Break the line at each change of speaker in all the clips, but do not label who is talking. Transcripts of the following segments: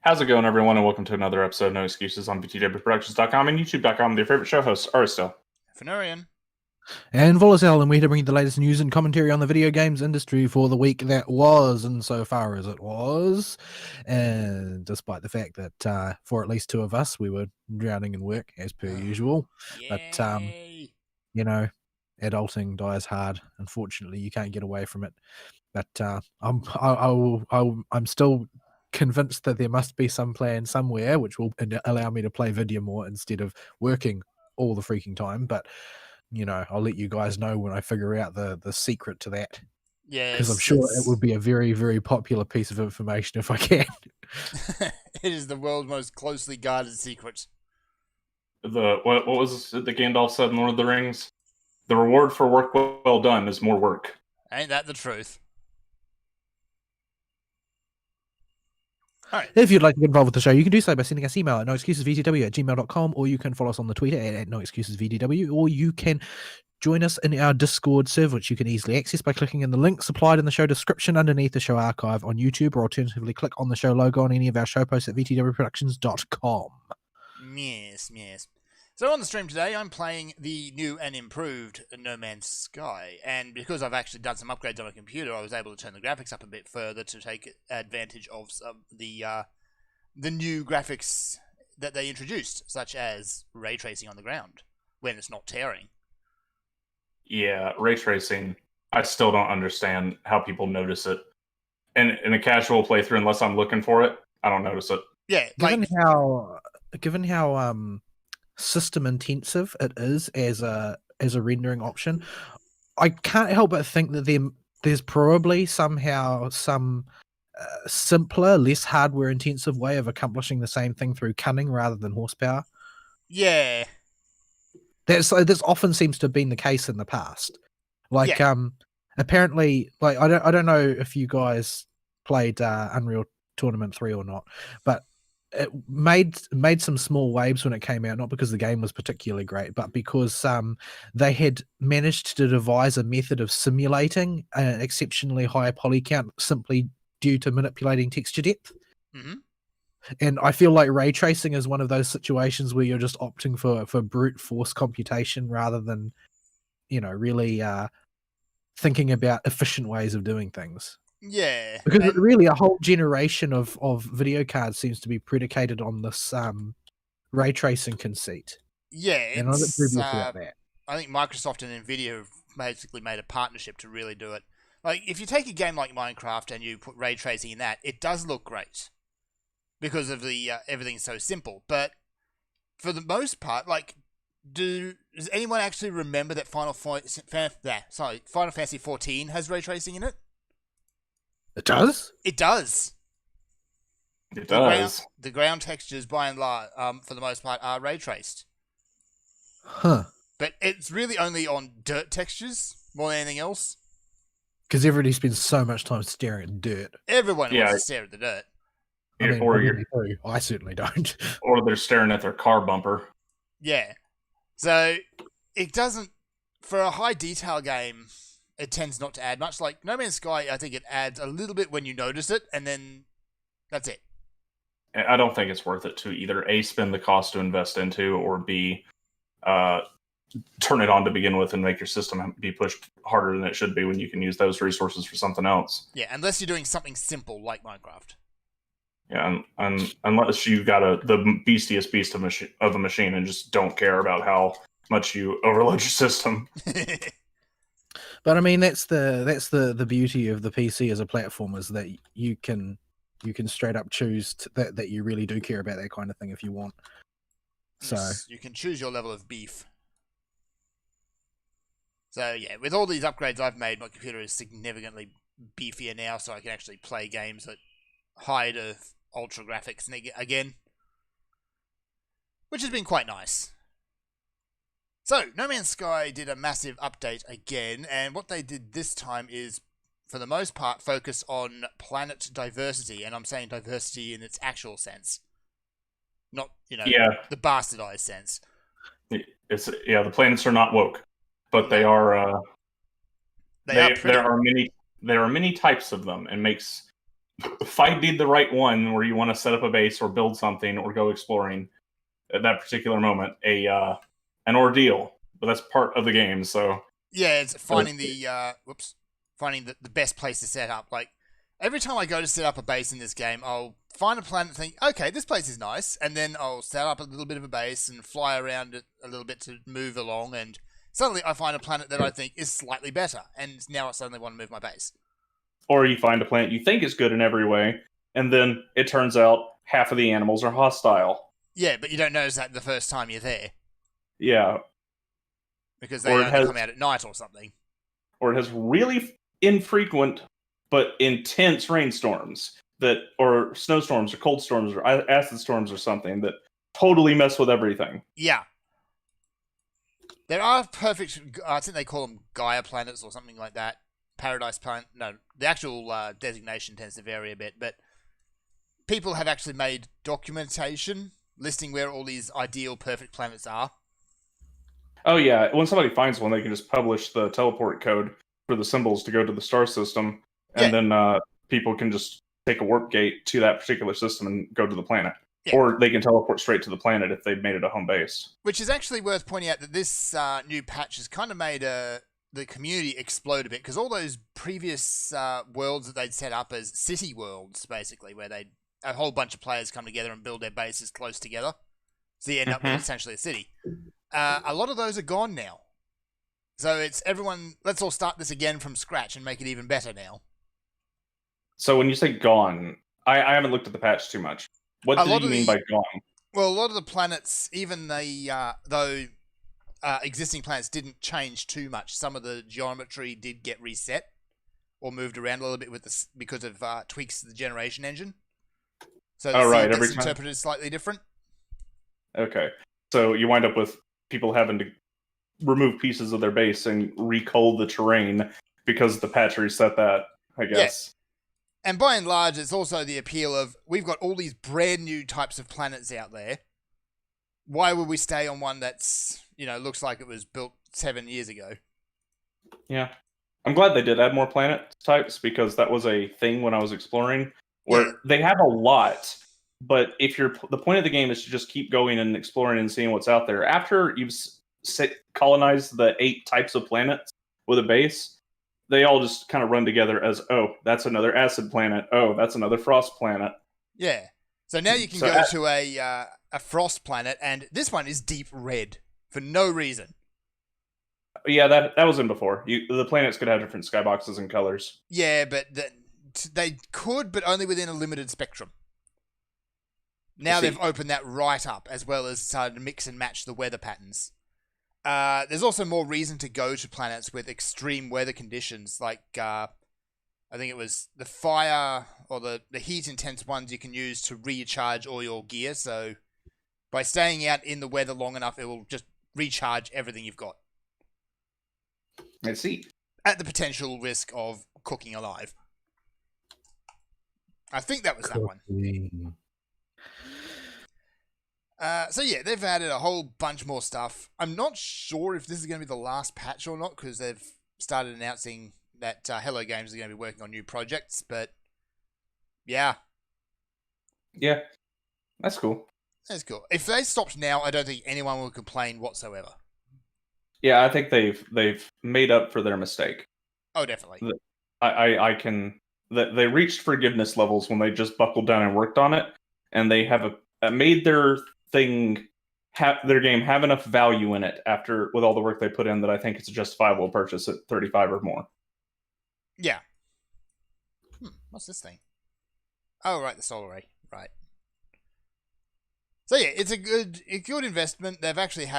How's it going, everyone, and welcome to another episode of No Excuses on VTWProductions.com and YouTube.com. Your favorite show hosts, Aristo.
Fenurian.
And Volatile, and we're here to bring you the latest news and commentary on the video games industry for the week that was, and so far as it was. And despite the fact that for at least two of us, we were drowning in work as per usual. But, you know, adulting dies hard. Unfortunately, you can't get away from it. But I'm still convinced that there must be some plan somewhere which will allow me to play video more instead of working all the freaking time. But I'll let you guys know when I figure out the secret to that.
Yeah,
because I'm sure it would be a very, very popular piece of information if I can.
It is the world's most closely guarded secret.
What was it that Gandalf said in Lord of the Rings? The reward for work well done is more work.
Ain't that the truth? All right.
If you'd like to get involved with the show, you can do so by sending us email at noexcusesvtw@gmail.com, or you can follow us on the Twitter at noexcusesvtw, or you can join us in our Discord server, which you can easily access by clicking in the link supplied in the show description underneath the show archive on YouTube, or alternatively click on the show logo on any of our show posts at vtwproductions.com.
Yes. So on the stream today, I'm playing the new and improved No Man's Sky, and because I've actually done some upgrades on my computer, I was able to turn the graphics up a bit further to take advantage of some the new graphics that they introduced, such as ray tracing on the ground when it's not tearing.
Yeah, ray tracing. I still don't understand how people notice it. And in a casual playthrough, unless I'm looking for it, I don't notice it.
Yeah,
given how system intensive it is as a rendering option, I can't help but think that there's probably somehow some simpler, less hardware intensive way of accomplishing the same thing through cunning rather than horsepower.
Yeah.
This often seems to have been the case in the past. Apparently, I don't know if you guys played Unreal Tournament 3 or not, but it made some small waves when it came out, not because the game was particularly great, but because they had managed to devise a method of simulating an exceptionally high poly count simply due to manipulating texture depth.
Mm-hmm.
And I feel like ray tracing is one of those situations where you're just opting for brute force computation rather than, really thinking about efficient ways of doing things.
Yeah.
Because really a whole generation of video cards seems to be predicated on this ray tracing conceit.
Yeah,
and I'm a bit dubious about that.
I think Microsoft and Nvidia have basically made a partnership to really do it. Like, if you take a game like Minecraft and you put ray tracing in that, it does look great because of the everything's so simple. But for the most part, like, does anyone actually remember that Final Fantasy XIV has ray tracing in it?
It does?
It does.
It does.
The ground textures, by and large, for the most part, are ray traced.
Huh.
But it's really only on dirt textures more than anything else.
Because everybody spends so much time staring at dirt.
Everyone wants to stare at the dirt.
I certainly don't.
Or they're staring at their car bumper.
Yeah. So, it doesn't... For a high detail game, it tends not to add much. Like, No Man's Sky, I think it adds a little bit when you notice it, and then that's it.
I don't think it's worth it to either A, spend the cost to invest into, or B, turn it on to begin with and make your system be pushed harder than it should be when you can use those resources for something else.
Yeah, unless you're doing something simple like Minecraft.
Yeah, and unless you got the beastiest beast of a machine and just don't care about how much you overload your system.
But I mean, that's the beauty of the PC as a platform, is that you can straight up choose that you really do care about that kind of thing if you want. So
yes, you can choose your level of beef. So yeah, with all these upgrades I've made, my computer is significantly beefier now, so I can actually play games at high to ultra graphics again, which has been quite nice. So, No Man's Sky did a massive update again, and what they did this time is, for the most part, focus on planet diversity, and I'm saying diversity in its actual sense. Not, the bastardized sense.
The planets are not woke, but they are. There are many types of them, and makes find the right one where you want to set up a base or build something or go exploring at that particular moment. An ordeal, but that's part of the game. So
yeah, it's finding finding the best place to set up. Like every time I go to set up a base in this game, I'll find a planet and think, okay, this place is nice, and then I'll set up a little bit of a base and fly around it a little bit to move along, and suddenly I find a planet that I think is slightly better, and now I suddenly want to move my base.
or you find a planet you think is good in every way, and then it turns out half of the animals are hostile.
Yeah, but you don't notice that the first time you're there.
Yeah.
Because they only come out at night or something.
Or it has really infrequent but intense rainstorms or snowstorms or cold storms or acid storms or something that totally mess with everything.
Yeah. There are perfect, I think they call them Gaia planets or something like that. Paradise planet. No, the actual designation tends to vary a bit, but people have actually made documentation listing where all these ideal perfect planets are.
Oh yeah, when somebody finds one, they can just publish the teleport code for the symbols to go to the star system, and then people can just take a warp gate to that particular system and go to the planet. Yeah. Or they can teleport straight to the planet if they've made it a home base.
Which is actually worth pointing out that this new patch has kind of made the community explode a bit, because all those previous worlds that they'd set up as city worlds, basically, where a whole bunch of players come together and build their bases close together, so you end up with essentially a city. A lot of those are gone now. So it's everyone, let's all start this again from scratch and make it even better now.
So when you say gone, I haven't looked at the patch too much. What do you mean by gone?
Well, a lot of the planets, even though existing planets didn't change too much, some of the geometry did get reset or moved around a little bit because of tweaks to the generation engine. So it's interpreted slightly different. Okay.
So you wind up with people having to remove pieces of their base and recode the terrain because the patch reset that, I guess.
Yeah. And by and large, it's also the appeal of, we've got all these brand new types of planets out there. Why would we stay on one that's, looks like it was built 7 years ago?
Yeah. I'm glad they did add more planet types, because that was a thing when I was exploring, where they have a lot. But if the point of the game is to just keep going and exploring and seeing what's out there, after you've colonized the 8 types of planets with a base, they all just kind of run together as, oh, that's another acid planet. Oh, that's another frost planet.
Yeah. So now you can go to a frost planet, and this one is deep red for no reason.
Yeah, that was in before. The planets could have different skyboxes and colors.
Yeah, but they could, but only within a limited spectrum. Now they've opened that right up, as well as started to mix and match the weather patterns. There's also more reason to go to planets with extreme weather conditions, like I think it was the fire or the heat intense ones you can use to recharge all your gear. So by staying out in the weather long enough, it will just recharge everything you've got.
I see.
At the potential risk of cooking alive. I think that was that one. So yeah, they've added a whole bunch more stuff. I'm not sure if this is going to be the last patch or not, because they've started announcing that Hello Games are going to be working on new projects, but yeah.
Yeah, that's cool.
That's cool. If they stopped now, I don't think anyone would complain whatsoever.
Yeah, I think they've made up for their mistake.
Oh, definitely.
They reached forgiveness levels when they just buckled down and worked on it, and they have made their thing, their game have enough value in it with all the work they put in, that I think it's a justifiable purchase at $35 or more.
Yeah. What's this thing? Oh, right, the solar array. Right. So yeah, it's a good investment. They've actually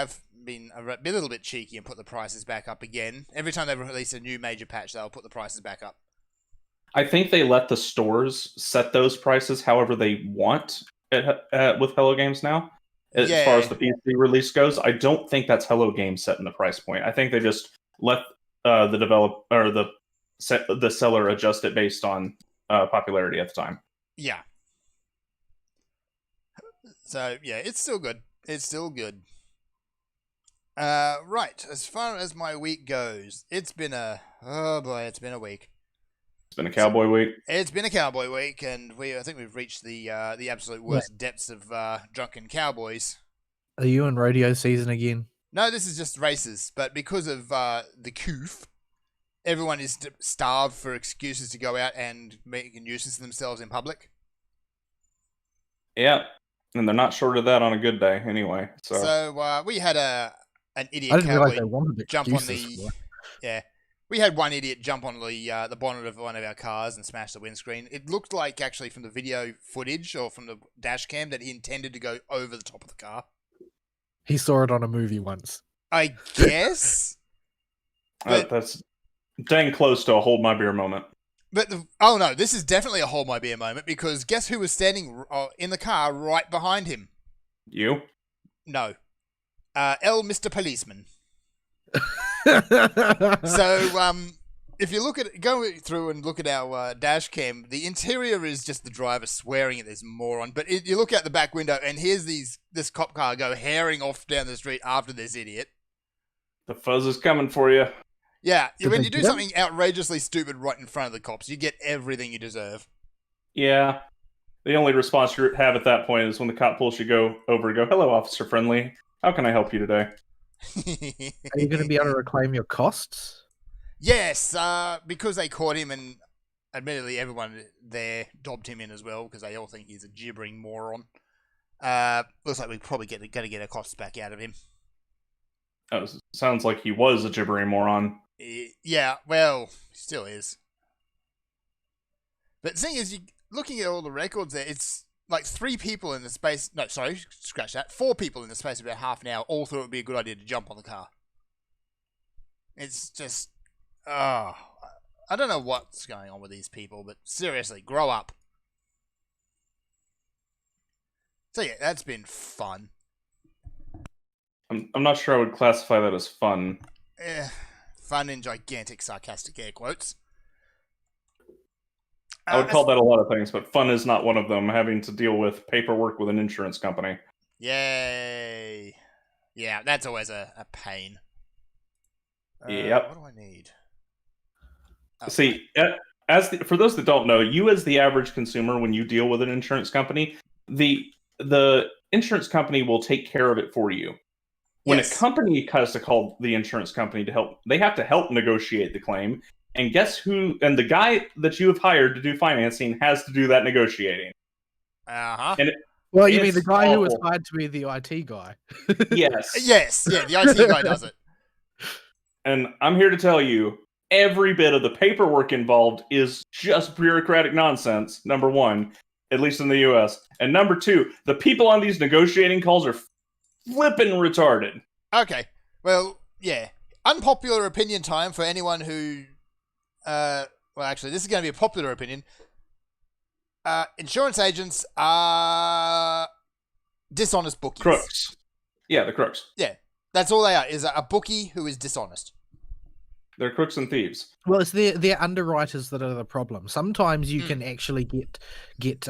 been a little bit cheeky and put the prices back up again. Every time they release a new major patch, they'll put the prices back up.
I think they let the stores set those prices however they want with Hello Games now. As far as the PC release goes, I don't think that's Hello Games setting the price point. I think they just let the seller adjust it based on popularity at the time.
Yeah. So yeah, it's still good. It's still good. Right. As far as my week goes, it's been a week.
It's been a cowboy week.
It's been a cowboy week, and I think we've reached the absolute worst depths of drunken cowboys.
Are you in rodeo season again?
No, this is just races, but because of the coof, everyone is starved for excuses to go out and make a nuisance of themselves in public.
Yeah, and they're not short of that on a good day anyway.
So we had an idiot
I didn't realize
cowboy
they wanted
jump on
excuses for it.
yeah. We had one idiot jump on the bonnet of one of our cars and smash the windscreen. It looked like, actually, from the video footage or from the dash cam, that he intended to go over the top of the car.
He saw it on a movie once.
I guess. But,
that's dang close to a hold my beer moment.
But oh no, this is definitely a hold my beer moment, because guess who was standing in the car right behind him?
You?
No. Mr. Policeman. So, if you go through and look at our dash cam, the interior is just the driver swearing at this moron. But you look out the back window, and here's this cop car go herring off down the street after this idiot.
The fuzz is coming for you.
Yeah, when you do something outrageously stupid right in front of the cops, you get everything you deserve.
Yeah. The only response you have at that point is when the cop pulls you over and go, "Hello, Officer Friendly. How can I help you today?"
Are you going to be able to reclaim your costs?
Yes, because they caught him, and admittedly everyone there dobbed him in as well, because they all think he's a gibbering moron. Looks like we're probably going to get our costs back out of him.
Oh, sounds like he was a gibbering moron.
Yeah, well, he still is. But the thing is, looking at all the records there, it's like 3 people in the space... No, sorry, scratch that. 4 people in the space of about half an hour all thought it would be a good idea to jump on the car. It's just... I don't know what's going on with these people, but seriously, grow up. So yeah, that's been fun.
I'm not sure I would classify that as fun.
Fun in gigantic sarcastic air quotes.
I would call that a lot of things, but fun is not one of them, having to deal with paperwork with an insurance company.
Yay. Yeah, that's always a pain.
Yep.
What do I need?
See, for those that don't know, you as the average consumer, when you deal with an insurance company, the insurance company will take care of it for you. When a company has to call the insurance company to help, they have to help negotiate the claim. And guess who? And the guy that you have hired to do financing has to do that negotiating.
Uh-huh.
Well, you mean the guy who was hired to be the IT guy?
Yes.
Yes, yeah, the IT guy does it.
And I'm here to tell you, every bit of the paperwork involved is just bureaucratic nonsense, number one, at least in the US. And number two, the people on these negotiating calls are flippin' retarded.
Okay, well, yeah. Unpopular opinion time for anyone who... well, actually, this is going to be a popular opinion. Insurance agents are dishonest bookies.
Crooks. Yeah, the crooks.
Yeah, that's all they are, is a bookie who is dishonest.
They're crooks and thieves.
Well, it's their underwriters that are the problem. Sometimes you can actually get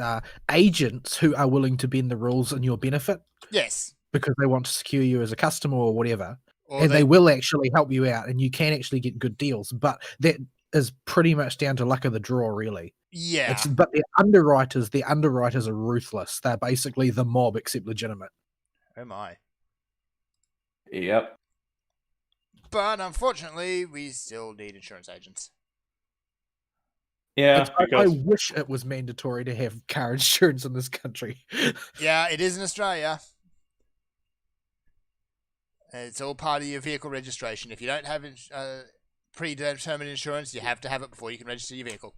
agents who are willing to bend the rules in your benefit.
Yes.
Because they want to secure you as a customer or whatever. Or they will actually help you out, and you can actually get good deals. But that is pretty much down to luck of the draw, really.
Yeah.
But the underwriters are ruthless. They're basically the mob, except legitimate.
Oh my.
Yep.
But unfortunately, we still need insurance agents.
Yeah.
I wish it was mandatory to have car insurance in this country.
Yeah, it is in Australia. It's all part of your vehicle registration. If you don't have predetermined insurance, you have to have it before you can register your vehicle.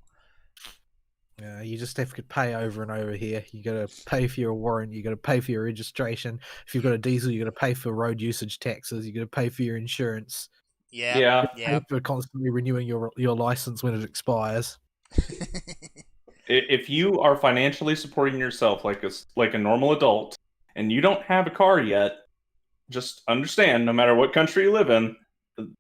Yeah, you just have to pay over and over here. You got to pay for your warrant. You got to pay for your registration. If you've got a diesel, you got to pay for road usage taxes. You got to pay for your insurance.
Yeah.
For constantly renewing your license when it expires.
If you are financially supporting yourself like a normal adult, and you don't have a car yet, just understand, no matter what country you live in,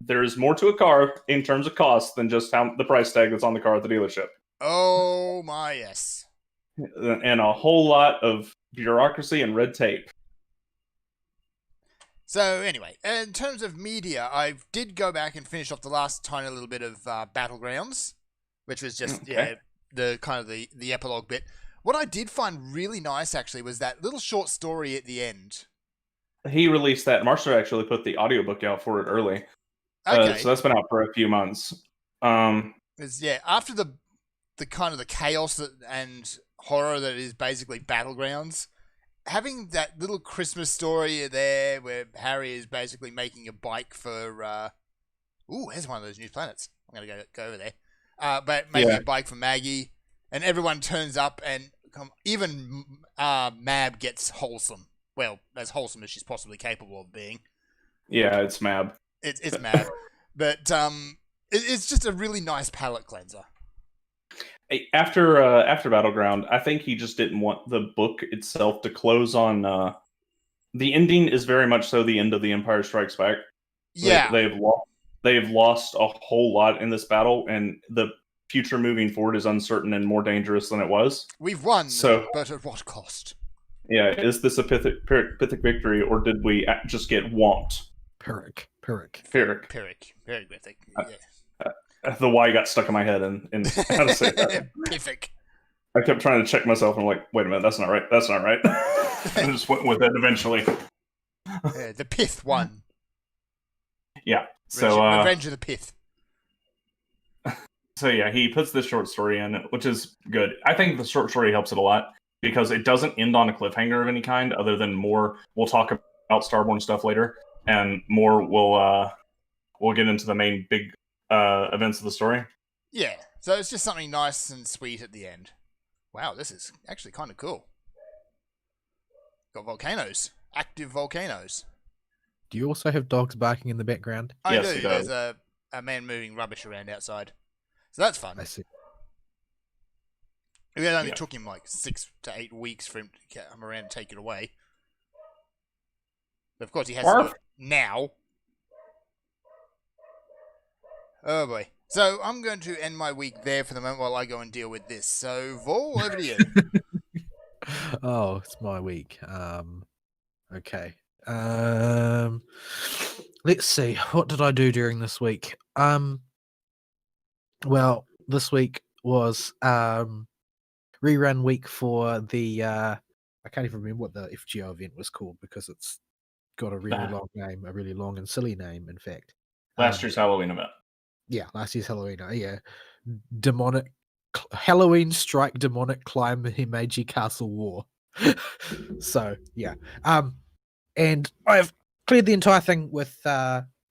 there is more to a car in terms of cost than just the price tag that's on the car at the dealership.
Oh my, yes.
And a whole lot of bureaucracy and red tape.
So anyway, in terms of media, I did go back and finish off the last tiny little bit of Battlegrounds. which was just
Okay.
the kind of the epilogue bit. What I did find really nice actually was that little short story at the end.
He released that. Marshall actually put the audiobook out for it early.
Okay,
So that's been out for a few months.
after the kind of the chaos and horror that is basically Battlegrounds, having that little Christmas story there where Harry is basically making a bike for here's one of those new planets. I'm gonna go over there. But making a bike for Maggie, and everyone turns up, and even Mab gets wholesome. Well, as wholesome as she's possibly capable of being.
Yeah, it's Mab.
It's Mab, but it's just a really nice palate cleanser.
After Battleground, I think he just didn't want the book itself to close on. The ending is very much so the end of The Empire Strikes Back.
Yeah,
They've lost a whole lot in this battle, and the future moving forward is uncertain and more dangerous than it was.
we've won,
So,
but at what cost?
yeah, is this a Pythic victory, or did we just get whomped?
Pyrrhic.
Pyrrhic.
Very mythic. Yeah.
The Y got stuck in my head, and how to say that?
Pythic.
I kept trying to check myself, and I'm like, wait a minute, that's not right. That's not right. I just went with it eventually.
The Pith won.
Yeah. So
Revenge of the Pith.
So yeah, he puts this short story in, which is good. I think the short story helps it a lot because it doesn't end on a cliffhanger of any kind, other than more. We'll talk about Starborn stuff later, and more we'll get into the main big events of the story.
Yeah, so it's just something nice and sweet at the end. Wow, this is actually kind of cool. Got volcanoes, active volcanoes.
Do you also have dogs barking in the background?
I
Yes,
do.
he does.
There's a man moving rubbish around outside, so that's fun.
I see.
It only took him like 6 to 8 weeks for him to come around and take it away. But of course, he has to do it now. Oh boy. So I'm going to end my week there for the moment while I go and deal with this. So Vol, over to you.
Oh, it's my week. Okay. Let's see. What did I do during this week? Well, this week was rerun week for the I can't even remember what the FGO event was called because it's got a really long name, a really long and silly name, in fact.
Last year's Halloween event.
Yeah, last year's Halloween. Yeah, demonic Halloween strike, demonic climb, Himeji Castle War. So yeah, and I've cleared the entire thing with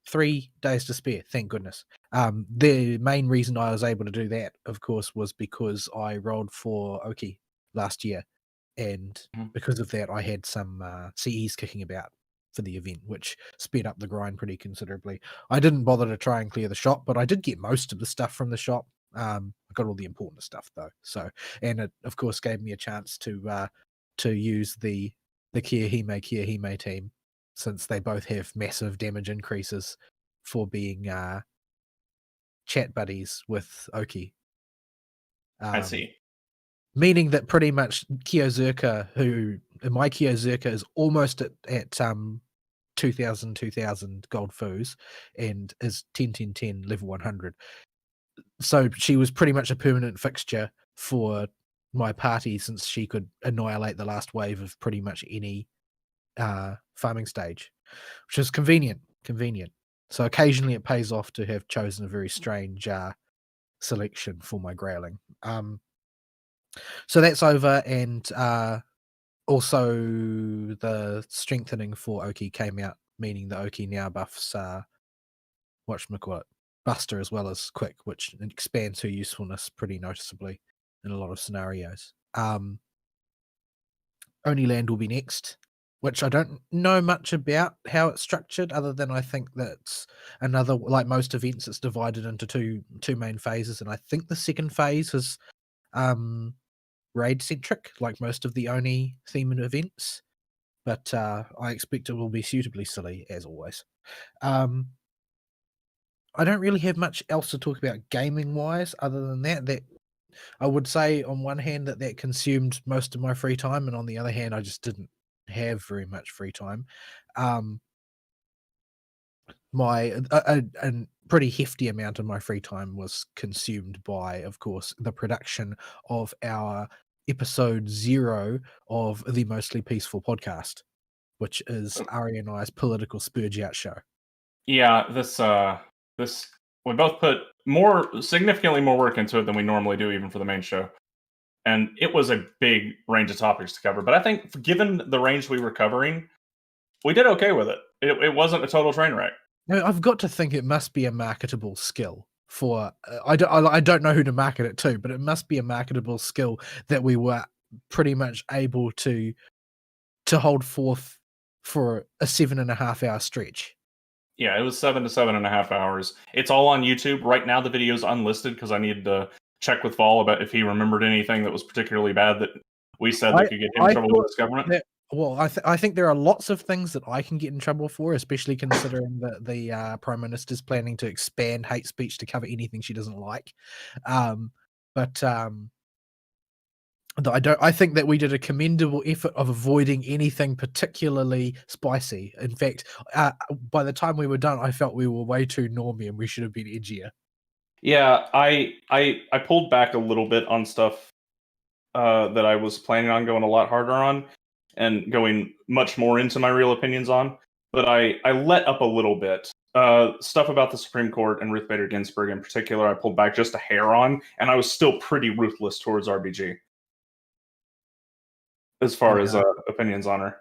3 days to spare. Thank goodness. The main reason I was able to do that, of course, was because I rolled for Oki last year, and because of that, I had some CEs kicking about for the event, which sped up the grind pretty considerably. I didn't bother to try and clear the shop, but I did get most of the stuff from the shop. I got all the important stuff though. So, and it of course gave me a chance to use the Kirihime team, since they both have massive damage increases for being chat buddies with Oki.
I see.
Meaning that pretty much Kyozurka, my Kyozurka is almost at 2000 gold foos and is 10 level 100. So she was pretty much a permanent fixture for my party, since she could annihilate the last wave of pretty much any farming stage, which is convenient. So occasionally it pays off to have chosen a very strange selection for my growling. So that's over, and also the strengthening for Oki came out, meaning that Oki now buffs whatchamacallit, Buster as well as Quick, which expands her usefulness pretty noticeably in a lot of scenarios. Only Land will be next, which I don't know much about how it's structured, other than I think that's another, like most events, it's divided into two main phases, and I think the second phase is raid centric, like most of the Oni themed events. But I expect it will be suitably silly as always. I don't really have much else to talk about gaming wise, other than that I would say on one hand that consumed most of my free time, and on the other hand, I just didn't have very much free time. My pretty hefty amount of my free time was consumed by, of course, the production of our episode 0 of the Mostly Peaceful podcast, which is Ari and I's political spurge out show.
Yeah, this we both put significantly more work into it than we normally do, even for the main show. And it was a big range of topics to cover. But I think, given the range we were covering, we did okay with it. It wasn't a total train wreck.
Now, I've got to think it must be a marketable skill for. I don't know who to market it to, but it must be a marketable skill that we were pretty much able to hold forth for a 7.5-hour stretch.
Yeah, it was 7 to 7.5 hours. It's all on YouTube right now. The video's unlisted because I needed to check with Vol about if he remembered anything that was particularly bad that we said that could get him in trouble with his government.
Well, I think there are lots of things that I can get in trouble for, especially considering that the Prime Minister's planning to expand hate speech to cover anything she doesn't like. I think that we did a commendable effort of avoiding anything particularly spicy. In fact, by the time we were done, I felt we were way too normy and we should have been edgier.
Yeah, I pulled back a little bit on stuff that I was planning on going a lot harder on and going much more into my real opinions on. But I let up a little bit. Stuff about the Supreme Court and Ruth Bader Ginsburg in particular, I pulled back just a hair on, and I was still pretty ruthless towards RBG as far as opinions on her.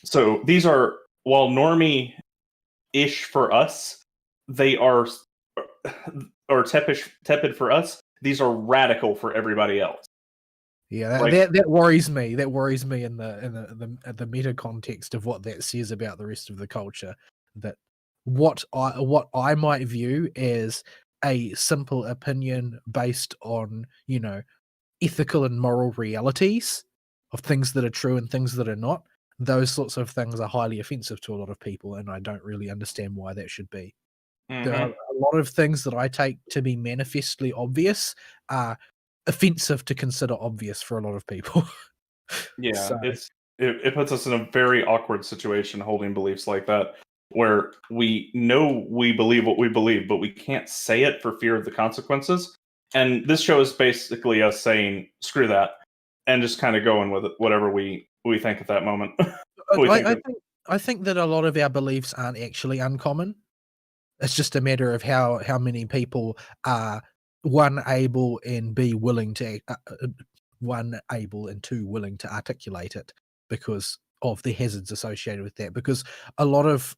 So these are, while normie-ish for us, they are, or tepid for us, these are radical for everybody else.
Yeah, that worries me. That worries me in the meta context of what that says about the rest of the culture. That what I might view as a simple opinion based on, you know, ethical and moral realities of things that are true and things that are not, those sorts of things are highly offensive to a lot of people, and I don't really understand why that should be. There are a lot of things that I take to be manifestly obvious are offensive to consider obvious for a lot of people.
Yeah,
So,
it puts us in a very awkward situation holding beliefs like that, where we know we believe what we believe, but we can't say it for fear of the consequences. And this show is basically us saying, screw that, and just kind of going with it, whatever we think at that moment.
I think that a lot of our beliefs aren't actually uncommon. It's just a matter of how many people are one able and two willing to articulate it because of the hazards associated with that. Because a lot of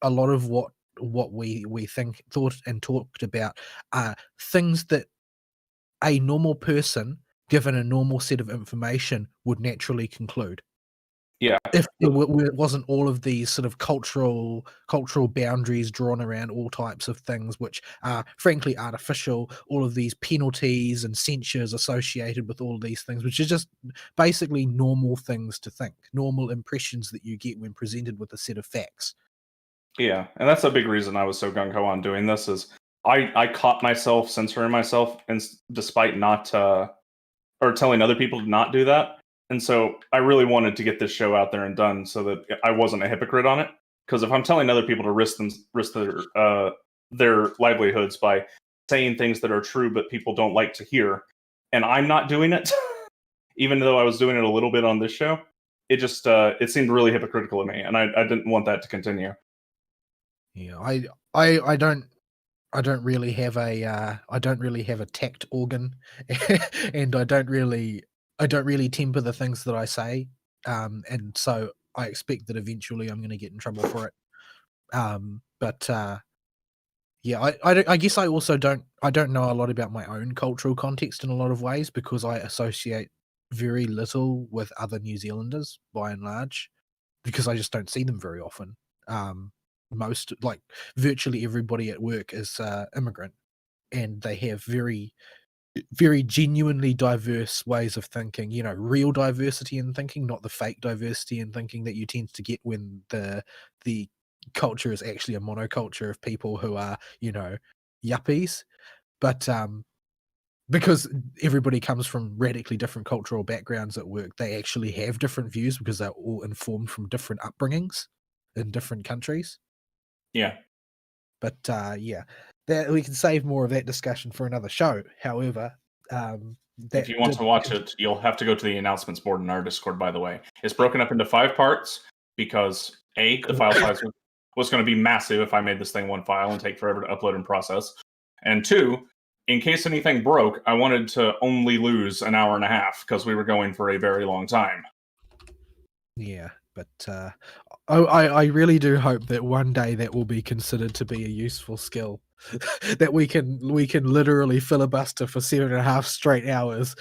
what we thought and talked about are things that a normal person, given a normal set of information, would naturally conclude.
Yeah.
If there wasn't all of these sort of cultural boundaries drawn around all types of things, which are frankly artificial, all of these penalties and censures associated with all of these things, which are just basically normal things to think, normal impressions that you get when presented with a set of facts.
Yeah, and that's a big reason I was so gung-ho on doing this is I caught myself censoring myself, and despite not or telling other people to not do that. And so I really wanted to get this show out there and done so that I wasn't a hypocrite on it. Because if I'm telling other people to risk their livelihoods by saying things that are true but people don't like to hear, and I'm not doing it, even though I was doing it a little bit on this show, it just it seemed really hypocritical to me, and I didn't want that to continue.
Yeah, I don't really have a tact organ, and I don't really temper the things that I say, and so I expect that eventually I'm going to get in trouble for it. Yeah, I guess I also don't know a lot about my own cultural context in a lot of ways because I associate very little with other New Zealanders by and large because I just don't see them very often. Virtually everybody at work is immigrant, and they have very, very genuinely diverse ways of thinking. You know, real diversity in thinking, not the fake diversity in thinking that you tend to get when the culture is actually a monoculture of people who are, you know, yuppies. But because everybody comes from radically different cultural backgrounds at work, they actually have different views because they're all informed from different upbringings in different countries.
Yeah.
But yeah, that we can save more of that discussion for another show. However,
If you want to watch it, you'll have to go to the announcements board in our Discord, by the way. It's broken up into 5 parts because A, the file size was going to be massive if I made this thing one file and take forever to upload and process. And 2, in case anything broke, I wanted to only lose an hour and a half because we were going for a very long time.
Yeah, but I really do hope that one day that will be considered to be a useful skill. That we can literally filibuster for 7.5 straight hours.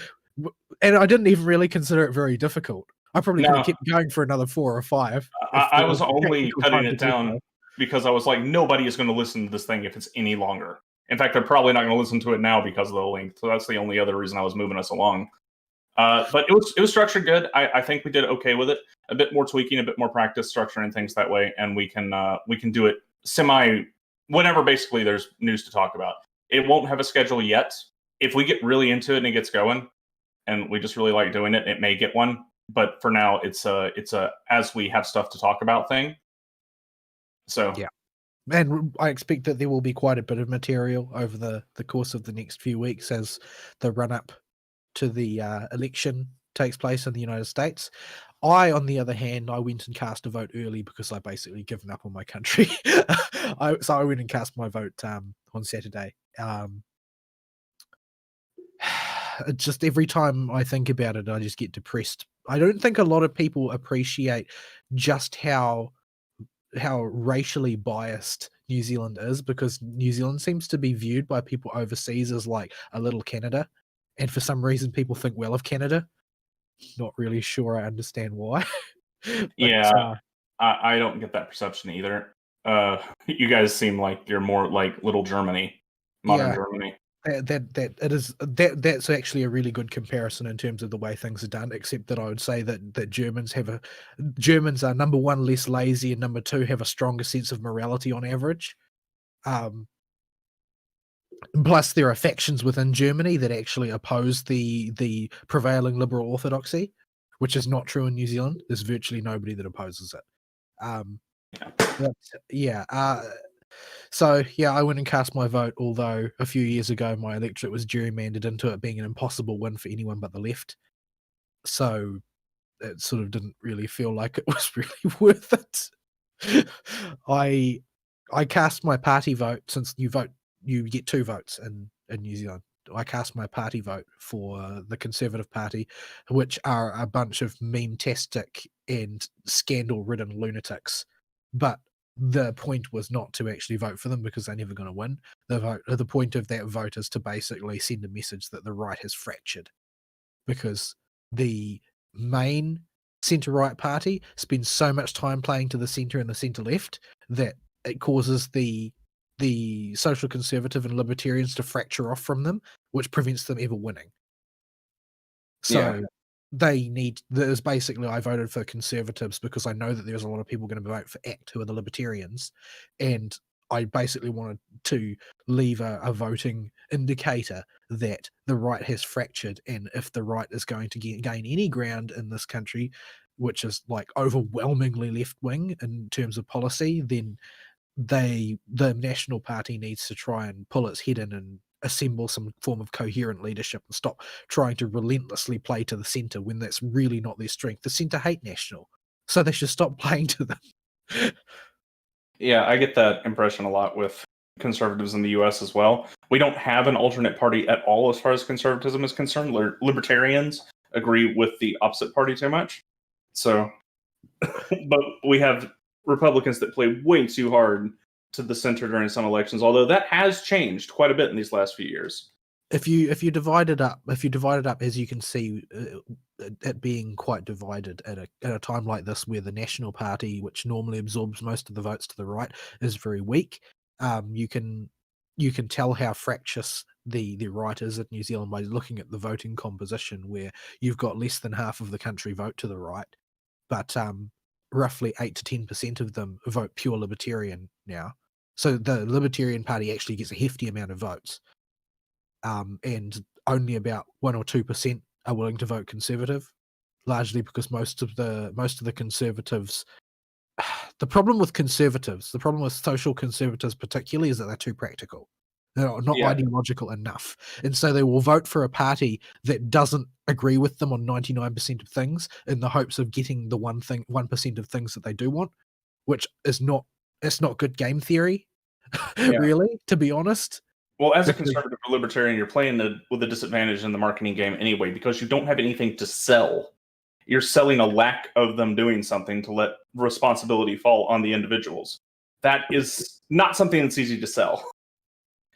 And I didn't even really consider it very difficult. I probably could have kept going for another 4 or 5.
I was only cutting it down because I was like, nobody is going to listen to this thing if it's any longer. In fact, they're probably not going to listen to it now because of the length. So that's the only other reason I was moving us along. But it was structured good. I think we did okay with it. A bit more tweaking, a bit more practice structuring things that way, and we can do it whenever basically there's news to talk about. It won't have a schedule yet. If we get really into it and it gets going, and we just really like doing it, it may get one. But for now, it's a as we have stuff to talk about thing. So
yeah. And I expect that there will be quite a bit of material over the course of the next few weeks as the run-up to the election takes place in the United States. I, on the other hand, I went and cast a vote early because I basically given up on my country. So I went and cast my vote on Saturday. Just every time I think about it, I just get depressed. I don't think a lot of people appreciate just how racially biased New Zealand is, because New Zealand seems to be viewed by people overseas as like a little Canada. And for some reason, people think well of Canada. Not really sure I understand why. But,
yeah, I don't get that perception either. You guys seem like you're more like little Germany, modern Germany.
That's actually a really good comparison in terms of the way things are done. Except that I would say that Germans are number 1 less lazy, and number 2 have a stronger sense of morality on average. Plus, there are factions within Germany that actually oppose the prevailing liberal orthodoxy, which is not true in New Zealand. There's virtually nobody that opposes it. So yeah, I went and cast my vote, although a few years ago my electorate was gerrymandered into it being an impossible win for anyone but the left. So it sort of didn't really feel like it was really worth it. I cast my party vote. Since you get 2 votes in New Zealand. I cast my party vote for the Conservative Party, which are a bunch of meme-tastic and scandal-ridden lunatics. But the point was not to actually vote for them because they're never going to win. The point of that vote is to basically send a message that the right has fractured, because the main centre-right party spends so much time playing to the centre and the centre-left that it causes the social conservative and libertarians to fracture off from them, which prevents them ever winning. So there's basically, I voted for conservatives because I know that there's a lot of people going to vote for ACT who are the libertarians, and I basically wanted to leave a voting indicator that the right has fractured, and if the right is going to gain any ground in this country, which is like overwhelmingly left-wing in terms of policy, then the National Party needs to try and pull its head in and assemble some form of coherent leadership and stop trying to relentlessly play to the centre when that's really not their strength. The centre hate National, so they should stop playing to them.
Yeah, I get that impression a lot with conservatives in the US as well. We don't have an alternate party at all as far as conservatism is concerned. Libertarians agree with the opposite party too much. So, but we have Republicans that play way too hard to the center during some elections, although that has changed quite a bit in these last few years.
If you divide it up, as you can see, it being quite divided at a time like this, where the National Party, which normally absorbs most of the votes to the right, is very weak. You can tell how fractious the right is in New Zealand by looking at the voting composition, where you've got less than half of the country vote to the right, but roughly 8 to 10% of them vote pure libertarian now. So the Libertarian Party actually gets a hefty amount of votes. And only about 1 or 2% are willing to vote conservative, largely because most of the conservatives. The problem with social conservatives particularly is that they're too practical. They're not
Yeah.
ideological enough. And so they will vote for a party that doesn't agree with them on 99% of things in the hopes of getting the 1% of things that they do want, which is not good game theory,
Yeah.
really, to be honest.
Well, as a
Because-
conservative or libertarian, you're playing with a disadvantage in the marketing game anyway because you don't have anything to sell. You're selling a lack of them doing something to let responsibility fall on the individuals. That is not something that's easy to sell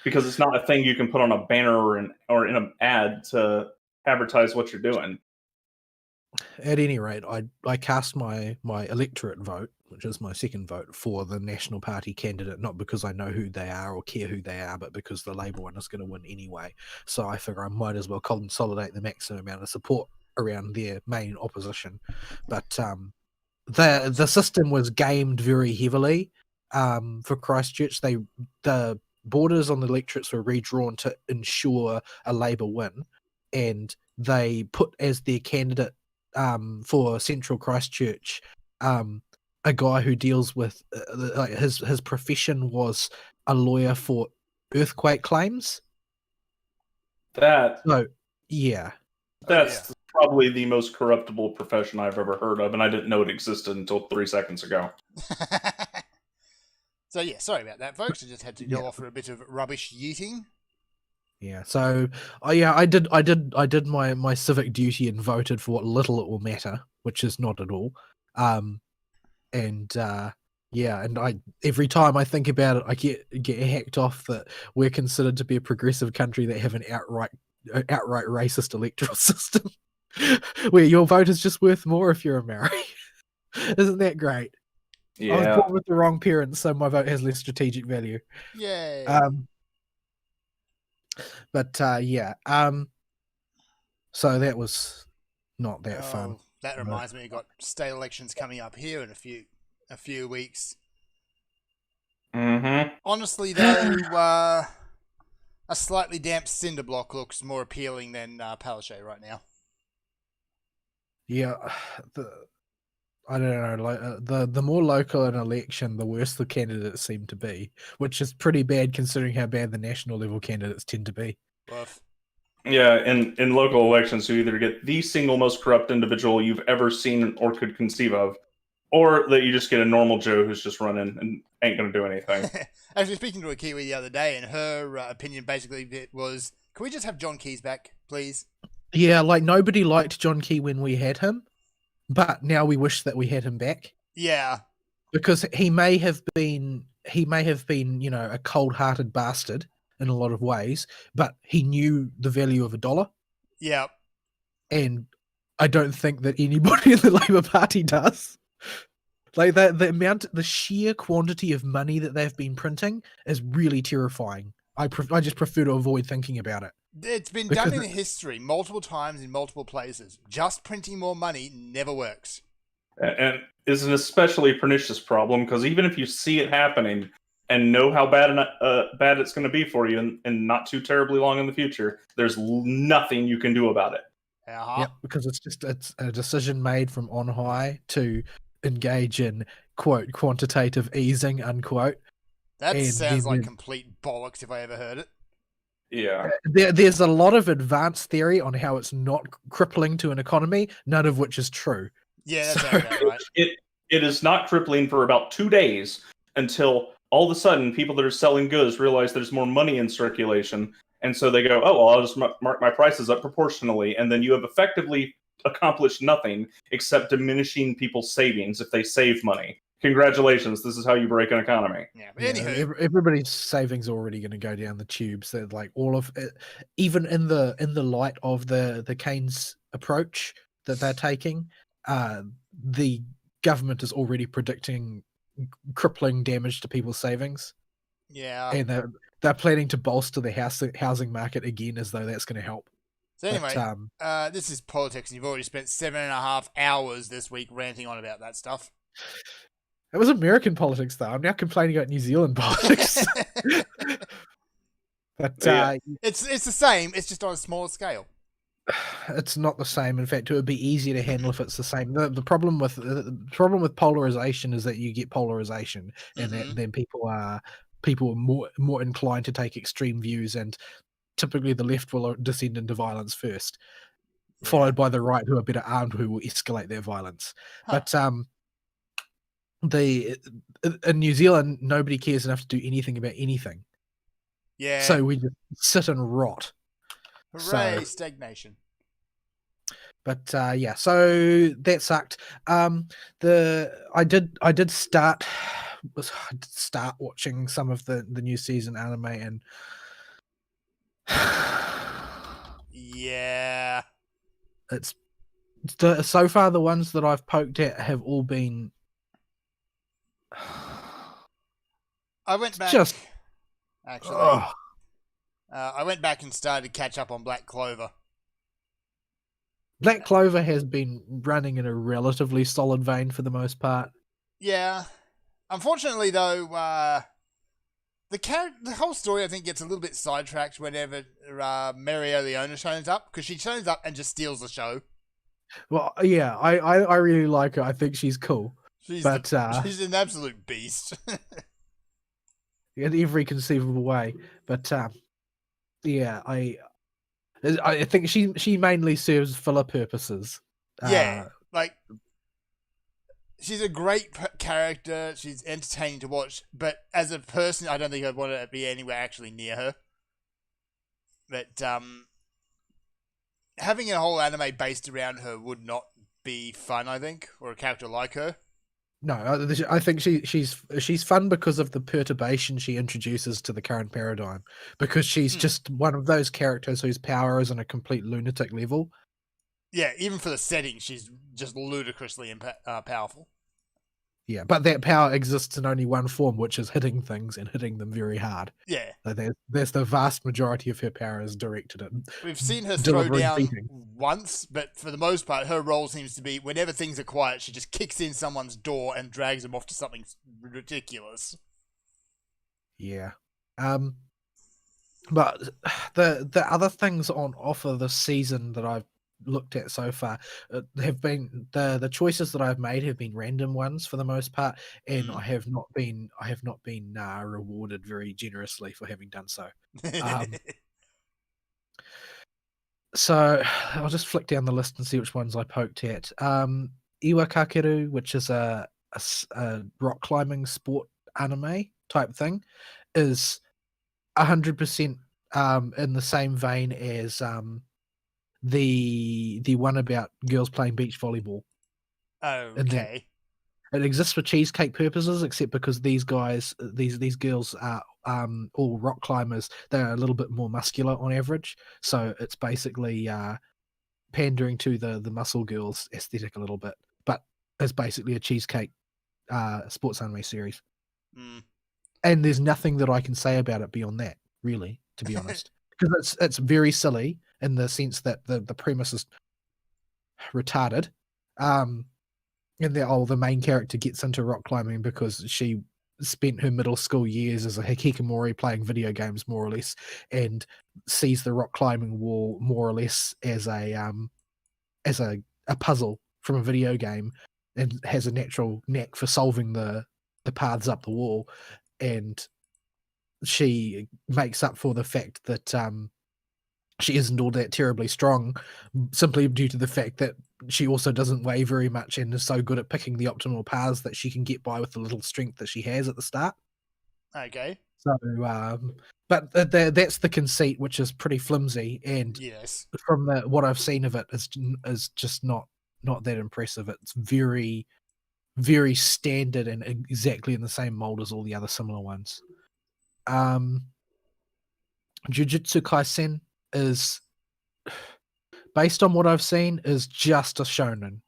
because it's not a thing you can put on a banner or in an ad to advertise what you're doing.
At any rate, I cast my electorate vote, which is my second vote, for the National Party candidate, not because I know who they are or care who they are, but because the Labour one is going to win anyway. So I figure I might as well consolidate the maximum amount of support around their main opposition. But the system was gamed very heavily for Christchurch. The borders on the electorates were redrawn to ensure a Labour win, and they put as their candidate for Central Christchurch a guy who deals with his profession was a lawyer for earthquake claims.
That's probably the most corruptible profession I've ever heard of, and I didn't know it existed until 3 seconds ago.
So yeah, sorry about that, folks. I just had to go off for a bit of rubbish yeeting.
Yeah, so I did my civic duty and voted for what little it will matter, which is not at all. And I every time I think about it, I get hacked off that we're considered to be a progressive country that have an outright racist electoral system, where your vote is just worth more if you're a Maori. Isn't that great?
Yeah.
I was born with the wrong parents, so my vote has less strategic value.
Yay.
So that was not that fun.
That reminds me, we've got state elections coming up here in a few weeks.
Mm-hmm.
Honestly, though, a slightly damp cinder block looks more appealing than Palaszczuk right now.
Yeah, I don't know. The more local an election, the worse the candidates seem to be, which is pretty bad considering how bad the national level candidates tend to be.
Rough.
Yeah, in local elections, you either get the single most corrupt individual you've ever seen or could conceive of, or that you just get a normal Joe who's just running and ain't going to do anything.
Actually, speaking to a Kiwi the other day, and her opinion basically was, can we just have John Keys back, please?
Yeah, like nobody liked John Key when we had him, but now we wish that we had him back.
Yeah.
Because he may have been, a cold-hearted bastard in a lot of ways, but he knew the value of a dollar.
Yeah.
And I don't think that anybody in the Labour Party does. Like the sheer quantity of money that they've been printing is really terrifying. I just prefer to avoid thinking about it.
It's been done in history multiple times in multiple places. Just printing more money never works.
And is an especially pernicious problem because even if you see it happening and know how bad it's going to be for you and not too terribly long in the future, there's nothing you can do about it.
Uh-huh.
Yeah, because it's a decision made from on high to engage in, quote, quantitative easing, unquote.
That sounds like complete bollocks if I ever heard it.
Yeah.
There's a lot of advanced theory on how it's not crippling to an economy, none of which is true.
Yeah, that's about right.
It is not crippling for about 2 days until all of a sudden people that are selling goods realize there's more money in circulation. And so they go, oh, well, I'll just mark my prices up proportionally. And then you have effectively accomplished nothing except diminishing people's savings if they save money. Congratulations, this is how you break an economy.
Yeah, but anywho,
everybody's savings are already going to go down the tubes. They're like all of it, even in the light of the Keynes approach that they're taking, the government is already predicting crippling damage to people's savings.
Yeah,
and they're planning to bolster the housing market again, as though that's going to help.
So anyway, this is politics, and you've already spent 7.5 hours this week ranting on about that stuff.
It was American politics, though. I'm now complaining about New Zealand politics. But
it's the same. It's just on a smaller scale.
It's not the same. In fact, it would be easier to handle if it's the same. The problem with polarization is that you get polarization, and then people are people are more inclined to take extreme views, and typically the left will descend into violence first, followed by the right, who are better armed, who will escalate their violence.
Huh.
But in New Zealand, nobody cares enough to do anything about anything.
Yeah.
So we just sit and rot.
Hooray,
So,
stagnation.
but yeah, so that sucked. I did start watching some of the new season anime, and
Yeah.
it's so far the ones that I've poked at have all been
I went back.
just
Actually,
ugh.
I went back and started to catch up on Black Clover.
Black Clover has been running in a relatively solid vein for the most part.
Yeah. Unfortunately, though, the whole story, I think, gets a little bit sidetracked whenever Mario Leona shows up, because she shows up and just steals the show.
Well, yeah, I really like her. I think she's cool.
She's an absolute beast.
In every conceivable way. But yeah, I think she mainly serves filler purposes.
Yeah, like she's a great character. She's entertaining to watch, but as a person, I don't think I'd want to be anywhere actually near her. But having a whole anime based around her would not be fun, I think, or a character like her.
No, I think she's fun because of the perturbation she introduces to the current paradigm. Because she's just one of those characters whose power is on a complete lunatic level.
Yeah, even for the setting, she's just ludicrously powerful.
Yeah, but that power exists in only one form, which is hitting things and hitting them very hard.
Yeah.
There's the vast majority of her power is directed at.
We've seen her throw down once, but for the most part, her role seems to be whenever things are quiet, she just kicks in someone's door and drags them off to something ridiculous.
Yeah. But the other things on offer this season that I've looked at so far have been the choices that I've made have been random ones for the most part, and I have not been rewarded very generously for having done so. So I'll just flick down the list and see which ones I poked at. Iwakakeru, which is a rock climbing sport anime type thing, is 100% in the same vein as the one about girls playing beach volleyball.
Okay.
It exists for cheesecake purposes, except because these guys, these girls are all rock climbers. They're a little bit more muscular on average, so it's basically pandering to the muscle girls aesthetic a little bit, but it's basically a cheesecake sports anime series. And there's nothing that I can say about it beyond that, really, to be honest, because it's very silly in the sense that the premise is retarded. And the main character gets into rock climbing because she spent her middle school years as a hikikomori playing video games, more or less, and sees the rock climbing wall more or less as a puzzle from a video game, and has a natural knack for solving the paths up the wall. And she makes up for the fact that she isn't all that terribly strong, simply due to the fact that she also doesn't weigh very much and is so good at picking the optimal paths that she can get by with the little strength that she has at the start.
Okay.
So, but that's the conceit, which is pretty flimsy, and
yes,
from what I've seen of it, is just not that impressive. It's very, very standard and exactly in the same mold as all the other similar ones. Jujutsu Kaisen is, based on what I've seen, is just a shonen,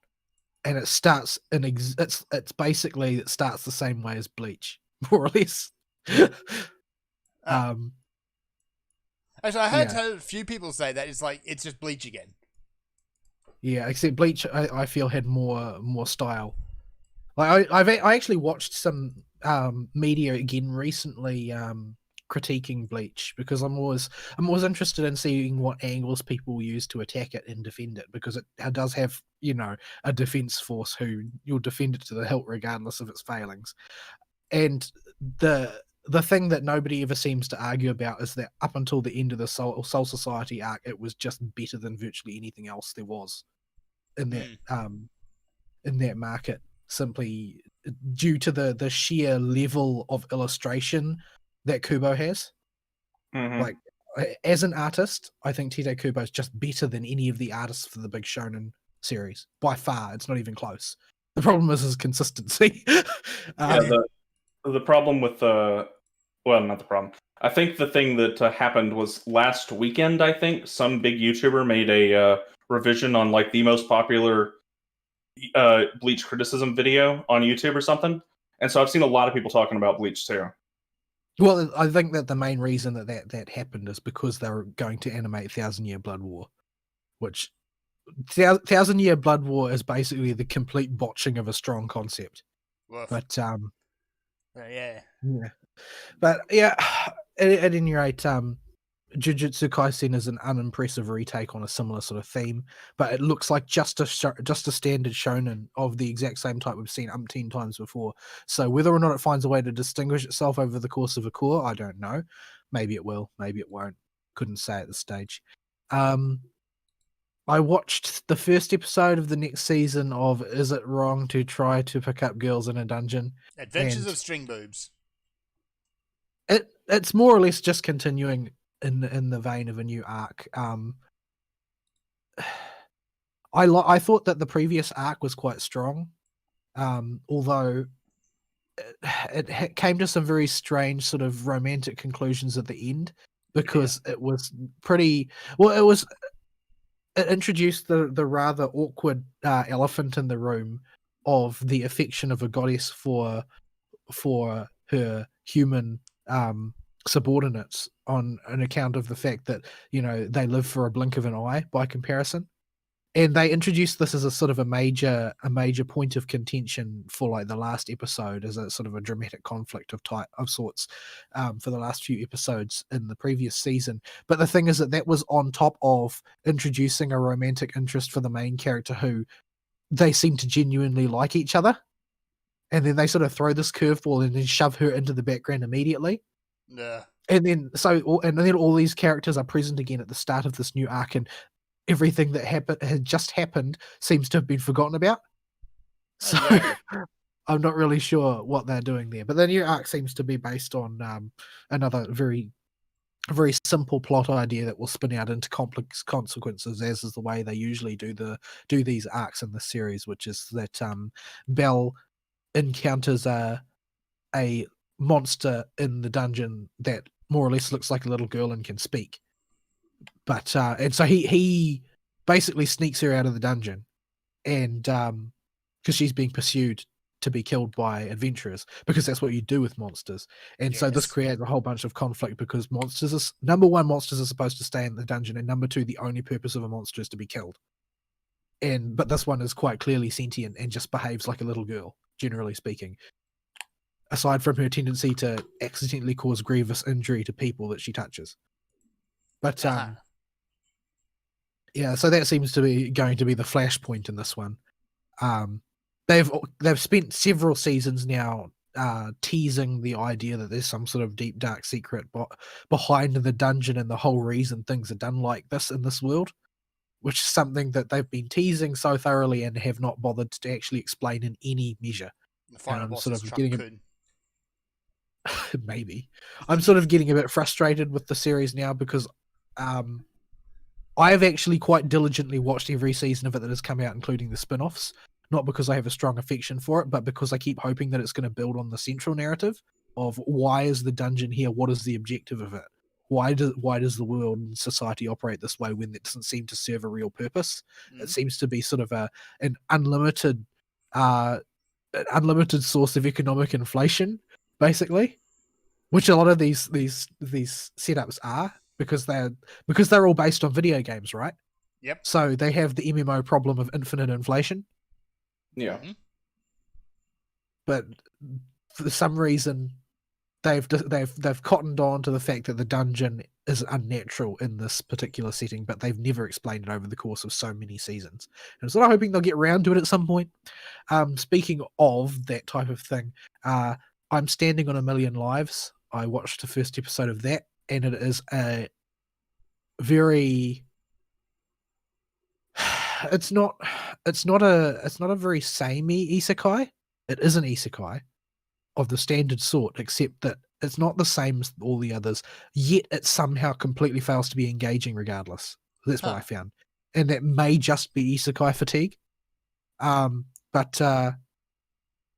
and it starts it's basically it starts the same way as Bleach, more or less.
Actually, I heard a few people say that it's just Bleach again.
Yeah, except Bleach, I feel had more style. Like I actually watched some media again recently critiquing Bleach, because I'm always interested in seeing what angles people use to attack it and defend it, because it does have, a defense force who you'll defend it to the hilt regardless of its failings. And the thing that nobody ever seems to argue about is that up until the end of the Soul Society arc, it was just better than virtually anything else there was in that market, simply due to the sheer level of illustration that Kubo has.
Mhm.
Like, as an artist, I think Tite Kubo is just better than any of the artists for the big shonen series by far. It's not even close. The problem is his consistency.
The problem with not the problem. I think the thing that happened was last weekend. I think some big YouTuber made a revision on like the most popular Bleach criticism video on YouTube or something, and so I've seen a lot of people talking about Bleach too.
Well, I think that the main reason that happened is because they were going to animate Thousand Year Blood War, which Thousand Year Blood War is basically the complete botching of a strong concept.
Woof.
But
yeah.
But yeah, at any rate, Jujutsu Kaisen is an unimpressive retake on a similar sort of theme, but it looks like just a standard shonen of the exact same type we've seen umpteen times before. So whether or not it finds a way to distinguish itself over the course of a core, I don't know. Maybe it will, maybe it won't. Couldn't say at this stage. I watched the first episode of the next season of Is It Wrong to Try to Pick Up Girls in a Dungeon?
Adventures
And
of String Boobs.
It's more or less just continuing in the vein of a new arc. I thought that the previous arc was quite strong, although it came to some very strange sort of romantic conclusions at the end because it was pretty well. It introduced the rather awkward elephant in the room of the affection of a goddess for her human subordinates on an account of the fact that they live for a blink of an eye by comparison, and they introduced this as a sort of a major point of contention for like the last episode as a sort of a dramatic conflict of sorts for the last few episodes in the previous season. But the thing is that was on top of introducing a romantic interest for the main character who they seem to genuinely like each other. And then they sort of throw this curveball and then shove her into the background immediately.
Yeah.
And then all these characters are present again at the start of this new arc, and everything that had just happened seems to have been forgotten about. So I'm not really sure what they're doing there. But the new arc seems to be based on another very, very simple plot idea that will spin out into complex consequences, as is the way they usually do these arcs in the series, which is that Belle encounters a monster in the dungeon that more or less looks like a little girl and can speak. But and so he basically sneaks her out of the dungeon, and because she's being pursued to be killed by adventurers, because that's what you do with monsters. And so this creates a whole bunch of conflict because number one, monsters are supposed to stay in the dungeon, and number two, the only purpose of a monster is to be killed. But this one is quite clearly sentient and just behaves like a little girl, generally speaking, aside from her tendency to accidentally cause grievous injury to people that she touches. But yeah, so that seems to be going to be the flashpoint in this one. They've spent several seasons now teasing the idea that there's some sort of deep dark secret behind the dungeon and the whole reason things are done like this in this world, which is something that they've been teasing so thoroughly and have not bothered to actually explain in any measure.
The final boss
sort
is
of
Trump
getting maybe I'm sort of getting a bit frustrated with the series now because I've actually quite diligently watched every season of it that has come out, including the spin-offs, not because I have a strong affection for it, but because I keep hoping that it's going to build on the central narrative of why is the dungeon here? What is the objective of it? Why does the world and society operate this way when it doesn't seem to serve a real purpose? It seems to be sort of an unlimited source of economic inflation, basically, which a lot of these setups are, because they're all based on video games, right?
Yep.
So they have the MMO problem of infinite inflation.
Yeah.
But for some reason, they've cottoned on to the fact that the dungeon is unnatural in this particular setting, but they've never explained it over the course of so many seasons. And I'm sort of hoping they'll get around to it at some point. Speaking of that type of thing, I'm standing on 1,000,000 lives. I watched the first episode of that, and it is a very it's not a very samey isekai. It is an isekai of the standard sort, except that it's not the same as all the others, yet it somehow completely fails to be engaging regardless. That's what I found. And that may just be isekai fatigue. But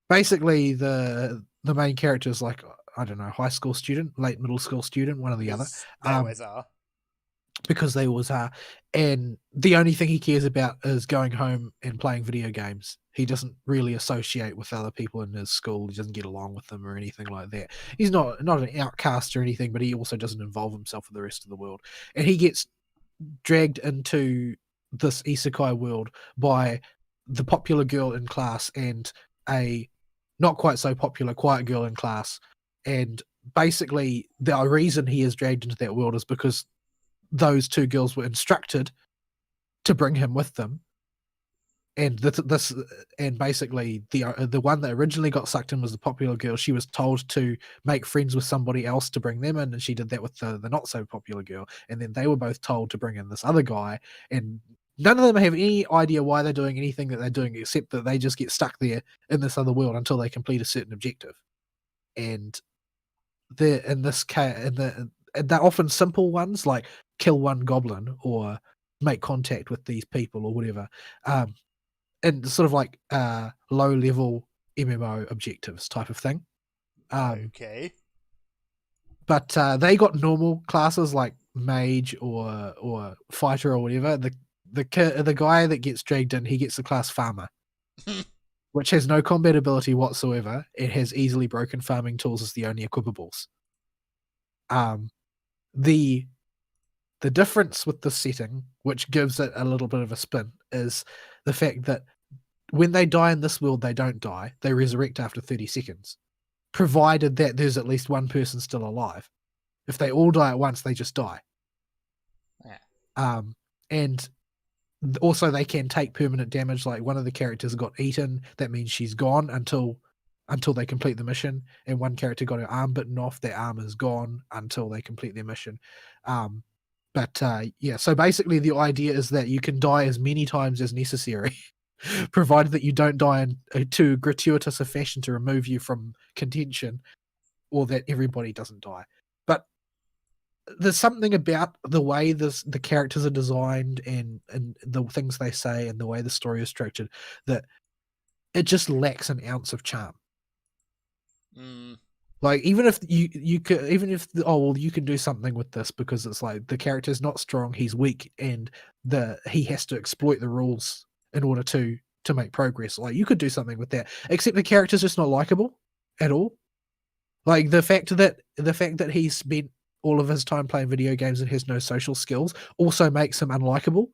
basically the main character is like, I don't know, high school student, late middle school student, one or the other.
They always are.
Because they always are. And the only thing he cares about is going home and playing video games. He doesn't really associate with other people in his school. He doesn't get along with them or anything like that. He's not an outcast or anything, but he also doesn't involve himself with the rest of the world. And he gets dragged into this isekai world by the popular girl in class and a not quite so popular quiet girl in class. And basically the reason he is dragged into that world is because those two girls were instructed to bring him with them, and basically the one that originally got sucked in was the popular girl. She was told to make friends with somebody else to bring them in, and she did that with the not so popular girl. And then they were both told to bring in this other guy, and none of them have any idea why they're doing anything that they're doing, except that they just get stuck there in this other world until they complete a certain objective. And they're in this case, they're often simple ones like kill one goblin or make contact with these people or whatever, and sort of like low level MMO objectives type of thing.
Okay.
But they got normal classes like mage or fighter or whatever. The guy that gets dragged in, he gets the class farmer, which has no combat ability whatsoever. It has easily broken farming tools as the only equipables. The difference with the setting, which gives it a little bit of a spin, is the fact that when they die in this world, they don't die. They resurrect after 30 seconds, provided that there's at least one person still alive. If they all die at once, they just die.
Yeah.
And also they can take permanent damage. Like one of the characters got eaten. That means she's gone until they complete the mission. And one character got her arm bitten off. Their arm is gone until they complete their mission. Yeah, so basically the idea is that you can die as many times as necessary, provided that you don't die in too gratuitous a fashion to remove you from contention, or that everybody doesn't die. But there's something about the way the characters are designed and the things they say and the way the story is structured that it just lacks an ounce of charm. Like even if you could, even if you can do something with this because it's like the character's not strong, he's weak, and he has to exploit the rules in order to make progress. Like you could do something with that, except the character's just not likable at all. Like the fact that he spent all of his time playing video games and has no social skills also makes him unlikable.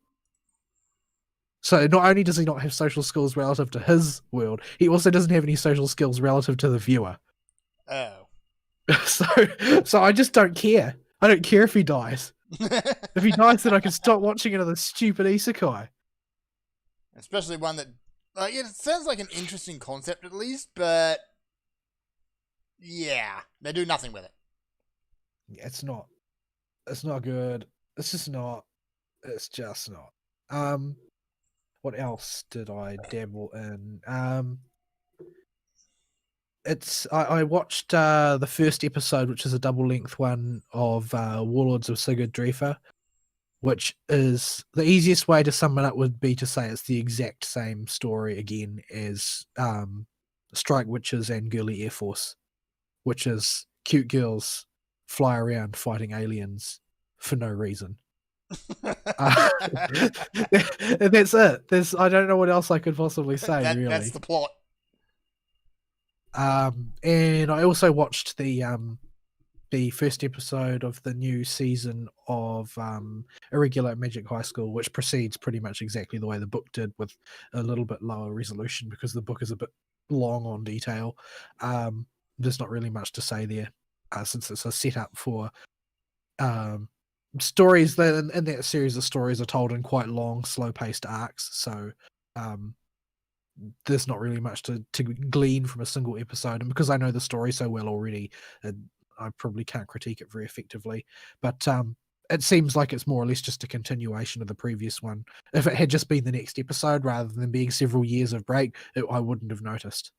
So not only does he not have social skills relative to his world, he also doesn't have any social skills relative to the viewer.
Oh.
So I just don't care. I don't care if he dies. If he dies, then I can stop watching another stupid isekai.
Especially one that, it sounds like an interesting concept at least, but yeah, they do nothing with it.
Yeah, it's not good. It's just not. What else did I dabble in? I watched the first episode, which is a double length one of Warlords of Sigurd Dreifer, which is the easiest way to sum it up would be to say it's the exact same story again as Strike Witches and Girly Air Force, which is cute girls fly around fighting aliens for no reason. And that's it. I don't know what else I could possibly say. Really,
that's the plot.
And I also watched the first episode of the new season of Irregular Magic High School, which proceeds pretty much exactly the way the book did, with a little bit lower resolution because the book is a bit long on detail. There's not really much to say there, since it's a setup for stories that in that series of stories are told in quite long, slow-paced arcs. So there's not really much to glean from a single episode, and because I know the story so well already, I probably can't critique it very effectively. But it seems like it's more or less just a continuation of the previous one. If it had just been the next episode rather than being several years of break, I wouldn't have noticed.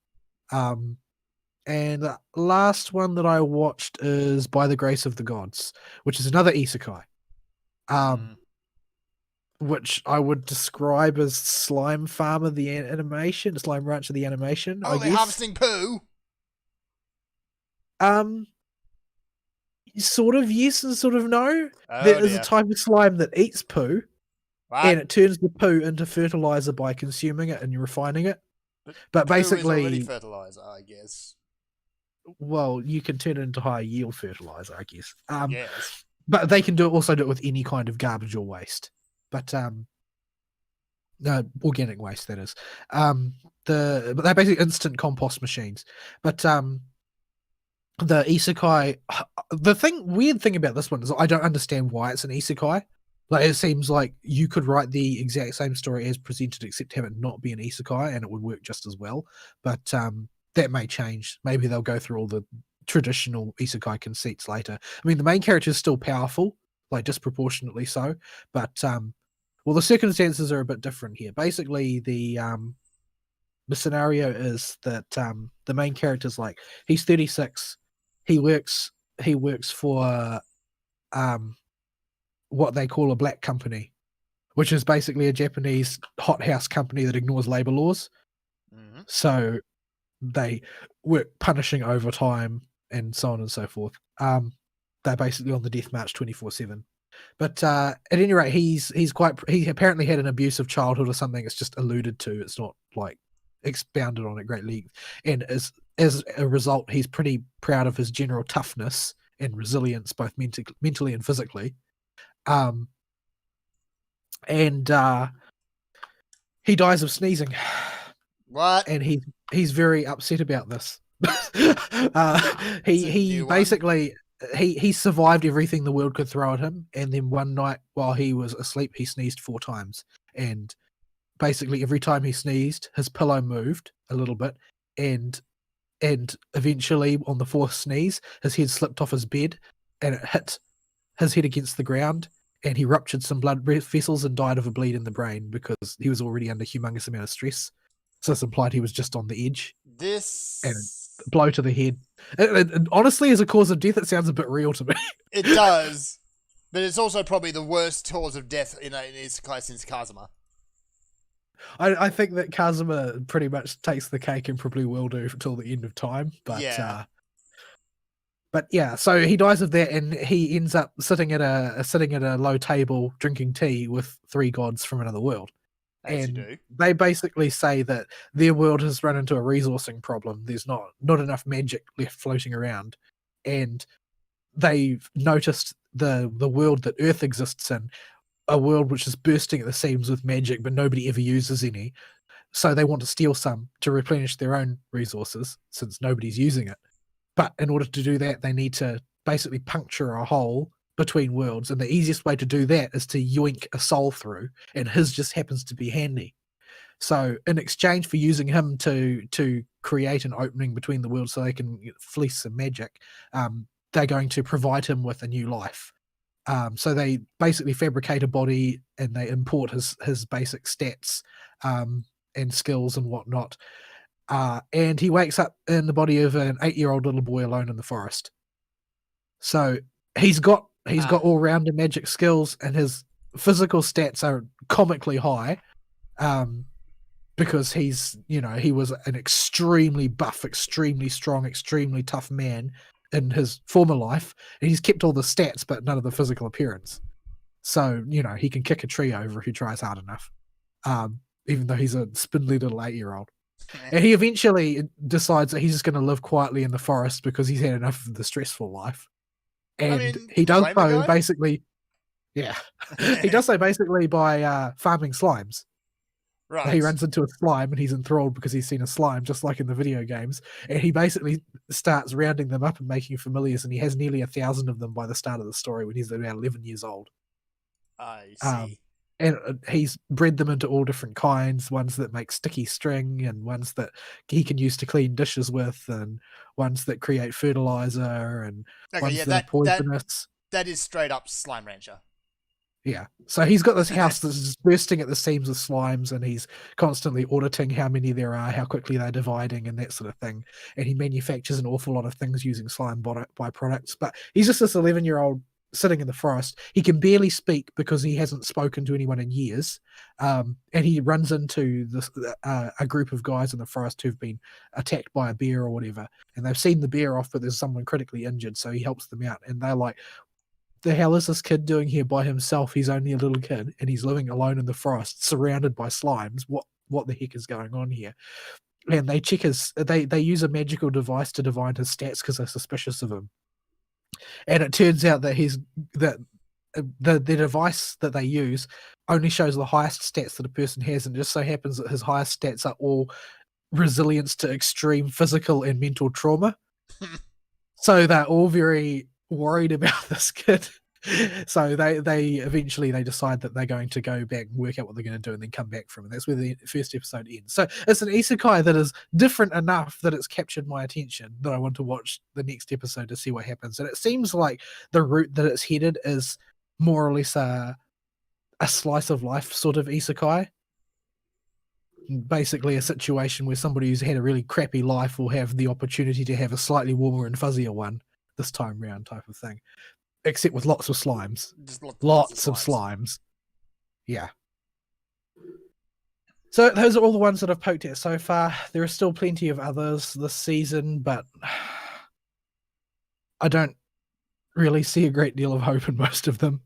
And the last one that I watched is By the Grace of the Gods, which is another isekai. Which I would describe as Slime Farmer the animation, Slime Rancher the animation.
Oh,
I
they're
guess.
harvesting poo.
Sort of yes and sort of no.
Oh,
There is
dear.
a type of slime that eats poo,
What?
and it turns the poo into fertilizer by consuming it and refining it. But
Poo is already
basically,
fertilizer, I guess.
well, you can turn it into high yield fertilizer, I guess.
Yes.
But they can also do it with any kind of garbage or waste. But no, organic waste, that is. But they're basically instant compost machines. But the isekai, the weird thing about this one is I don't understand why it's an isekai. Like, it seems like you could write the exact same story as presented, except have it not be an isekai, and it would work just as well. But that may change. Maybe they'll go through all the traditional isekai conceits later. I mean, the main character is still powerful, like disproportionately so. But well, the circumstances are a bit different here. Basically, the scenario is that the main character's like, he's 36. He works for what they call a black company, which is basically a Japanese hothouse company that ignores labor laws.
Mm-hmm.
So they work punishing overtime and so on and so forth. They're basically on the death march 24/7. But at any rate, he apparently had an abusive childhood or something. It's just alluded to. It's not like expounded on at great length. And as a result, he's pretty proud of his general toughness and resilience, both mentally and physically. And he dies of sneezing.
What?
And he's very upset about this.
He
he basically he survived everything the world could throw at him, and then one night while he was asleep, he sneezed 4 times, and basically every time he sneezed, his pillow moved a little bit, and eventually on the 4th sneeze, his head slipped off his bed, and it hit his head against the ground, and he ruptured some blood vessels and died of a bleed in the brain because he was already under humongous amount of stress. So it's implied he was just on the edge. And a blow to the head. And honestly, as a cause of death, it sounds a bit real to me.
It does. But it's also probably the worst cause of death in isekai since Kazuma.
I think that Kazuma pretty much takes the cake and probably will do until the end of time. But yeah, so he dies of that, and he ends up sitting at a low table drinking tea with 3 gods from another world.
As
and
you do.
They basically say that their world has run into a resourcing problem. There's not enough magic left floating around, and they've noticed the world that Earth exists in, a world which is bursting at the seams with magic, but nobody ever uses any. So they want to steal some to replenish their own resources, since nobody's using it. But in order to do that, they need to basically puncture a hole between worlds, and the easiest way to do that is to yoink a soul through, and his just happens to be handy. So in exchange for using him to create an opening between the worlds so they can fleece some magic, they're going to provide him with a new life. So they basically fabricate a body, and they import his basic stats and skills and whatnot. And he wakes up in the body of an 8-year-old little boy alone in the forest. So he's got all-rounder magic skills, and his physical stats are comically high, because he was an extremely buff, extremely strong, extremely tough man in his former life, and he's kept all the stats but none of the physical appearance. So he can kick a tree over if he tries hard enough, even though he's a spindly little 8-year-old. And he eventually decides that he's just going to live quietly in the forest because he's had enough of the stressful life. And he does so basically, he does so basically by farming slimes.
Right.
He runs into a slime and he's enthralled because he's seen a slime, just like in the video games. And he basically starts rounding them up and making familiars, and he has nearly 1,000 of them by the start of the story when he's about 11 years old.
I see.
and he's bred them into all different kinds, ones that make sticky string and ones that he can use to clean dishes with, and ones that create fertilizer, and
Okay,
ones
yeah,
that are poisonous.
that is straight up Slime Rancher.
Yeah. So he's got this house that's just bursting at the seams with slimes, and he's constantly auditing how many there are, how quickly they're dividing, and that sort of thing. And he manufactures an awful lot of things using slime byproducts. But he's just this 11-year-old sitting in the forest. He can barely speak because he hasn't spoken to anyone in years. And he runs into this a group of guys in the forest who've been attacked by a bear or whatever. And they've seen the bear off, but there's someone critically injured. So he helps them out. And they're like, the hell is this kid doing here by himself? He's only a little kid and he's living alone in the forest, surrounded by slimes. What the heck is going on here? And they check they use a magical device to divine his stats because they're suspicious of him. And it turns out that the device that they use only shows the highest stats that a person has, and it just so happens that his highest stats are all resilience to extreme physical and mental trauma. So they're all very worried about this kid. So they eventually decide that they're going to go back and work out what they're going to do and then come back from it. That's where the first episode ends. So it's an isekai that is different enough that it's captured my attention that I want to watch the next episode to see what happens. And it seems like the route that it's headed is more or less a slice of life sort of isekai. Basically a situation where somebody who's had a really crappy life will have the opportunity to have a slightly warmer and fuzzier one this time round, type of thing, except with lots of slimes.
Just
Lots of slimes. Yeah. So those are all the ones that I've poked at so far. There are still plenty of others this season, but I don't really see a great deal of hope in most of them.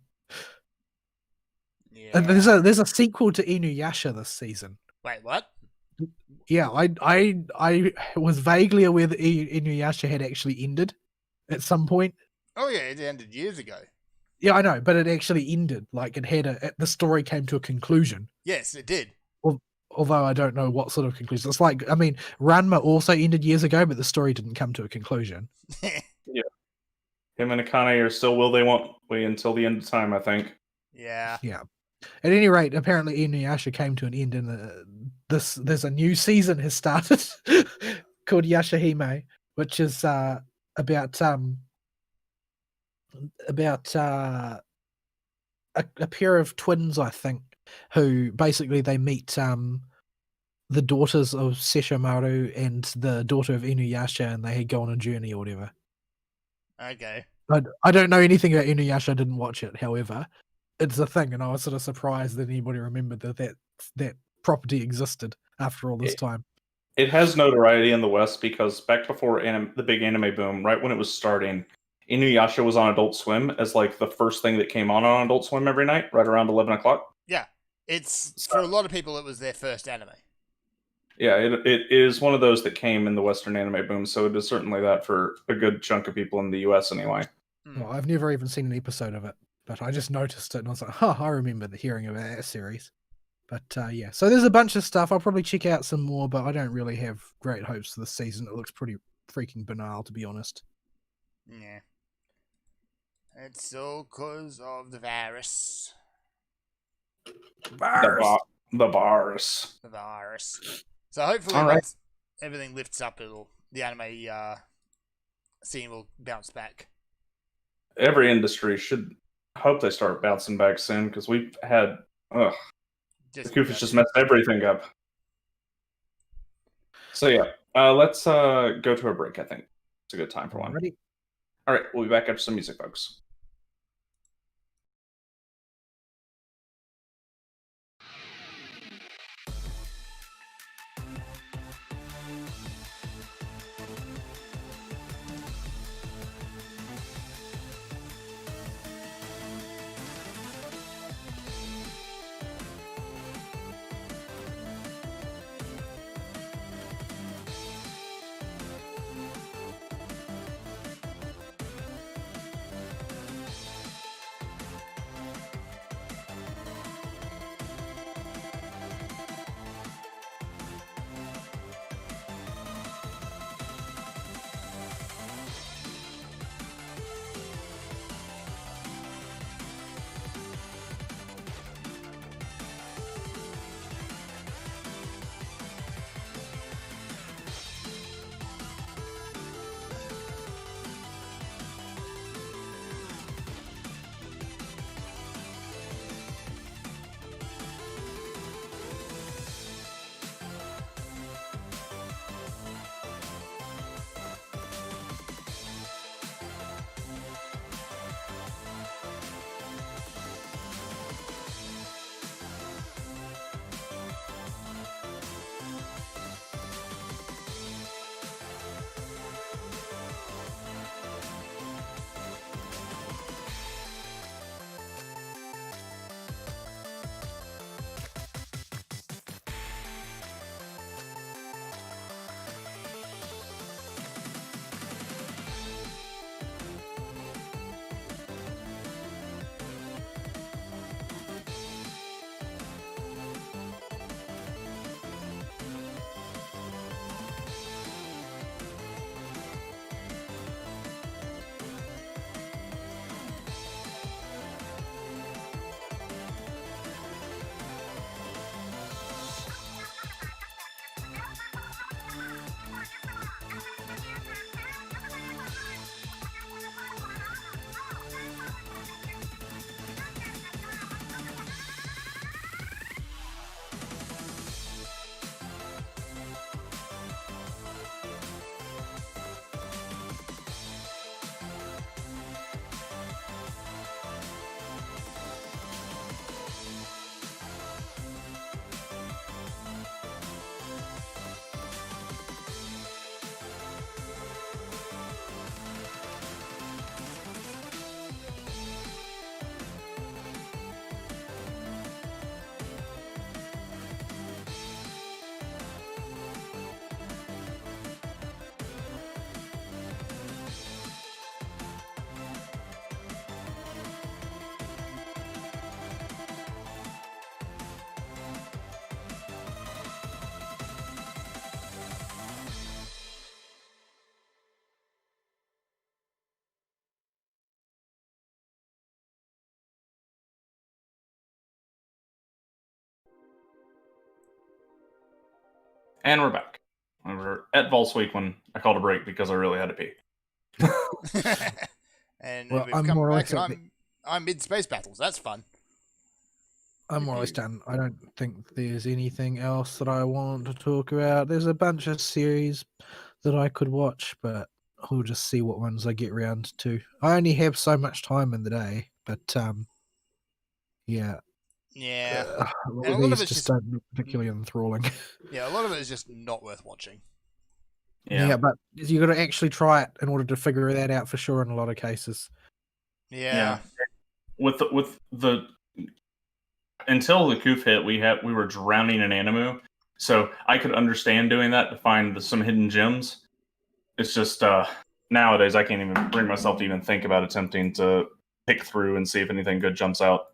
Yeah.
And there's a sequel to Inuyasha this season.
Wait, what?
Yeah, I was vaguely aware that Inuyasha had actually ended at some point.
Oh yeah, it ended years ago.
Yeah, I know, but it actually ended. Like it had the story came to a conclusion.
Yes, it did.
Although I don't know what sort of conclusion. It's like, I mean, Ranma also ended years ago, but the story didn't come to a conclusion.
Yeah. Him and Akane are still will they won't we until the end of time, I think.
Yeah.
Yeah. At any rate, apparently Inuyasha came to an end, and there's a new season has started called Yashahime, which is about a pair of twins, I think, who basically they meet the daughters of Sesshomaru and the daughter of Inuyasha, and they go on a journey or whatever.
Okay.
I don't know anything about Inuyasha. I didn't watch it. However, it's a thing, and I was sort of surprised that anybody remembered that property existed after all this time.
It has notoriety in the West because back before the big anime boom, right when it was starting, Inuyasha was on Adult Swim as like the first thing that came on Adult Swim every night, right around 11 o'clock.
Yeah. It's for a lot of people it was their first anime.
Yeah, it is one of those that came in the Western anime boom, so it is certainly that for a good chunk of people in the US anyway.
Well, I've never even seen an episode of it, but I just noticed it and I was like, huh, I remember hearing about that series. But yeah, so there's a bunch of stuff. I'll probably check out some more, but I don't really have great hopes for this season. It looks pretty freaking banal, to be honest.
Yeah. It's all because of the virus.
The virus.
The virus. So hopefully once everything lifts up, the anime scene will bounce back.
Every industry should hope they start bouncing back soon because we've had the Goof just messed everything up. So yeah, let's go to a break. I think it's a good time for one.
Ready?
All right, we'll be back after some music, folks. And we're back. We were at Vol's Week when I called a break because I really had to pee.
And
Well,
we've
I'm
come
more or
back,
less
and I'm mid space battles. That's fun.
I'm more or less done. I don't think there's anything else that I want to talk about. There's a bunch of series that I could watch, but I'll just see what ones I get round to. I only have so much time in the day, but yeah.
Yeah.
A lot
And
of
a lot of
these
it's
just
just
don't look particularly enthralling.
Yeah, a lot of it is just not worth watching.
Yeah, but you got to actually try it in order to figure that out for sure in a lot of cases.
Yeah.
With the until the Koof hit, we were drowning in Animu, so I could understand doing that to find some hidden gems. It's just nowadays I can't even bring myself to even think about attempting to pick through and see if anything good jumps out.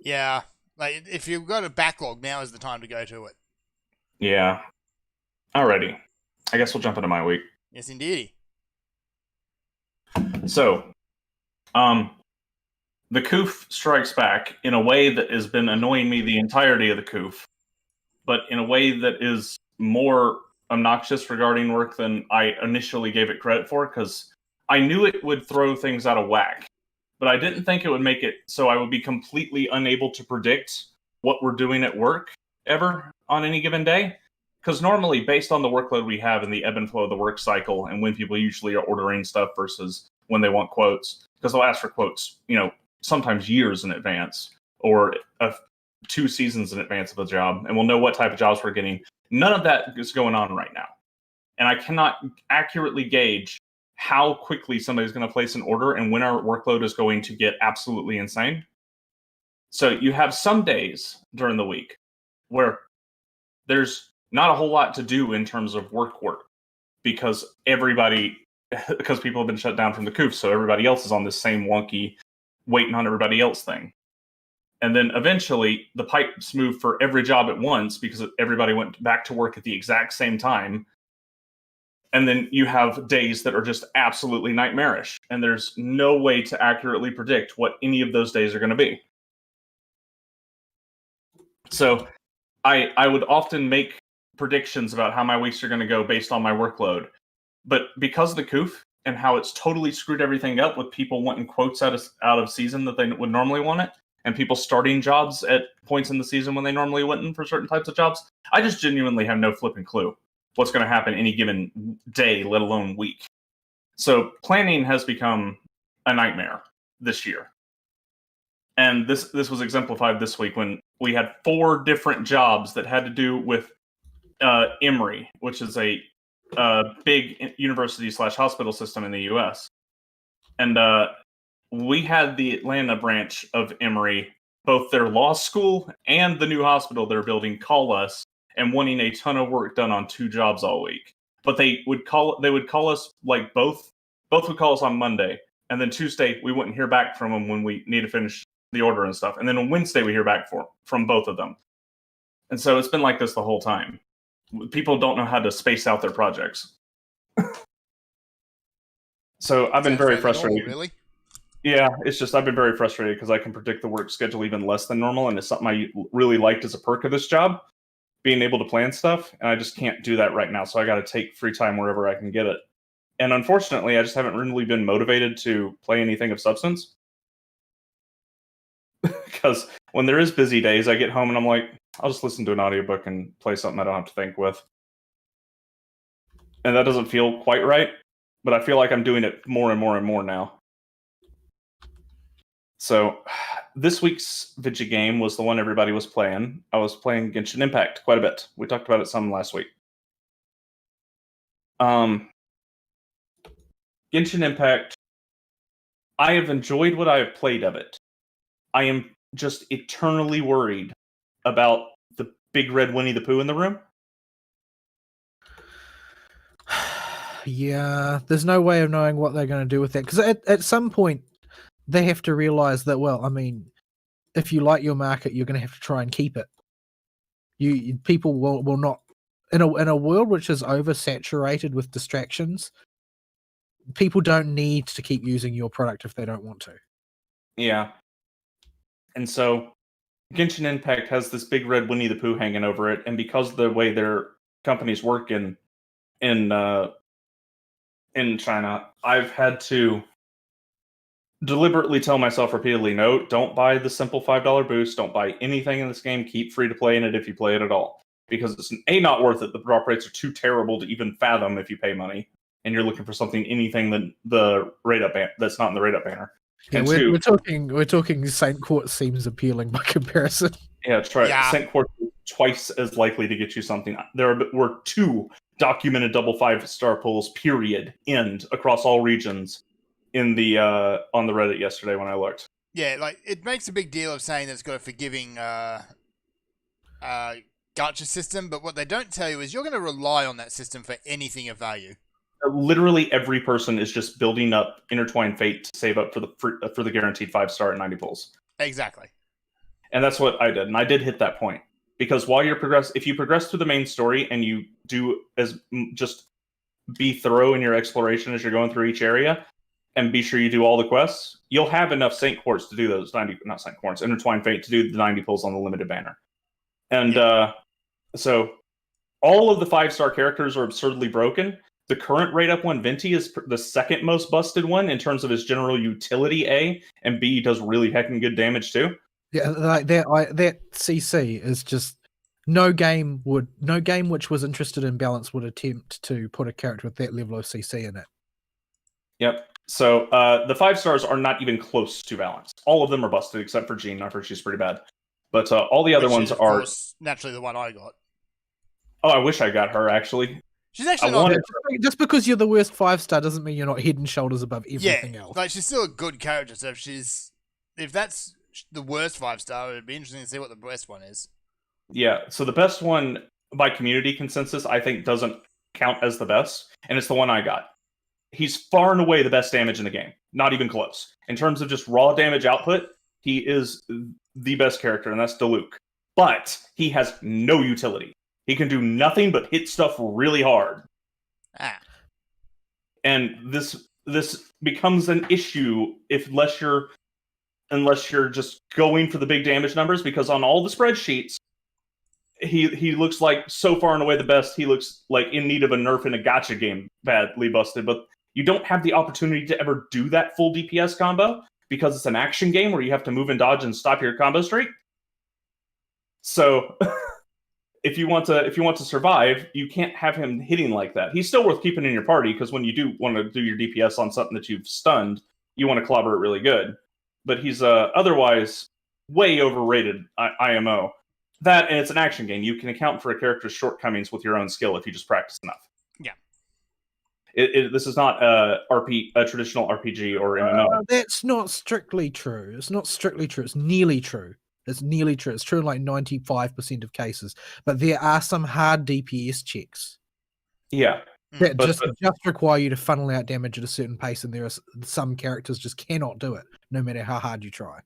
Yeah. Like, if you've got a backlog, now is the time to go to it.
Yeah. Alrighty. I guess we'll jump into my week.
Yes, indeed.
So, the Koof strikes back in a way that has been annoying me the entirety of the Koof, but in a way that is more obnoxious regarding work than I initially gave it credit for, because I knew it would throw things out of whack, but I didn't think it would make it so I would be completely unable to predict what we're doing at work ever on any given day. Because normally, based on the workload we have and the ebb and flow of the work cycle and when people usually are ordering stuff versus when they want quotes, because they'll ask for quotes, sometimes years in advance or 2 seasons in advance of a job, and we'll know what type of jobs we're getting. None of that is going on right now. And I cannot accurately gauge how quickly somebody's going to place an order and when our workload is going to get absolutely insane. So you have some days during the week where there's not a whole lot to do in terms of work because people have been shut down from the Koof, so everybody else is on this same wonky waiting on everybody else thing. And then eventually the pipes move for every job at once because everybody went back to work at the exact same time. And then you have days that are just absolutely nightmarish, and there's no way to accurately predict what any of those days are going to be. So I would often make predictions about how my weeks are going to go based on my workload. But because of the Koof and how it's totally screwed everything up with people wanting quotes out of season that they would normally want it, and people starting jobs at points in the season when they normally wouldn't for certain types of jobs, I just genuinely have no flipping clue what's going to happen any given day, let alone week. So planning has become a nightmare this year. And this was exemplified this week when we had 4 different jobs that had to do with Emory, which is a big university/hospital system in the U.S. And we had the Atlanta branch of Emory, both their law school and the new hospital they're building, call us and wanting a ton of work done on 2 jobs all week. But they would call us, like, both would call us on Monday, and then Tuesday we wouldn't hear back from them when we need to finish the order and stuff. And then on Wednesday we hear back from both of them. And so it's been like this the whole time. People don't know how to space out their projects. So I've been very frustrated.
Normal, really?
Yeah, it's just I've been very frustrated because I can predict the work schedule even less than normal, and it's something I really liked as a perk of this job, being able to plan stuff, and I just can't do that right now, so I got to take free time wherever I can get it. And unfortunately, I just haven't really been motivated to play anything of substance. Because when there is busy days, I get home and I'm like, I'll just listen to an audiobook and play something I don't have to think with. And that doesn't feel quite right, but I feel like I'm doing it more and more and more now. So this week's video game was the one everybody was playing. I was playing Genshin Impact quite a bit. We talked about it some last week. Genshin Impact, I have enjoyed what I have played of it. I am just eternally worried about the big red Winnie the Pooh in the room.
Yeah, there's no way of knowing what they're going to do with that. Because at some point, they have to realize that, well, I mean, if you like your market, you're going to have to try and keep it. People will not, in a world which is oversaturated with distractions, people don't need to keep using your product if they don't want to.
Yeah. And so Genshin Impact has this big red Winnie the Pooh hanging over it, and because of the way their companies work in China, I've had to deliberately tell myself repeatedly, no, don't buy the simple $5 boost. Don't buy anything in this game. Keep free to play in it if you play it at all. Because it's not worth it. The drop rates are too terrible to even fathom if you pay money. And you're looking for anything that the rate up that's not in the rate up banner.
Yeah,
and
we're talking Saint Court seems appealing by comparison.
Yeah, try
Yeah.
Saint Court is twice as likely to get you something. There were 2 documented double 5-star pulls, period, end across all regions in the on the Reddit yesterday when I looked.
Yeah, like it makes a big deal of saying that it's got a forgiving gacha system, but what they don't tell you is you're going to rely on that system for anything of value.
Literally every person is just building up Intertwined Fate to save up for the guaranteed 5-star at 90 pulls.
Exactly.
And that's what I did, and I did hit that point because while if you progress through the main story and you do just be thorough in your exploration as you're going through each area, and be sure you do all the quests, you'll have enough Saint Quartz to do those Intertwined Fate to do the 90 pulls on the limited banner. And so all of the 5-star characters are absurdly broken. The current rate up one, Venti, is the second most busted one in terms of his general utility, A, and B does really heckin' good damage too.
Yeah, like that CC is just no game which was interested in balance would attempt to put a character with that level of CC in it.
Yep. So the 5-stars are not even close to balanced. All of them are busted except for Jean. I've heard she's pretty bad. But all the other ones
of
are
course, naturally the one I got.
Oh, I wish I got her actually.
She's actually
just because you're the worst 5-star doesn't mean you're not head and shoulders above everything else.
Like she's still a good character. So if that's the worst 5-star, it'd be interesting to see what the best one is.
Yeah. So the best one by community consensus, I think, doesn't count as the best, and it's the one I got. He's far and away the best damage in the game. Not even close. In terms of just raw damage output, he is the best character, and that's Diluc. But he has no utility. He can do nothing but hit stuff really hard. And this becomes an issue unless you're just going for the big damage numbers, because on all the spreadsheets, he looks like so far and away the best. He looks like in need of a nerf in a gacha game, badly busted. But you don't have the opportunity to ever do that full DPS combo because it's an action game where you have to move and dodge and stop your combo streak. So if you want to survive, you can't have him hitting like that. He's still worth keeping in your party because when you do want to do your DPS on something that you've stunned, you want to clobber it really good. But he's otherwise way overrated IMO. That, and it's an action game. You can account for a character's shortcomings with your own skill if you just practice enough.
Yeah.
This is not a traditional RPG or MMO.
That's not strictly true. It's not strictly true. It's nearly true. It's nearly true. It's true in like 95% of cases. But there are some hard DPS checks.
Yeah.
That just require you to funnel out damage at a certain pace, and there are some characters just cannot do it, no matter how hard you try.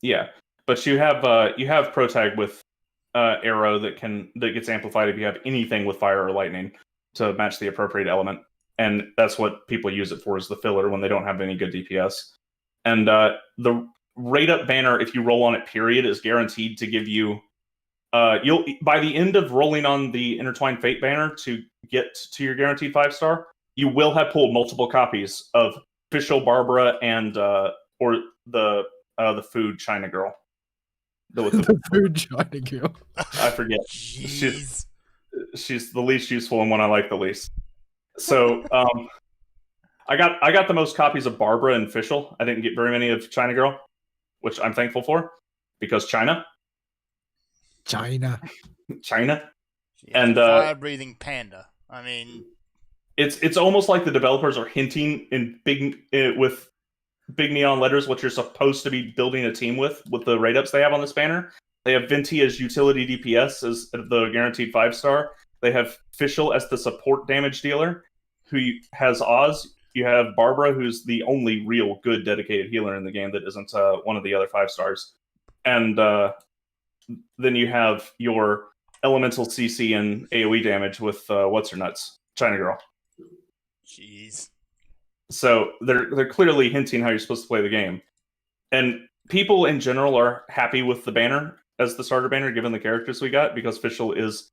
Yeah. But you have Protag with arrow that gets amplified if you have anything with fire or lightning to match the appropriate element. And that's what people use it for, is the filler when they don't have any good DPS. And the rate up banner, if you roll on it, period, is guaranteed to give you you'll by the end of rolling on the Intertwined Fate banner to get to your guaranteed 5-star, you will have pulled multiple copies of official Barbara and or the food China girl.
The food China girl.
I forget. She's the least useful and one I like the least. So I got the most copies of Barbara and Official. I didn't get very many of China Girl, which I'm thankful for, because China. And
fire-breathing panda. I mean,
it's almost like the developers are hinting in with big neon letters what you're supposed to be building a team with the rate ups they have on this banner. They have Venti as utility DPS as the guaranteed 5-star. They have Fischl as the support damage dealer, who has Oz. You have Barbara, who's the only real good dedicated healer in the game that isn't one of the other 5-stars. And then you have your elemental CC and AoE damage with what's-her-nuts, China Girl.
Jeez.
So they're clearly hinting how you're supposed to play the game. And people in general are happy with the banner as the starter banner, given the characters we got, because Fischl is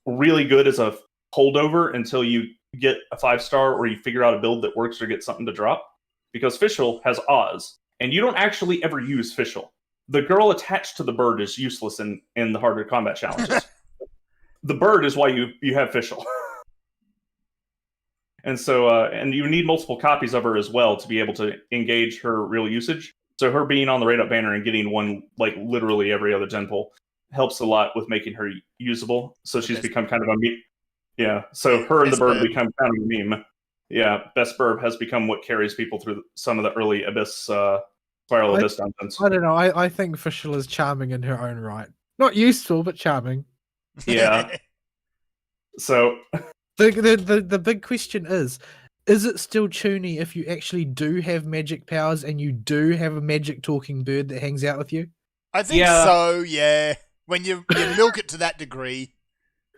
really good as a holdover until you get a 5-star or you figure out a build that works or get something to drop. Because Fischl has Oz, and you don't actually ever use Fischl. The girl attached to the bird is useless in the harder combat challenges. The bird is why you have Fischl. And so, and you need multiple copies of her as well to be able to engage her real usage. So her being on the Raid Up banner and getting one like literally every other 10 pull helps a lot with making her usable. So she's become kind of a meme. Yeah. So her and the bird become kind of a meme. Yeah. Best Burb has become what carries people through some of the early Abyss, Spiral Abyss dungeons.
I don't know. I think Fischl is charming in her own right. Not useful, but charming.
Yeah. So
the big question is it still toony if you actually do have magic powers and you do have a magic talking bird that hangs out with you?
I think so, yeah. When you milk it to that degree.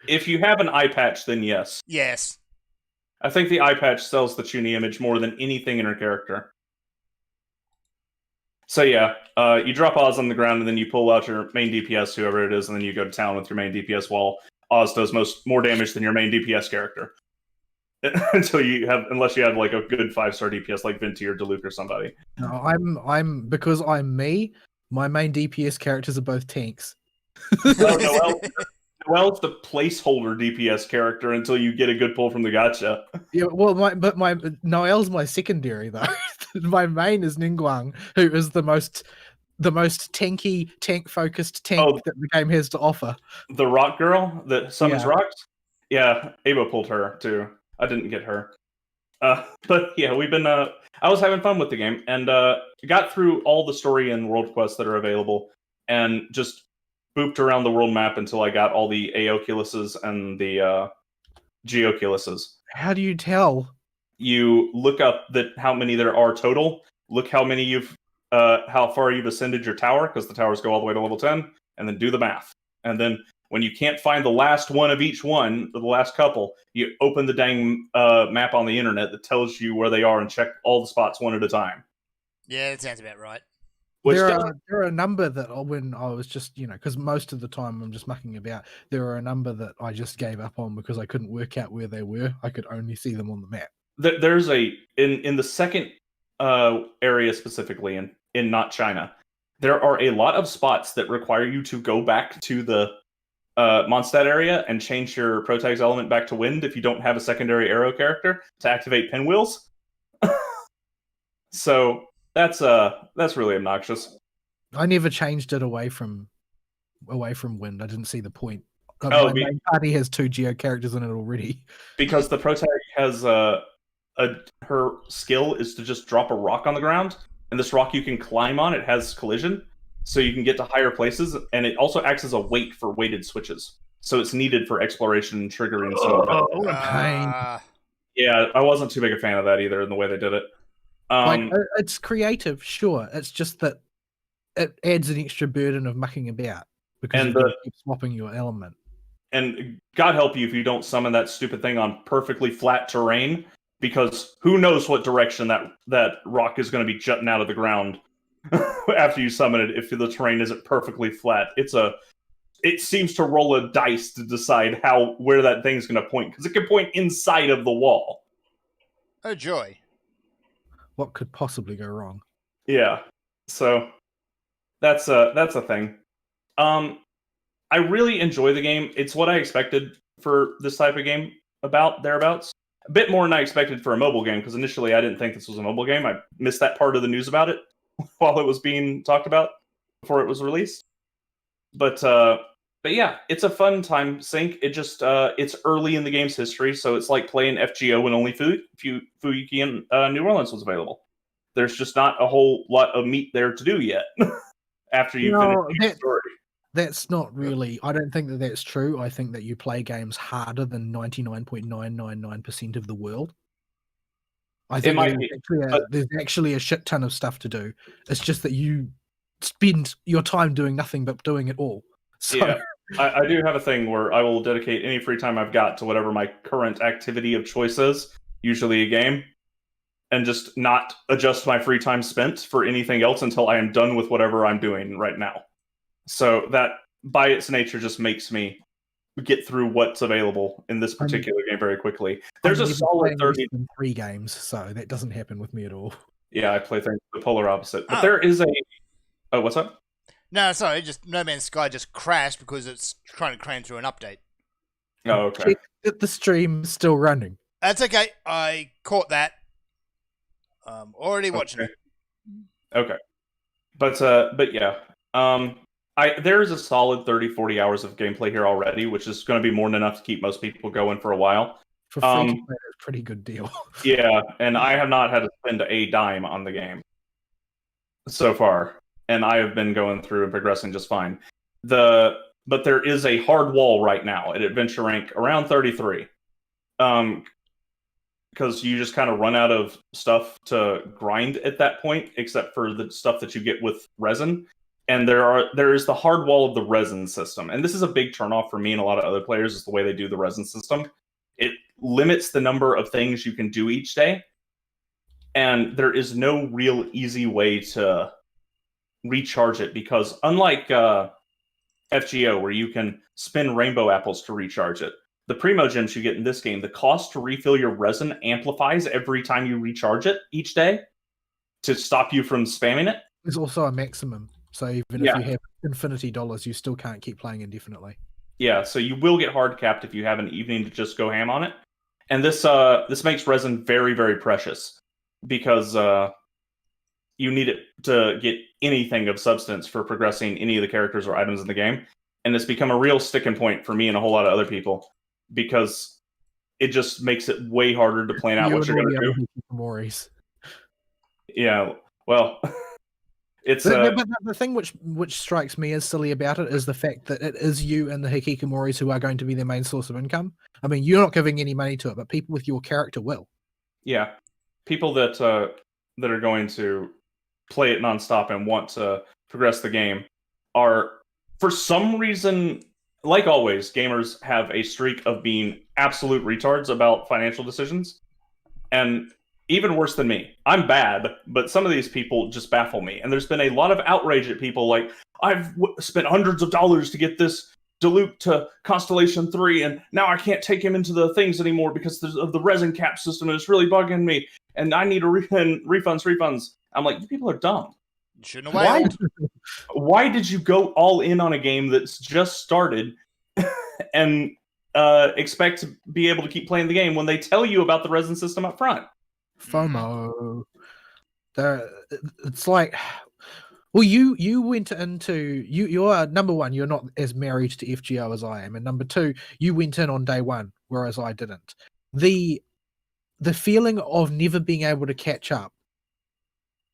If you have an eye patch, then yes.
Yes.
I think the eye patch sells the toony image more than anything in her character. So yeah, you drop Oz on the ground and then you pull out your main DPS, whoever it is, and then you go to town with your main DPS while Oz does more damage than your main DPS character. Unless you have like a good 5-star DPS like Venti or Diluc or somebody.
No, I'm because I'm me. My main DPS characters are both tanks.
Noelle's the placeholder DPS character until you get a good pull from the gacha.
Yeah, well, my Noelle's my secondary though. My main is Ningguang, who is the most tanky, tank-focused tank that the game has to offer.
The rock girl that summons rocks? Yeah, Ava pulled her too. I didn't get her. But yeah, we've been I was having fun with the game and got through all the story and world quests that are available and just booped around the world map until I got all the Aoculuses and the Geoculuses.
How do you tell?
You look up how many there are total. Look how many how far you've ascended your tower, because the towers go all the way to level 10, and then do the math. And then when you can't find the last one of each one, or the last couple, you open the dang map on the internet that tells you where they are and check all the spots one at a time.
Yeah, that sounds about right.
There are a number that when I was just, because most of the time I'm just mucking about, there are a number that I just gave up on because I couldn't work out where they were. I could only see them on the map.
There's in the second area specifically in not China, there are a lot of spots that require you to go back to the Mondstadt area and change your Protags element back to wind if you don't have a secondary arrow character to activate pinwheels. So that's really obnoxious.
I never changed it away from wind. I didn't see the point. My main party has 2 geo characters in it already.
Because the Protag has her skill is to just drop a rock on the ground, and this rock you can climb on. It has collision, so you can get to higher places, and it also acts as a weight for weighted switches. So it's needed for exploration and triggering.
What a pain.
Yeah, I wasn't too big a fan of that either in the way they did it.
It's creative, sure. It's just that it adds an extra burden of mucking about because you keep swapping your element.
And God help you if you don't summon that stupid thing on perfectly flat terrain, because who knows what direction that rock is going to be jutting out of the ground after you summon it if the terrain isn't perfectly flat. It seems to roll a dice to decide where that thing's going to point, because it can point inside of the wall.
Oh joy.
What could possibly go wrong?
Yeah. So that's a thing. I really enjoy the game. It's what I expected for this type of game, thereabouts. A bit more than I expected for a mobile game, because initially I didn't think this was a mobile game. I missed that part of the news about it while it was being talked about before it was released. But yeah, it's a fun time sink. It just it's early in the game's history, so it's like playing FGO when only Fuyuki and New Orleans was available. There's just not a whole lot of meat there to do yet after you finish the story.
That's not really. I don't think that that's true. I think that you play games harder than 99.999% of the world. I think there's actually a shit ton of stuff to do. It's just that you spend your time doing nothing but doing it all. So.
Yeah, I do have a thing where I will dedicate any free time I've got to whatever my current activity of choice is, usually a game, and just not adjust my free time spent for anything else until I am done with whatever I'm doing right now. So that, by its nature, just makes me get through what's available in this particular game very quickly. There's
I'm
a
never
solid
playing
30.
less than 3 games, so that doesn't happen with me at all.
Yeah, I play things the polar opposite. But
Oh.
there is a. Oh, what's up?
No, sorry, just No Man's Sky just crashed because it's trying to cram through an update.
Oh, okay.
Check that the stream's still running.
That's okay. I caught that. Already watching it.
Okay. But yeah. There is a solid 30-40 hours of gameplay here already, which is going to be more than enough to keep most people going for a while.
For free to play, that's a pretty good deal.
Yeah, and I have not had to spend a dime on the game so far, and I have been going through and progressing just fine. But there is a hard wall right now at adventure rank around 33. Because you just kind of run out of stuff to grind at that point, except for the stuff that you get with resin. And there is the hard wall of the resin system. And this is a big turnoff for me and a lot of other players, is the way they do the resin system. It limits the number of things you can do each day. And there is no real easy way to recharge it, because unlike FGO, where you can spin rainbow apples to recharge it, the Primo Gems you get in this game, the cost to refill your resin amplifies every time you recharge it each day to stop you from spamming it.
There's also a maximum. So even if you have infinity dollars, you still can't keep playing indefinitely.
Yeah, so you will get hard capped if you have an evening to just go ham on it. And this makes resin very, very precious, because you need it to get anything of substance for progressing any of the characters or items in the game. And it's become a real sticking point for me and a whole lot of other people, because it just makes it way harder to plan out what you're going to do. Yeah, well, it's
but the thing which strikes me as silly about it is the fact that it is you and the hikikomoris who are going to be their main source of income. I mean, you're not giving any money to it, but people with your character will.
Yeah, people that are going to play it nonstop and want to progress the game are, for some reason, like always, gamers have a streak of being absolute retards about financial decisions. And even worse than me, I'm bad, but some of these people just baffle me. And there's been a lot of outrage at people like, I've spent hundreds of dollars to get this Dilute to Constellation 3, and now I can't take him into the things anymore because of the resin cap system, and it's really bugging me, and I need refunds. I'm like, you people are dumb.
You shouldn't have waited.
Why did you go all in on a game that's just started and expect to be able to keep playing the game when they tell you about the resin system up front?
FOMO. It's like, well, you went into you're number one, you're not as married to FGO as I am, and number two, you went in on day one, whereas I didn't. The feeling of never being able to catch up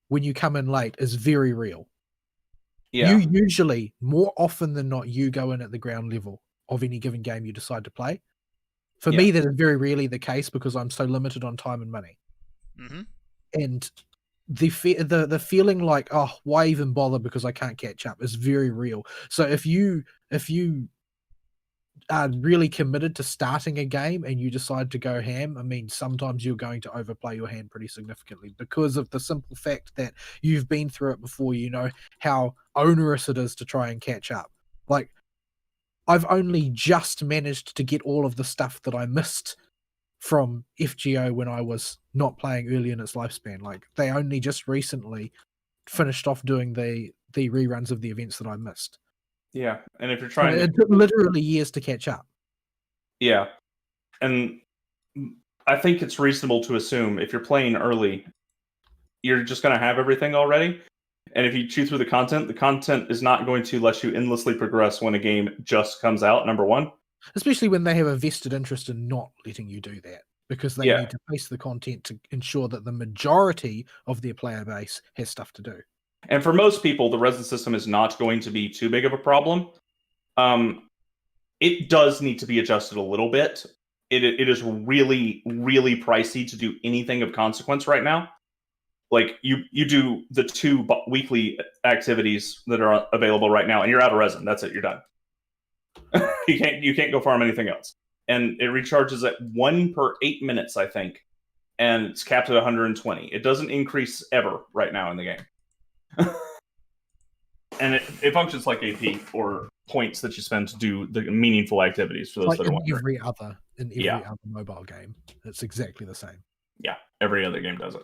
when you come in late is very real.
Yeah.
You usually, more often than not, you go in at the ground level of any given game you decide to play. For me, that is very rarely the case because I'm so limited on time and money.
Mm-hmm.
And the feeling like, oh, why even bother because I can't catch up is very real. So if you are really committed to starting a game and you decide to go ham, I mean, sometimes you're going to overplay your hand pretty significantly because of the simple fact that you've been through it before. You know how onerous it is to try and catch up. Like, I've only just managed to get all of the stuff that I missed from FGO when I was not playing early in its lifespan. Like, they only just recently finished off doing the reruns of the events that I missed.
Yeah, and if you're trying
it took literally years to catch up.
Yeah, and I think it's reasonable to assume if you're playing early, you're just going to have everything already. And if you chew through the content is not going to let you endlessly progress when a game just comes out, number one.
Especially when they have a vested interest in not letting you do that, because they need to pace the content to ensure that the majority of their player base has stuff to do.
And for most people, the resin system is not going to be too big of a problem. It does need to be adjusted a little bit. It is really, really pricey to do anything of consequence right now. Like, you do the 2 weekly activities that are available right now, and you're out of resin. That's it. You're done. You can't go farm anything else. And it recharges at 1 per 8 minutes, I think, and it's capped at 120. It doesn't increase ever right now in the game. And It functions like AP or points that you spend to do the meaningful activities for those
Like
that are
in
wondering.
every other mobile game, it's exactly the same.
Yeah, every other game does it.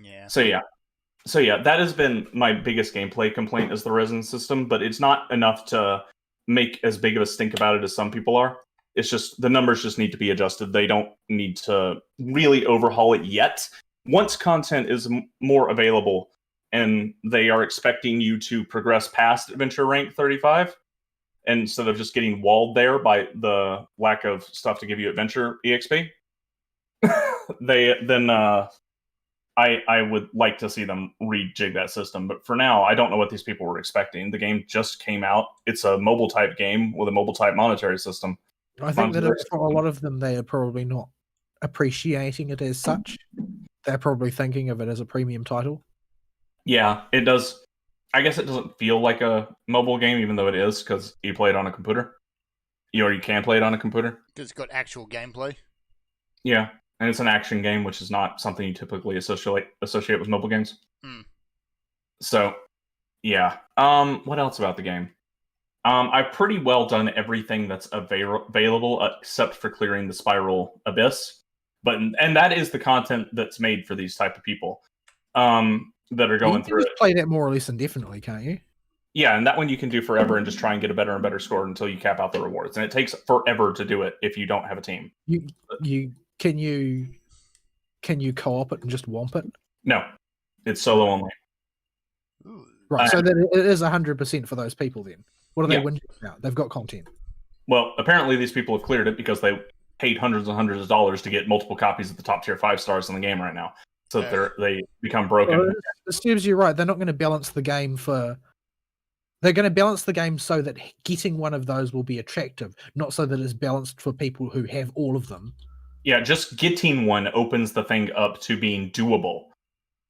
Yeah.
So that has been my biggest gameplay complaint is the resin system, but it's not enough to make as big of a stink about it as some people are. It's just the numbers just need to be adjusted. They don't need to really overhaul it yet. Once content is more available and they are expecting you to progress past adventure rank 35 instead of just getting walled there by the lack of stuff to give you adventure exp, I would like to see them rejig that system. But for now, I don't know what these people were expecting. The game just came out. It's a mobile type game with a mobile type monetary system.
I think that for a lot of them, they are probably not appreciating it as such. They're probably thinking of it as a premium title.
Yeah, it does. I guess it doesn't feel like a mobile game, even though it is, because you play it on a computer. Or you can play it on a computer.
Because it's got actual gameplay.
Yeah, and it's an action game, which is not something you typically associate with mobile games. So, yeah. What else about the game? I've pretty well done everything that's available except for clearing the spiral abyss. And that is the content that's made for these type of people that are going through it.
You can play that more or less indefinitely, can't you?
Yeah, and that one you can do forever and just try and get a better and better score until you cap out the rewards. And it takes forever to do it if you don't have a team.
Can you co-op it and just womp it?
No, it's solo only.
Right, so that it is 100% for those people then. What are they whinging about? They've got content.
Well, apparently these people have cleared it because they paid hundreds and hundreds of dollars to get multiple copies of the top tier 5 stars in the game right now. So that they become broken.
Well, it seems you're right. They're not going to balance the game They're going to balance the game so that getting one of those will be attractive, not so that it's balanced for people who have all of them.
Yeah, just getting one opens the thing up to being doable.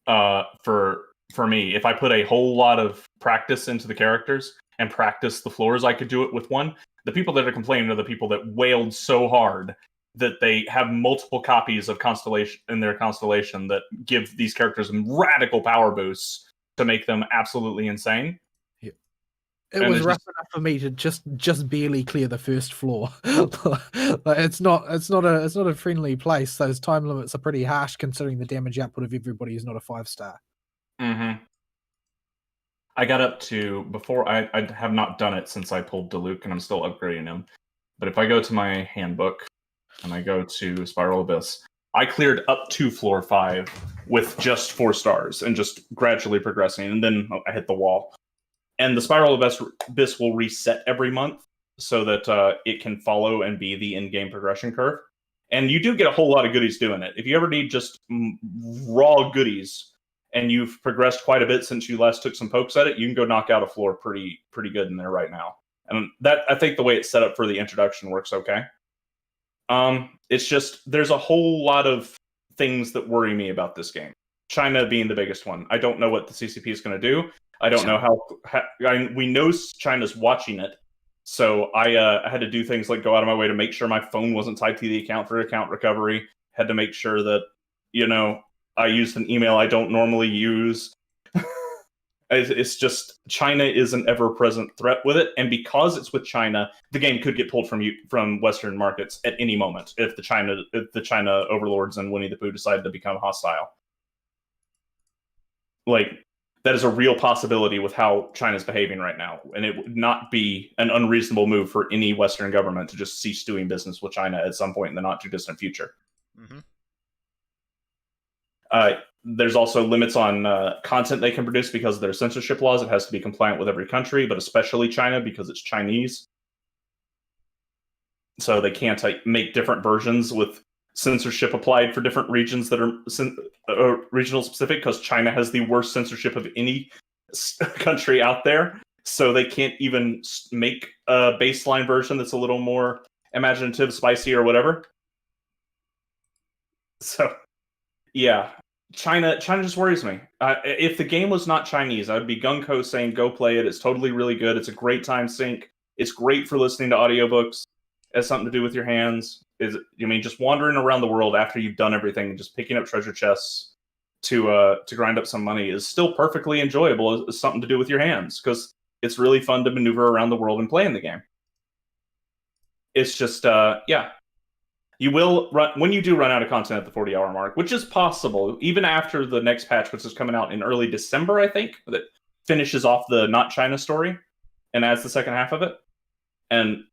For me, if I put a whole lot of practice into the characters and practice the floors, I could do it with one. The people that are complaining are the people that wailed so hard that they have multiple copies of Constellation in their Constellation that give these characters radical power boosts to make them absolutely insane.
It was rough enough for me to just barely clear the first floor. It's not a friendly place. Those time limits are pretty harsh considering the damage output of everybody is not a 5-star.
Mm-hmm. I got up to before I have not done it since I pulled Diluc and I'm still upgrading him. But if I go to my handbook and I go to Spiral Abyss, I cleared up to floor 5 with just 4 stars and just gradually progressing, and then I hit the wall. And the Spiral Abyss will reset every month so that it can follow and be the in-game progression curve. And you do get a whole lot of goodies doing it. If you ever need just raw goodies and you've progressed quite a bit since you last took some pokes at it, you can go knock out a floor pretty good in there right now. And that, I think the way it's set up for the introduction works okay. It's just, there's a whole lot of things that worry me about this game. China being the biggest one. I don't know what the CCP is going to do. I don't know how we know China's watching it. So I had to do things like go out of my way to make sure my phone wasn't tied to the account for account recovery. Had to make sure that, I used an email I don't normally use. It's just China is an ever-present threat with it, and because it's with China, the game could get pulled from Western markets at any moment if the China overlords and Winnie the Pooh decided to become hostile. Like, that is a real possibility with how China's behaving right now, and it would not be an unreasonable move for any Western government to just cease doing business with China at some point in the not-too-distant future.
Mm-hmm.
There's also limits on content they can produce because of their censorship laws. It has to be compliant with every country, but especially China because it's Chinese. So they can't make different versions with censorship applied for different regions that are regional specific, because China has the worst censorship of any country out there. So they can't even make a baseline version that's a little more imaginative, spicy, or whatever. So, yeah. China just worries me. If the game was not Chinese, I would be gung-ho saying go play it. It's totally really good. It's a great time sink. It's great for listening to audiobooks. It has something to do with your hands. Just wandering around the world after you've done everything and just picking up treasure chests to grind up some money is still perfectly enjoyable as something to do with your hands. Because It's really fun to maneuver around the world and play in the game. It's just, you will run when you do run out of content at the 40-hour mark, which is possible, even after the next patch, which is coming out in early December, I think, that finishes off the Not China story and adds the second half of it and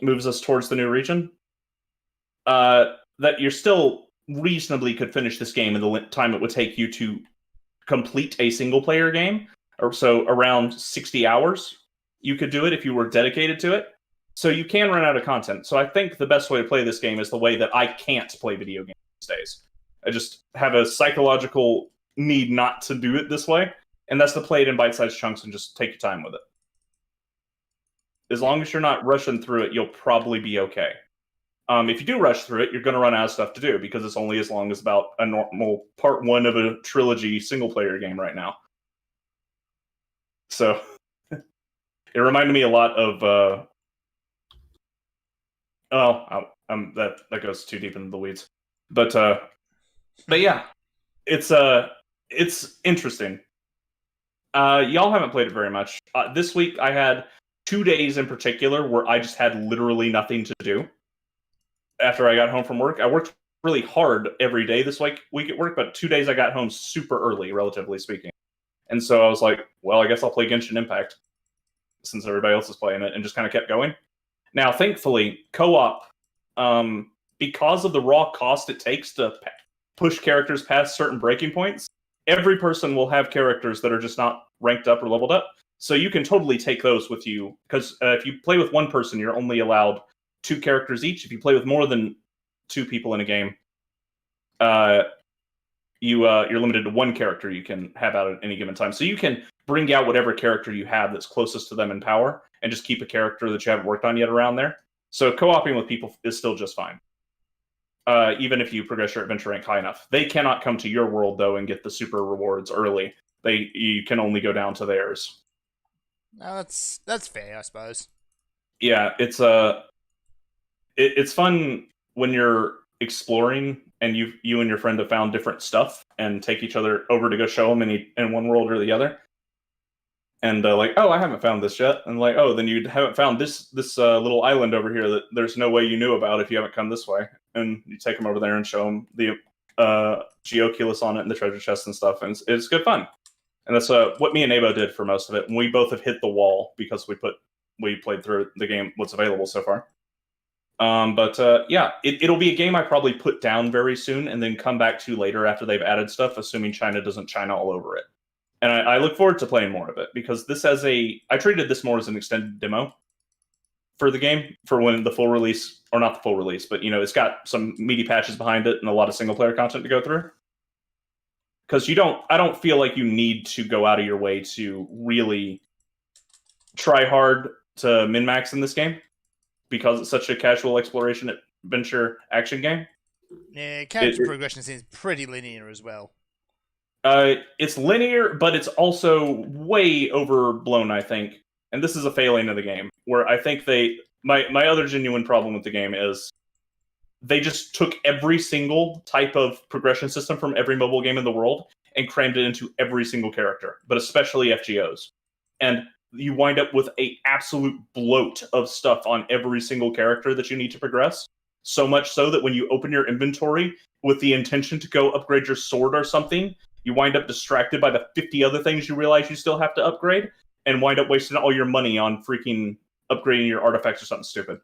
moves us towards the new region. That you're still reasonably could finish this game in the time it would take you to complete a single-player game, or so around 60 hours. You could do it if you were dedicated to it. So you can run out of content. So I think the best way to play this game is the way that I can't play video games these days. I just have a psychological need not to do it this way, and that's to play it in bite-sized chunks and just take your time with it. As long as you're not rushing through it, you'll probably be okay. If you do rush through it, you're going to run out of stuff to do because it's only as long as about a normal part one of a trilogy single-player game right now. So it reminded me a lot of... that goes too deep into the weeds. But yeah, it's interesting. Y'all haven't played it very much. This week I had 2 days in particular where I just had literally nothing to do. After I got home from work, I worked really hard every day this week at work, but 2 days I got home super early, relatively speaking. And so I was like, well, I guess I'll play Genshin Impact since everybody else is playing it, and just kind of kept going. Now, thankfully, co-op, because of the raw cost it takes to push characters past certain breaking points, every person will have characters that are just not ranked up or leveled up. So you can totally take those with you, because if you play with one person, you're only allowed 2 characters each. If you play with more than 2 people in a game, you're limited to 1 character you can have out at any given time. So you can bring out whatever character you have that's closest to them in power, and just keep a character that you haven't worked on yet around there. So co-oping with people is still just fine. Even if you progress your adventure rank high enough. They cannot come to your world, though, and get the super rewards early. You can only go down to theirs.
No, that's fair, I suppose.
Yeah, it's fun when you're exploring and you and your friend have found different stuff and take each other over to go show them in one world or the other. And like, oh, I haven't found this yet. And like, oh, then you haven't found this little island over here that there's no way you knew about if you haven't come this way. And you take them over there and show them the geoculus on it and the treasure chest and stuff. And it's good fun. And that's what me and Abo did for most of it. And we both have hit the wall because we played through the game, what's available so far. Yeah, it'll be a game I probably put down very soon and then come back to later after they've added stuff, assuming China doesn't China all over it. And I look forward to playing more of it, because this has I treated this more as an extended demo for the game, for when the full release, or not the full release, but it's got some meaty patches behind it and a lot of single player content to go through. Because I don't feel like you need to go out of your way to really try hard to min-max in this game, because it's such a casual exploration adventure action game.
Yeah, character progression seems pretty linear as well.
It's linear, but it's also way overblown, I think. And this is a failing of the game, where I think my other genuine problem with the game is they just took every single type of progression system from every mobile game in the world and crammed it into every single character, but especially FGOs. And you wind up with an absolute bloat of stuff on every single character that you need to progress. So much so that when you open your inventory with the intention to go upgrade your sword or something, you wind up distracted by the 50 other things you realize you still have to upgrade, and wind up wasting all your money on freaking upgrading your artifacts or something stupid.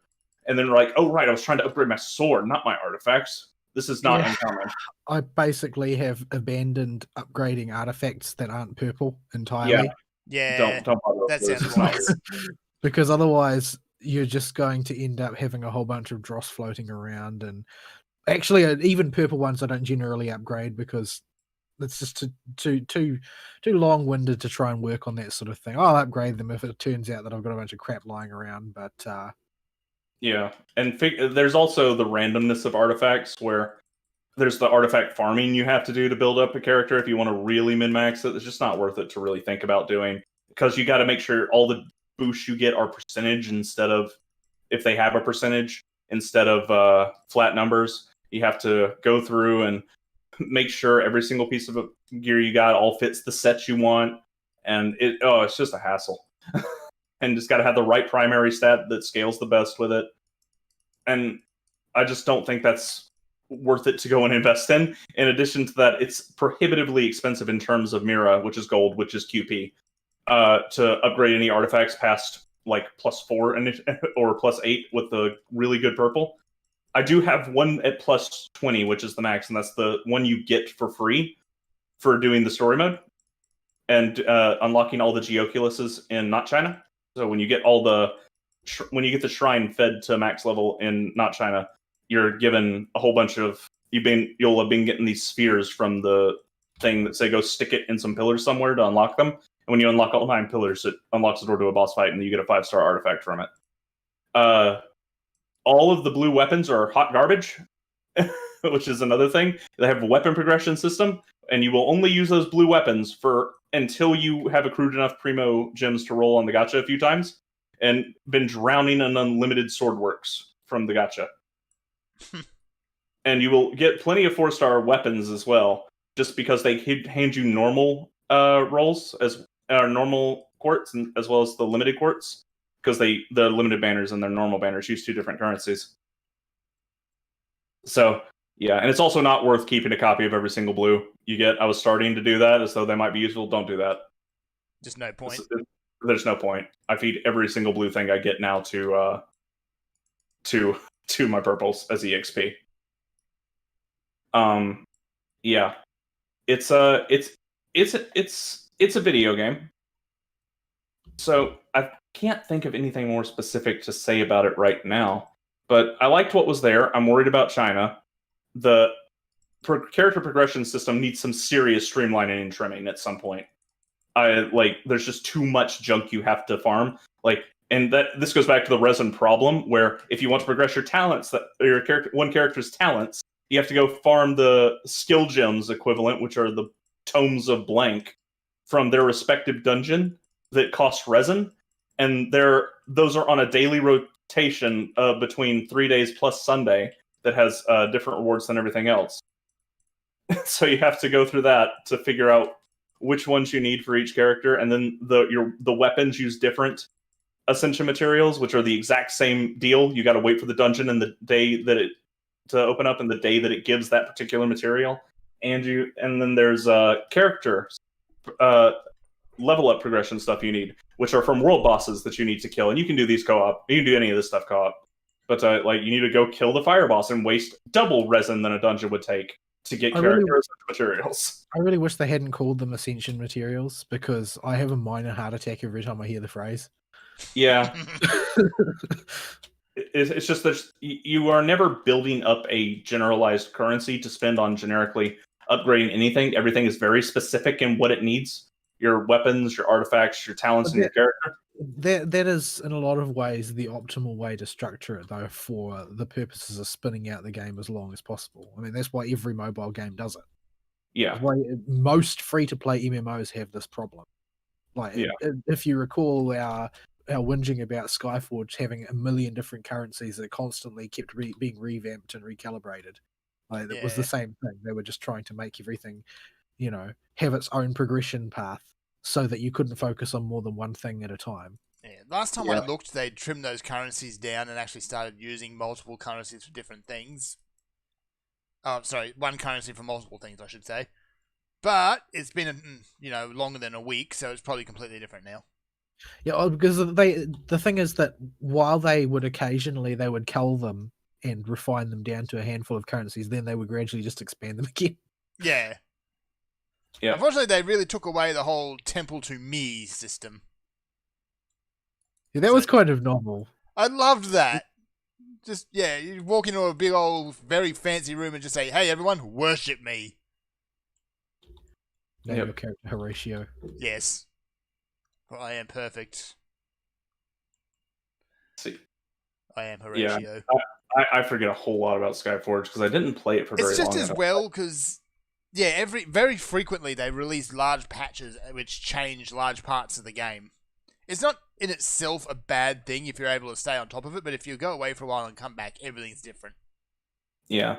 And then like, oh right, I was trying to upgrade my sword, not my artifacts. This is not uncommon.
I basically have abandoned upgrading artifacts that aren't purple entirely.
Yeah,
don't bother.
That sounds wise.
Because otherwise you're just going to end up having a whole bunch of dross floating around. And actually, even purple ones I don't generally upgrade, because it's just too long-winded to try and work on that sort of thing. I'll upgrade them if it turns out that I've got a bunch of crap lying around, but
yeah, and there's also the randomness of artifacts, where there's the artifact farming you have to do to build up a character if you want to really min-max it. It's just not worth it to really think about doing, because you got to make sure all the boosts you get are percentage instead of, if they have a percentage, instead of flat numbers. You have to go through and make sure every single piece of gear you got all fits the set you want, and it's just a hassle. and just got to have the right primary stat that scales the best with it. And I just don't think that's worth it to go and invest in. In addition to that, it's prohibitively expensive in terms of Mira, which is gold, which is QP, to upgrade any artifacts past like +4 or +8 with the really good purple. I do have one at +20, which is the max, and that's the one you get for free for doing the story mode and unlocking all the Geoculuses in Not China. So when you get the shrine fed to max level in Not China, you're given a whole bunch of you'll have been getting these spheres from the thing that say go stick it in some pillars somewhere to unlock them. And when you unlock all 9 pillars, it unlocks the door to a boss fight, and you get a 5-star artifact from it. All of the blue weapons are hot garbage, which is another thing. They have a weapon progression system, and you will only use those blue weapons until you have accrued enough primo gems to roll on the gacha a few times, and been drowning in unlimited sword works from the gacha. And you will get plenty of 4-star weapons as well, just because they hand you normal rolls as normal quartz, as well as the limited quartz, because the limited banners and their normal banners use 2 different currencies. So yeah, and it's also not worth keeping a copy of every single blue you get. I was starting to do that as though they might be useful. Don't do that.
Just no point.
There's no point. I feed every single blue thing I get now to my purples as EXP. Yeah, it's a video game. So I can't think of anything more specific to say about it right now. But I liked what was there. I'm worried about China. The character progression system needs some serious streamlining and trimming at some point. There's just too much junk you have to farm. And this goes back to the resin problem, where if you want to progress your talents, one character's talents, you have to go farm the skill gems equivalent, which are the tomes of blank, from their respective dungeon that cost resin, and those are on a daily rotation between 3 days plus Sunday that has different rewards than everything else. So you have to go through that to figure out which ones you need for each character, and then the weapons use different ascension materials, which are the exact same deal. You got to wait for the dungeon and the day that to open up, and the day that it gives that particular material, and then there's character level up progression stuff you need, which are from world bosses that you need to kill, and you can do these co-op. You can do any of this stuff co-op, but you need to go kill the fire boss and waste double resin than a dungeon would take to get materials.
I really wish they hadn't called them ascension materials, because I have a minor heart attack every time I hear the phrase.
Yeah. It's just that you are never building up a generalized currency to spend on generically upgrading anything. Everything is very specific in what it needs. Your weapons, your artifacts, your talents, and your character.
That is, in a lot of ways, the optimal way to structure it, though, for the purposes of spinning out the game as long as possible. I mean, that's why every mobile game does it.
Yeah.
That's why most free-to-play MMOs have this problem. If you recall our whinging about Skyforge having a million different currencies that constantly kept being revamped and recalibrated. It was the same thing. They were just trying to make everything, have its own progression path so that you couldn't focus on more than one thing at a time.
Yeah, last time I looked, they'd trimmed those currencies down and actually started using multiple currencies for different things. One currency for multiple things, I should say. But it's been, longer than a week, so it's probably completely different now.
Yeah, because the thing is that while they would cull them and refine them down to a handful of currencies, then they would gradually just expand them again.
Yeah.
Yeah.
Unfortunately, they really took away the whole temple to me system.
Yeah, that was kind of novel.
I loved that. Just, you walk into a big old, very fancy room and just say, "Hey, everyone, worship me."
Name your character Horatio.
Yes. For I am perfect.
See.
I am Horatio.
Yeah, I forget a whole lot about Skyforge because I didn't play it for very long.
It's just as well because, very frequently they release large patches which change large parts of the game. It's not in itself a bad thing if you're able to stay on top of it, but if you go away for a while and come back, everything's different.
Yeah.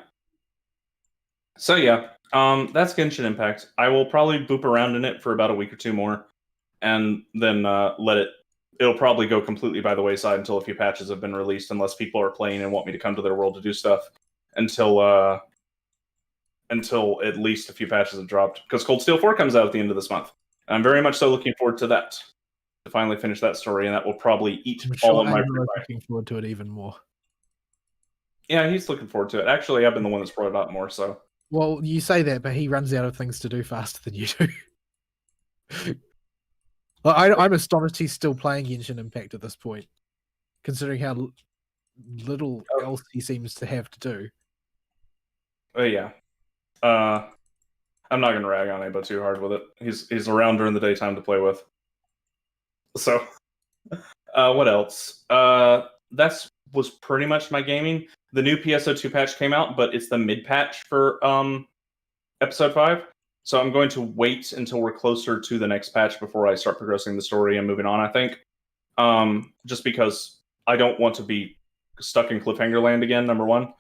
So that's Genshin Impact. I will probably boop around in it for about a week or two more, and then let it it'll probably go completely by the wayside until a few patches have been released, unless people are playing and want me to come to their world to do stuff until at least a few patches have dropped. Because Cold Steel 4 comes out at the end of this month. And I'm very much so looking forward to that. To finally finish that story, and that will probably eat
I'm sure
all of my
Angelo
free
is
time.
looking forward to it even more.
Yeah, he's looking forward to it. Actually, I've been the one that's brought it up more, so.
Well, you say that, but he runs out of things to do faster than you do. I'm astonished he's still playing Genshin Impact at this point, considering how little else he seems to have to do.
Yeah. I'm not going to rag on Abo too hard with it. He's around during the daytime to play with. So, what else? That was pretty much my gaming. The new PSO2 patch came out, but it's the mid patch for episode 5. So I'm going to wait until we're closer to the next patch before I start progressing the story and moving on, I think. Just because I don't want to be stuck in cliffhanger land again, number one,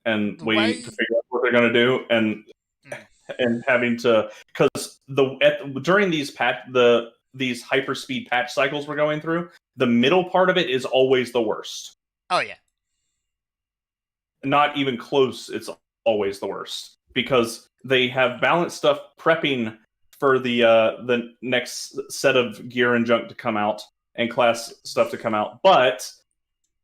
and waiting to figure out what they're going to do, and having to, because during these these hyperspeed patch cycles we're going through, the middle part of it is always the worst.
Oh yeah.
Not even close, it's always the worst. Because they have balanced stuff prepping for the next set of gear and junk to come out, and class stuff to come out. But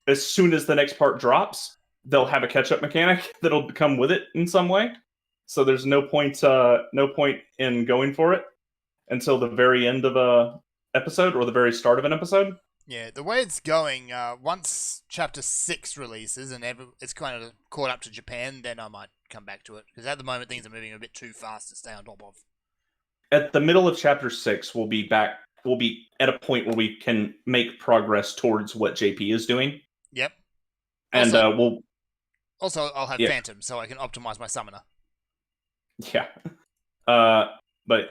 as soon as the next part drops, they'll have a catch-up mechanic that'll come with it in some way. So there's no point in going for it until the very end of a episode or the very start of an episode.
Yeah, the way it's going, once Chapter 6 releases and it's kind of caught up to Japan, then I might come back to it. Because at the moment, things are moving a bit too fast to stay on top of.
At the middle of Chapter 6, we'll be at a point where we can make progress towards what JP is doing.
Yep.
And
Also, I'll have Phantom, so I can optimize my summoner.
Yeah. But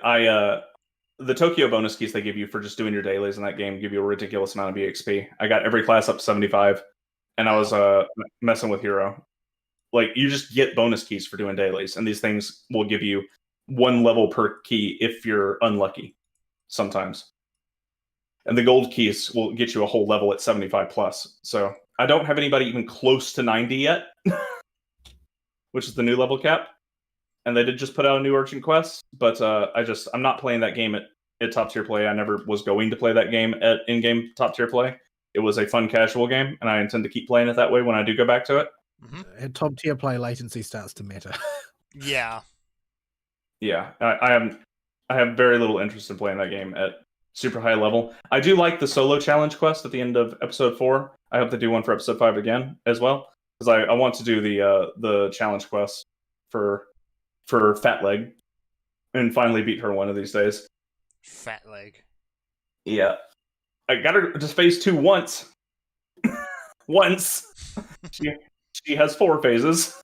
the Tokyo bonus keys they give you for just doing your dailies in that game give you a ridiculous amount of EXP. I got every class up to 75, and I was messing with Hero. Like, you just get bonus keys for doing dailies, and these things will give you 1 level per key if you're unlucky, sometimes. And the gold keys will get you a whole level at 75 plus. So I don't have anybody even close to 90 yet, which is the new level cap. And they did just put out a new urgent quest, but I'm not playing that game at top tier play. I never was going to play that game at in-game top tier play. It was a fun casual game, and I intend to keep playing it that way when I do go back to it.
Mm-hmm.
At top tier play, latency starts to matter.
Yeah.
Yeah, I have very little interest in playing that game at super high level. I do like the solo challenge quest at the end of episode 4. I hope to do one for episode 5 again as well, because I want to do the challenge quest for Fat Leg and finally beat her one of these days.
Fat Leg.
Yeah. I got her to phase 2 once. Once. She has 4 phases.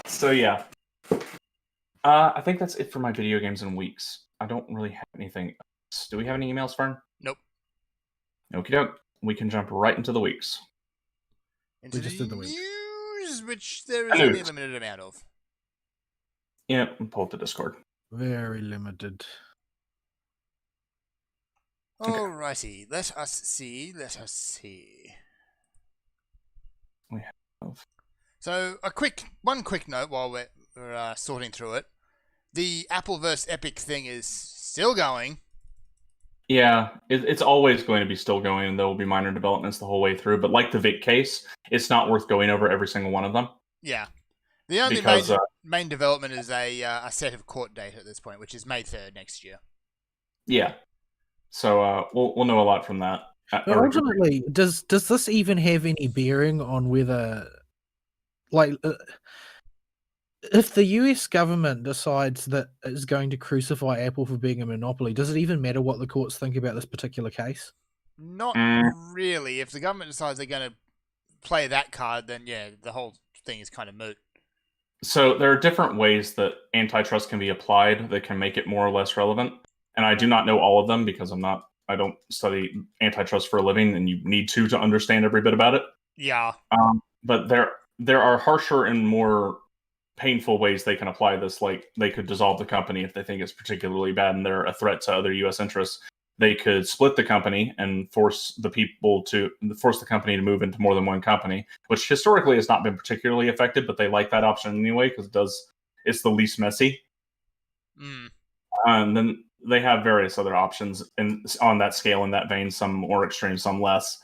So yeah. I think that's it for my video games in weeks. I don't really have anything else. Do we have any emails, Fern?
Nope.
Okie doke. We can jump right into the weeks.
Into
We just did the weeks.
news, which there is only a limited amount of.
Yeah, pull up the Discord.
Very limited.
Alrighty, let us see.
We have.
So, one quick note while we're sorting through it. The Apple vs. Epic thing is still going.
Yeah, it's always going to be still going, and there will be minor developments the whole way through. But like the Vic case, it's not worth going over every single one of them.
Yeah. The only main development is a set of court date at this point, which is May 3rd next year.
Yeah. So we'll know a lot from that.
But ultimately, does this even have any bearing on whether, like, if the US government decides that it's going to crucify Apple for being a monopoly, does it even matter what the courts think about this particular case?
Not really. If the government decides they're going to play that card, then yeah, the whole thing is kind of moot.
So there are different ways that antitrust can be applied that can make it more or less relevant. And I do not know all of them because I don't study antitrust for a living, and you need to understand every bit about it.
Yeah.
But there are harsher and more painful ways they can apply this. Like, they could dissolve the company if they think it's particularly bad and they're a threat to other U.S. interests. they could split the company and force the company to move into more than one company, which historically has not been particularly effective, but they like that option anyway because it's the least messy.
Mm.
And then they have various other options on that scale, in that vein, some more extreme, some less.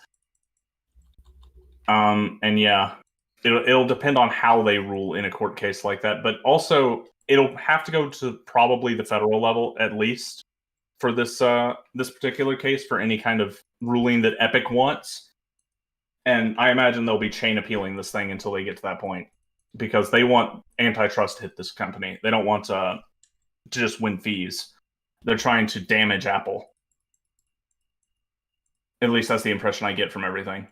And yeah, it'll depend on how they rule in a court case like that, but also it'll have to go to probably the federal level at least for this particular case for any kind of ruling that Epic wants. And I imagine they'll be chain appealing this thing until they get to that point, because they want antitrust to hit this company. They don't want to just win fees. They're trying to damage Apple. At least that's the impression I get from everything.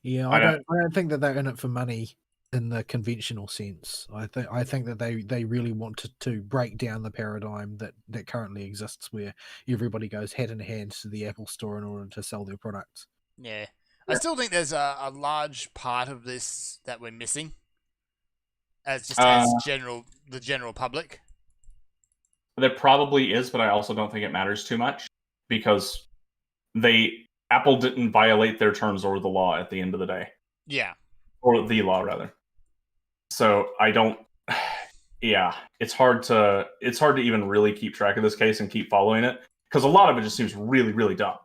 Yeah, I don't think that they're in it for money in the conventional sense. I think that they really want to break down the paradigm that currently exists, where everybody goes hand in hand to the Apple Store in order to sell their products.
Yeah. I still think there's a large part of this that we're missing, as the general public.
There probably is, but I also don't think it matters too much, because Apple didn't violate their terms or the law at the end of the day.
Yeah.
Or the law, rather. So I don't. Yeah, it's hard to even really keep track of this case and keep following it, because a lot of it just seems really, really dumb.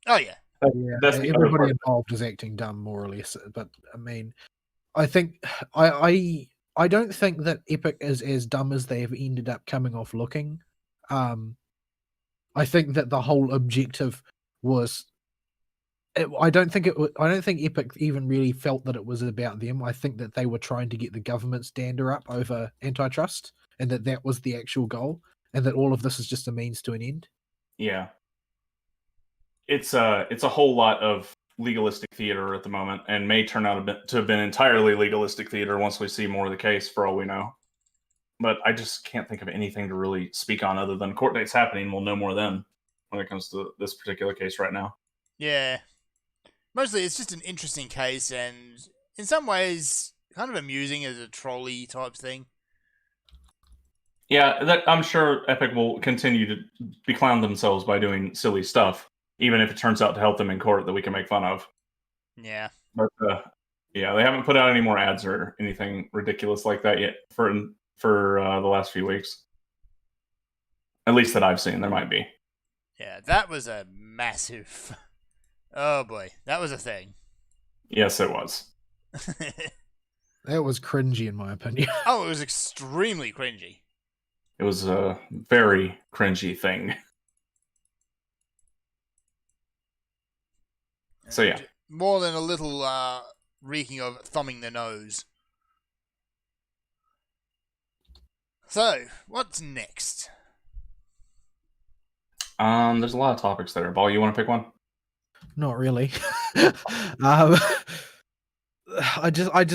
Oh yeah.
Everybody involved is acting dumb, more or less. But I mean, I think I don't think that Epic is as dumb as they have ended up coming off looking. I think that the whole objective was. I don't think Epic even really felt that it was about them. I think that they were trying to get the government's dander up over antitrust, and that was the actual goal, and that all of this is just a means to an end.
Yeah, it's a whole lot of legalistic theater at the moment, and may turn out to have been entirely legalistic theater once we see more of the case, for all we know. But I just can't think of anything to really speak on other than court dates happening. We'll know more then when it comes to this particular case right now.
Yeah. Mostly it's just an interesting case, and in some ways kind of amusing as a trolley type thing.
Yeah, I'm sure Epic will continue to beclown themselves by doing silly stuff, even if it turns out to help them in court that we can make fun of.
Yeah.
But yeah, they haven't put out any more ads or anything ridiculous like that yet for the last few weeks. At least that I've seen. There might be.
Yeah, that was a massive... Oh boy, that was a thing.
Yes, it was.
That was cringy, in my opinion.
Oh, it was extremely cringy.
It was a very cringy thing. So yeah.
More than a little reeking of thumbing the nose. So, what's next?
There's a lot of topics there. Ball, you want to pick one?
Not really. I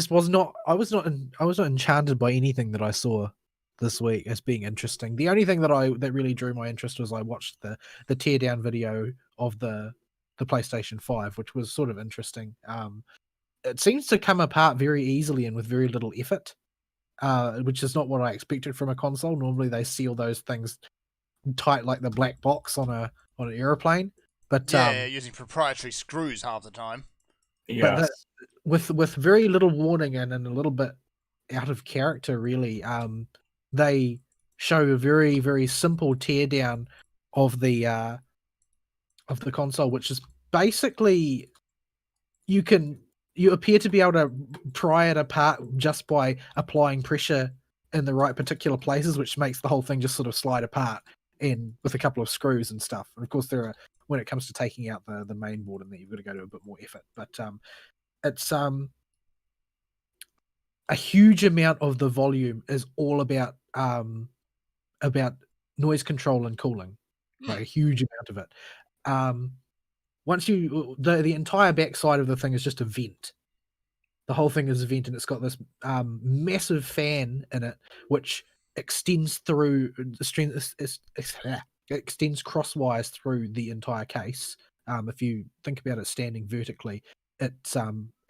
was not enchanted by anything that I saw this week as being interesting. The only thing that really drew my interest was I watched the teardown video of the PlayStation 5, which was sort of interesting. It seems to come apart very easily and with very little effort, which is not what I expected from a console. Normally they seal those things tight like the black box on an airplane. But
yeah, using proprietary screws half the time.
Yeah,
with very little warning and a little bit out of character, really. They show a very, very simple teardown of the console, which is basically you appear to be able to pry it apart just by applying pressure in the right particular places, which makes the whole thing just sort of slide apart and with a couple of screws and stuff. And of course, when it comes to taking out the main board, and then you've got to go to a bit more effort. But it's a huge amount of the volume is all about noise control and cooling, like a huge amount of it. Once the entire backside of the thing is just a vent. The whole thing is a vent, and it's got this massive fan in it, which extends through extends crosswise through the entire case. If you think about it standing vertically, it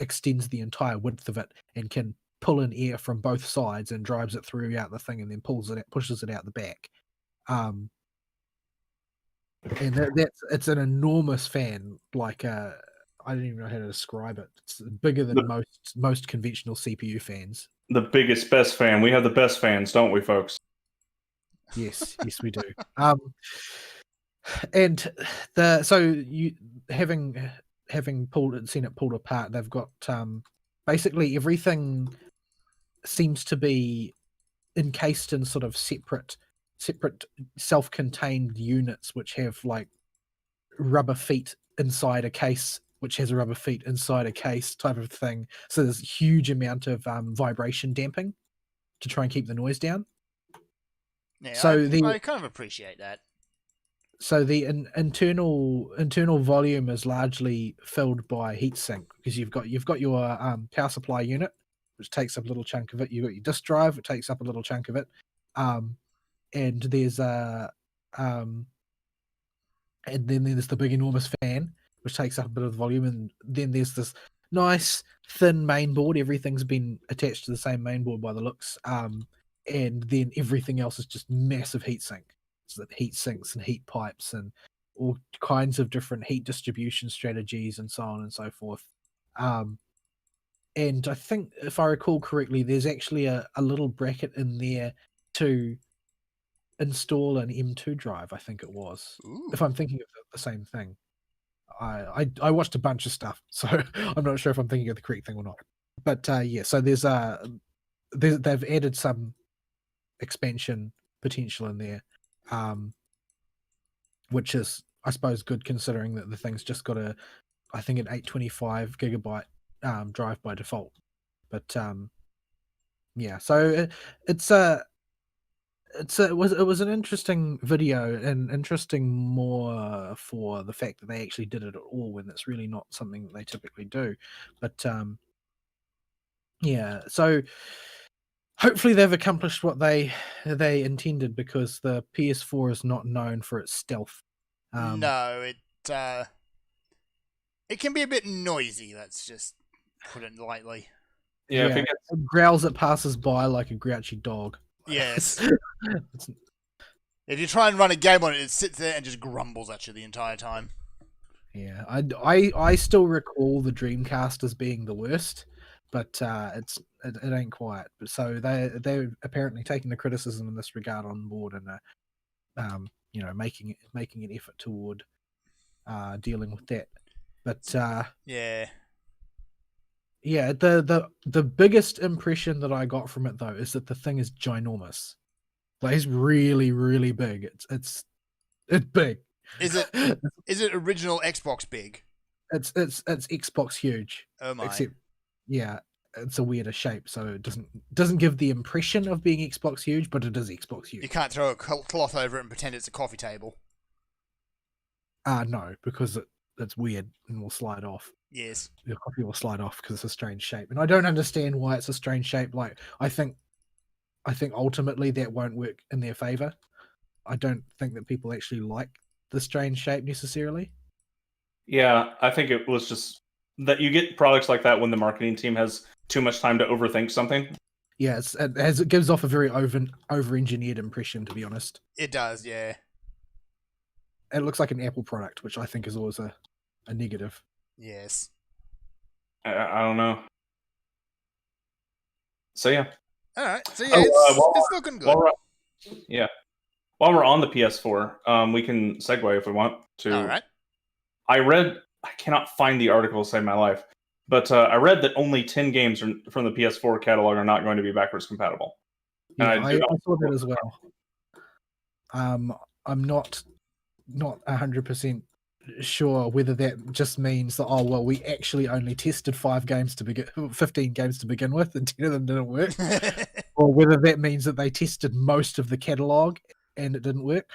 extends the entire width of it and can pull in air from both sides and drives it throughout the thing, and then pushes it out the back. and it's an enormous fan. Like I don't even know how to describe it. It's bigger than most conventional CPU fans.
The biggest, best fan. We have the best fans, don't we, folks?
Yes, yes, we do. And so you having seen it pulled apart, they've got basically everything seems to be encased in sort of separate self-contained units which have like rubber feet inside a case which has a rubber feet inside a case type of thing. So there's a huge amount of vibration damping to try and keep the noise down.
Yeah,
So
I kind of appreciate that.
So the internal volume is largely filled by heatsink because you've got your power supply unit, which takes up a little chunk of it. You've got your disk drive, it takes up a little chunk of it, and there's and then there's the big enormous fan, which takes up a bit of the volume, and then there's this nice thin main board. Everything's been attached to the same main board by the looks, and then everything else is just massive heatsink. So that heat sinks and heat pipes and all kinds of different heat distribution strategies and so on and so forth. And I think, if I recall correctly, there's actually a little bracket in there to install an M2 drive, I think it was.
Ooh.
If I'm thinking of the same thing. I watched a bunch of stuff, so I'm not sure if I'm thinking of the correct thing or not. But yeah, so they've added some expansion potential in there. Which is, I suppose, good considering that the thing's just got I think an 825 gigabyte drive by default. But yeah, so it was an interesting video and interesting more for the fact that they actually did it at all when it's really not something that they typically do. But yeah, so hopefully they've accomplished what they intended, because the PS4 is not known for its stealth.
No, it can be a bit noisy. Let's just put it lightly.
Yeah,
it growls at passers by like a grouchy dog.
Yes. If you try and run a game on it, it sits there and just grumbles at you the entire time.
Yeah, I still recall the Dreamcast as being the worst, but it ain't quiet. But so they're apparently taking the criticism in this regard on board, and making an effort toward dealing with that. But
yeah,
the biggest impression that I got from it though is that the thing is ginormous. Like, it's really, really big. It's big.
Is it original Xbox big?
It's Xbox huge.
Oh my!
Except, yeah, it's a weirder shape, so it doesn't give the impression of being Xbox huge, but it is Xbox huge.
You can't throw a cloth over it and pretend it's a coffee table.
No, because it's weird and will slide off.
Yes,
your coffee will slide off because it's a strange shape, and I don't understand why it's a strange shape. Like, I think ultimately that won't work in their favor. I don't think that people actually like the strange shape necessarily.
Yeah, I think it was just that you get products like that when the marketing team has too much time to overthink something.
Yeah, it gives off a very over-engineered impression, to be honest.
It does, yeah.
It looks like an Apple product, which I think is always a negative.
Yes.
I don't know. So yeah.
All right. So yeah, it's looking good.
While we're on the PS4, we can segue if we want to.
All right.
I cannot find the article to save my life, but I read that only 10 games from the PS4 catalog are not going to be backwards compatible.
Yeah, I saw that as well. I'm not 100% sure whether that just means that, we actually only tested 15 games to begin with, and 10 of them didn't work, or whether that means that they tested most of the catalog and it didn't work.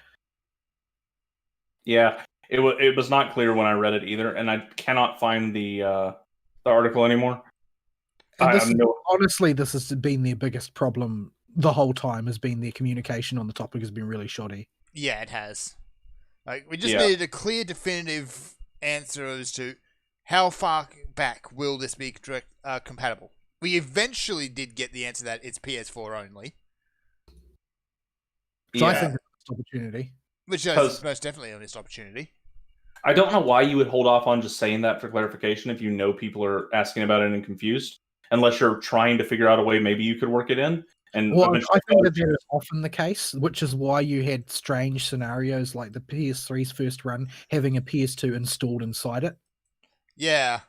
Yeah, it was not clear when I read it either, and I cannot find the article anymore.
Honestly, this has been their biggest problem the whole time. Has been their communication on the topic has been really shoddy.
Yeah, it has. Like, we just needed a clear, definitive answer as to how far back will this be compatible. We eventually did get the answer that it's PS4 only.
So I think it's an opportunity.
Which is most definitely a missed opportunity.
I don't know why you would hold off on just saying that for clarification if you know people are asking about it and confused, unless you're trying to figure out a way maybe you could work it in. And
Well,
eventually
I think that is often the case, which is why you had strange scenarios like the PS3's first run having a PS2 installed inside it.
Yeah.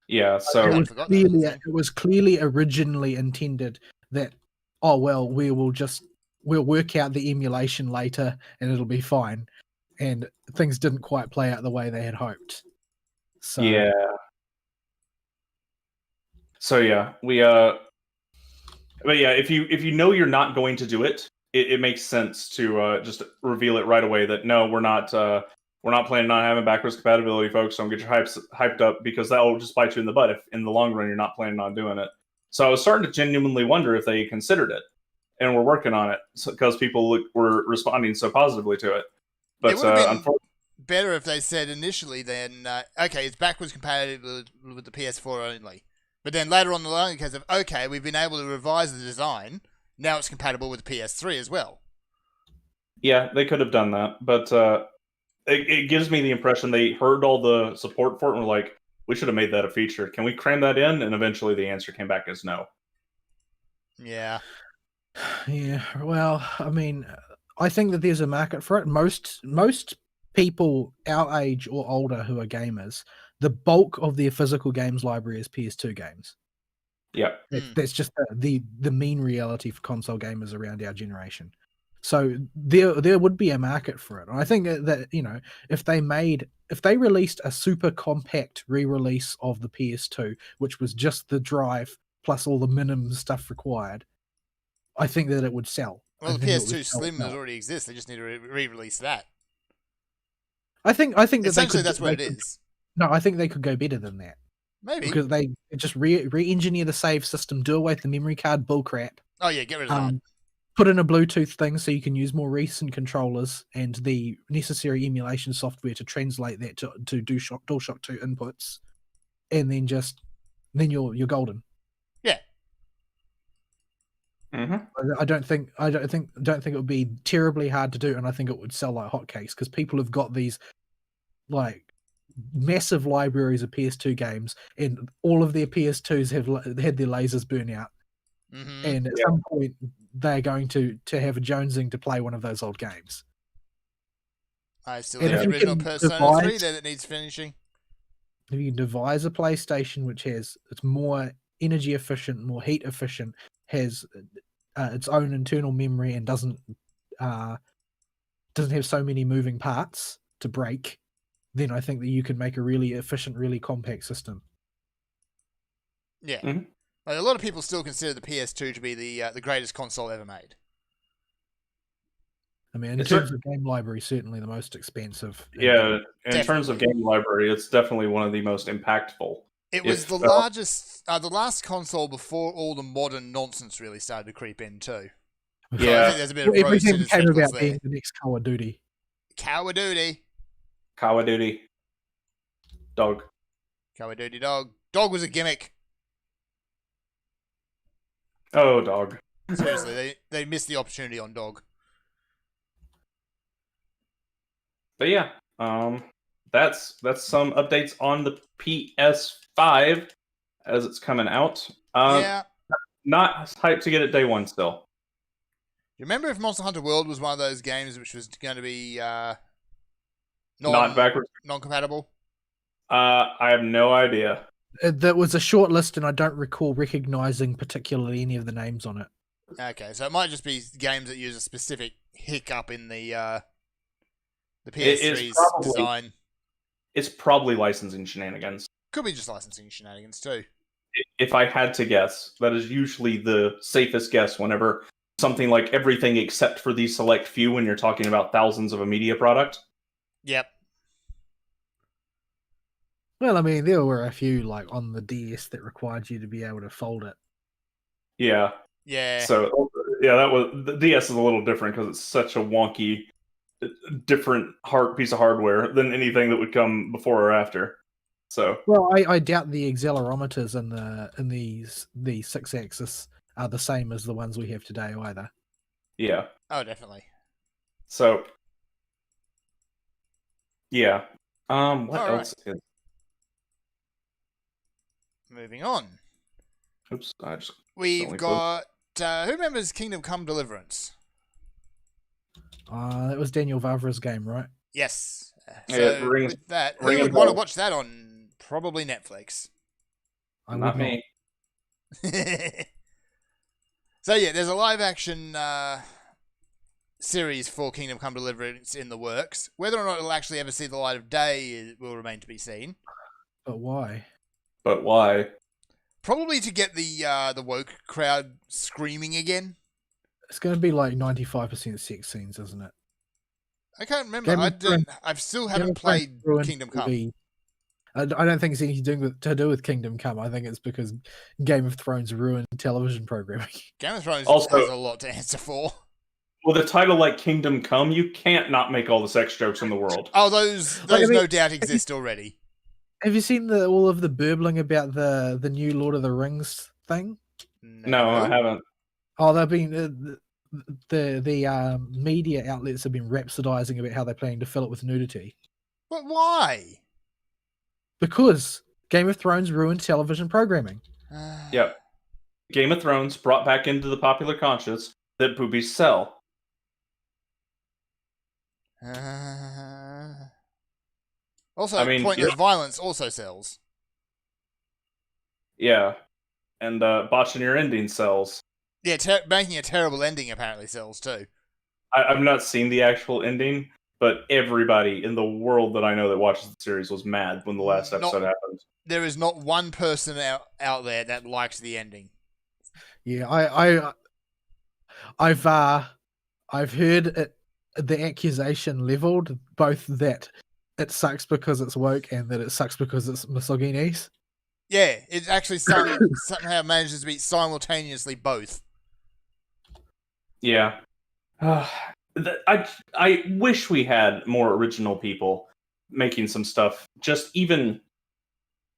Yeah, so
It was clearly originally intended that, oh well, we'll work out the emulation later and it'll be fine. And things didn't quite play out the way they had hoped. So
yeah. So yeah, but yeah, if you know you're not going to do it, it makes sense to just reveal it right away that no, we're not planning on having backwards compatibility, folks. Don't get your hyped up because that will just bite you in the butt if in the long run you're not planning on doing it. So I was starting to genuinely wonder if they considered it and were working on it because people were responding so positively to it. But
it would have been better if they said initially then, okay, it's backwards compatible with the PS4 only. But then later on the line, because of, okay, we've been able to revise the design, now it's compatible with the PS3 as well.
Yeah, they could have done that. But it gives me the impression they heard all the support for it and were like, we should have made that a feature. Can we cram that in? And eventually the answer came back as no.
Yeah.
Yeah, well, I mean, I think that there's a market for it. Most people our age or older who are gamers, the bulk of their physical games library is PS2 games.
Yeah.
That's just the mean reality for console gamers around our generation. So there would be a market for it. And I think that, you know, if they released a super compact re-release of the PS2, which was just the drive plus all the minimum stuff required, I think that it would sell.
Well, the PS2 Slim does already exist. They just need to re-release that.
I think that
essentially that's what it is.
No, I think they could go better than that.
Maybe
because they just re-engineer the save system, do away with the memory card bullcrap.
Oh yeah, get rid of that.
Put in a Bluetooth thing so you can use more recent controllers and the necessary emulation software to translate that to DualShock 2 inputs, and then you're golden.
Yeah.
Mm-hmm.
I don't think it would be terribly hard to do, and I think it would sell like hotcakes because people have got these like massive libraries of PS2 games, and all of their PS2s have had their lasers burn out.
Mm-hmm.
And at some point, they're going to have a jonesing to play one of those old games.
I still have the original Persona 3 there that needs finishing.
If you can devise a PlayStation which it's more energy efficient, more heat efficient, has its own internal memory, and doesn't have so many moving parts to break, then I think that you can make a really efficient, really compact system.
Yeah. Mm-hmm. Like, a lot of people still consider the PS2 to be the greatest console ever made.
I mean, in terms of game library, certainly the most expensive.
Yeah, in terms of game library, it's definitely one of the most impactful.
It was the largest, the last console before all the modern nonsense really started to creep in too.
Yeah,
so I think there's a bit of
everything came about being the next Call of Duty.
Call of Duty.
Call of Duty. Dog.
Call of Duty dog. Dog was a gimmick.
Oh, dog.
Seriously, they missed the opportunity on dog.
But yeah, that's some updates on the PS5 as it's coming out.
Yeah.
Not hyped to get it day one still.
You remember if Monster Hunter World was one of those games which was going to be
not backwards,
non-compatible?
I have no idea.
That was a short list, and I don't recall recognizing particularly any of the names on it.
Okay, so it might just be games that use a specific hiccup in the PS3's design.
It's probably licensing shenanigans.
Could be just licensing shenanigans too.
If I had to guess, that is usually the safest guess whenever something like everything except for these select few when you're talking about thousands of a media product.
Yep.
Well, I mean, there were a few like on the DS that required you to be able to fold it.
Yeah.
Yeah.
So yeah, the DS is a little different because it's such a wonky, different piece of hardware than anything that would come before or after. So
well, I doubt the accelerometers in the 6-axis are the same as the ones we have today either.
Yeah.
Oh, definitely.
So, yeah. What
All right.
else is...
Moving on.
Oops, I just...
We've
Only
got... who remembers Kingdom Come Deliverance?
That was Daniel Vavra's game, right?
Yes.
It
So,
rings...
with that, who
ring a
would want to
bell.
watch that on probably Netflix?
I
Not
would not.
me.
So, yeah, there's a live-action series for Kingdom Come Deliverance in the works. Whether or not it'll actually ever see the light of day will remain to be seen.
But why?
But why?
Probably to get the woke crowd screaming again.
It's going to be like 95% sex scenes, isn't it?
I can't remember.
Game of Thrones-
I still
Game
haven't
of Thrones
played
ruined
Kingdom Come.
TV. I don't think it's anything to do with Kingdom Come. I think it's because Game of Thrones ruined television programming.
Game of Thrones
Also-
has a lot to answer for.
With a title like Kingdom Come, you can't not make all the sex jokes in the world.
Oh, those
Like, I mean,
no doubt exist already.
Have you seen all of the burbling about the new Lord of the Rings thing?
No, I haven't.
Oh, they've been the media outlets have been rhapsodizing about how they're planning to fill it with nudity
But why?
because Game of Thrones ruined television programming.
Yep. Game of Thrones brought back into the popular conscious that boobies sell.
Also,
I mean,
pointless violence also sells.
Yeah. And botching your ending sells.
Yeah, making a terrible ending apparently sells too.
I've not seen the actual ending, but everybody in the world that I know that watches the series was mad when the last episode happened.
There is not one person out there that likes the ending.
Yeah, I've heard the accusation leveled both that it sucks because it's woke and that it sucks because it's misogynist.
Yeah, it actually somehow manages to be simultaneously both.
Yeah. I wish we had more original people making some stuff. Just even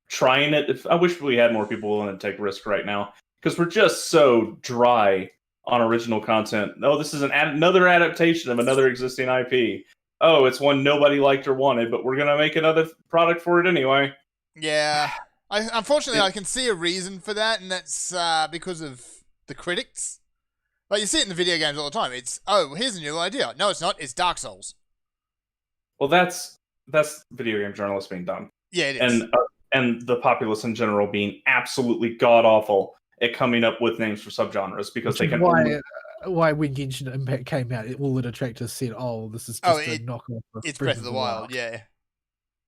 trying it. I wish we had more people willing to take risk right now. Because we're just so dry on original content. Oh, this is another adaptation of another existing IP. Oh, it's one nobody liked or wanted, but we're going to make another product for it anyway.
Yeah. Unfortunately, I can see a reason for that, and that's because of the critics. Like, you see it in the video games all the time. It's, oh, here's a new idea. No, it's not. It's Dark Souls.
Well, that's video game journalists being dumb.
Yeah, it is.
And the populace in general being absolutely god-awful at coming up with names for subgenres because
Which
they
is
can
why when Genshin Impact came out, all the detractors said, "Oh, this is just a knockoff of
It's Breath of the Wild." Yeah.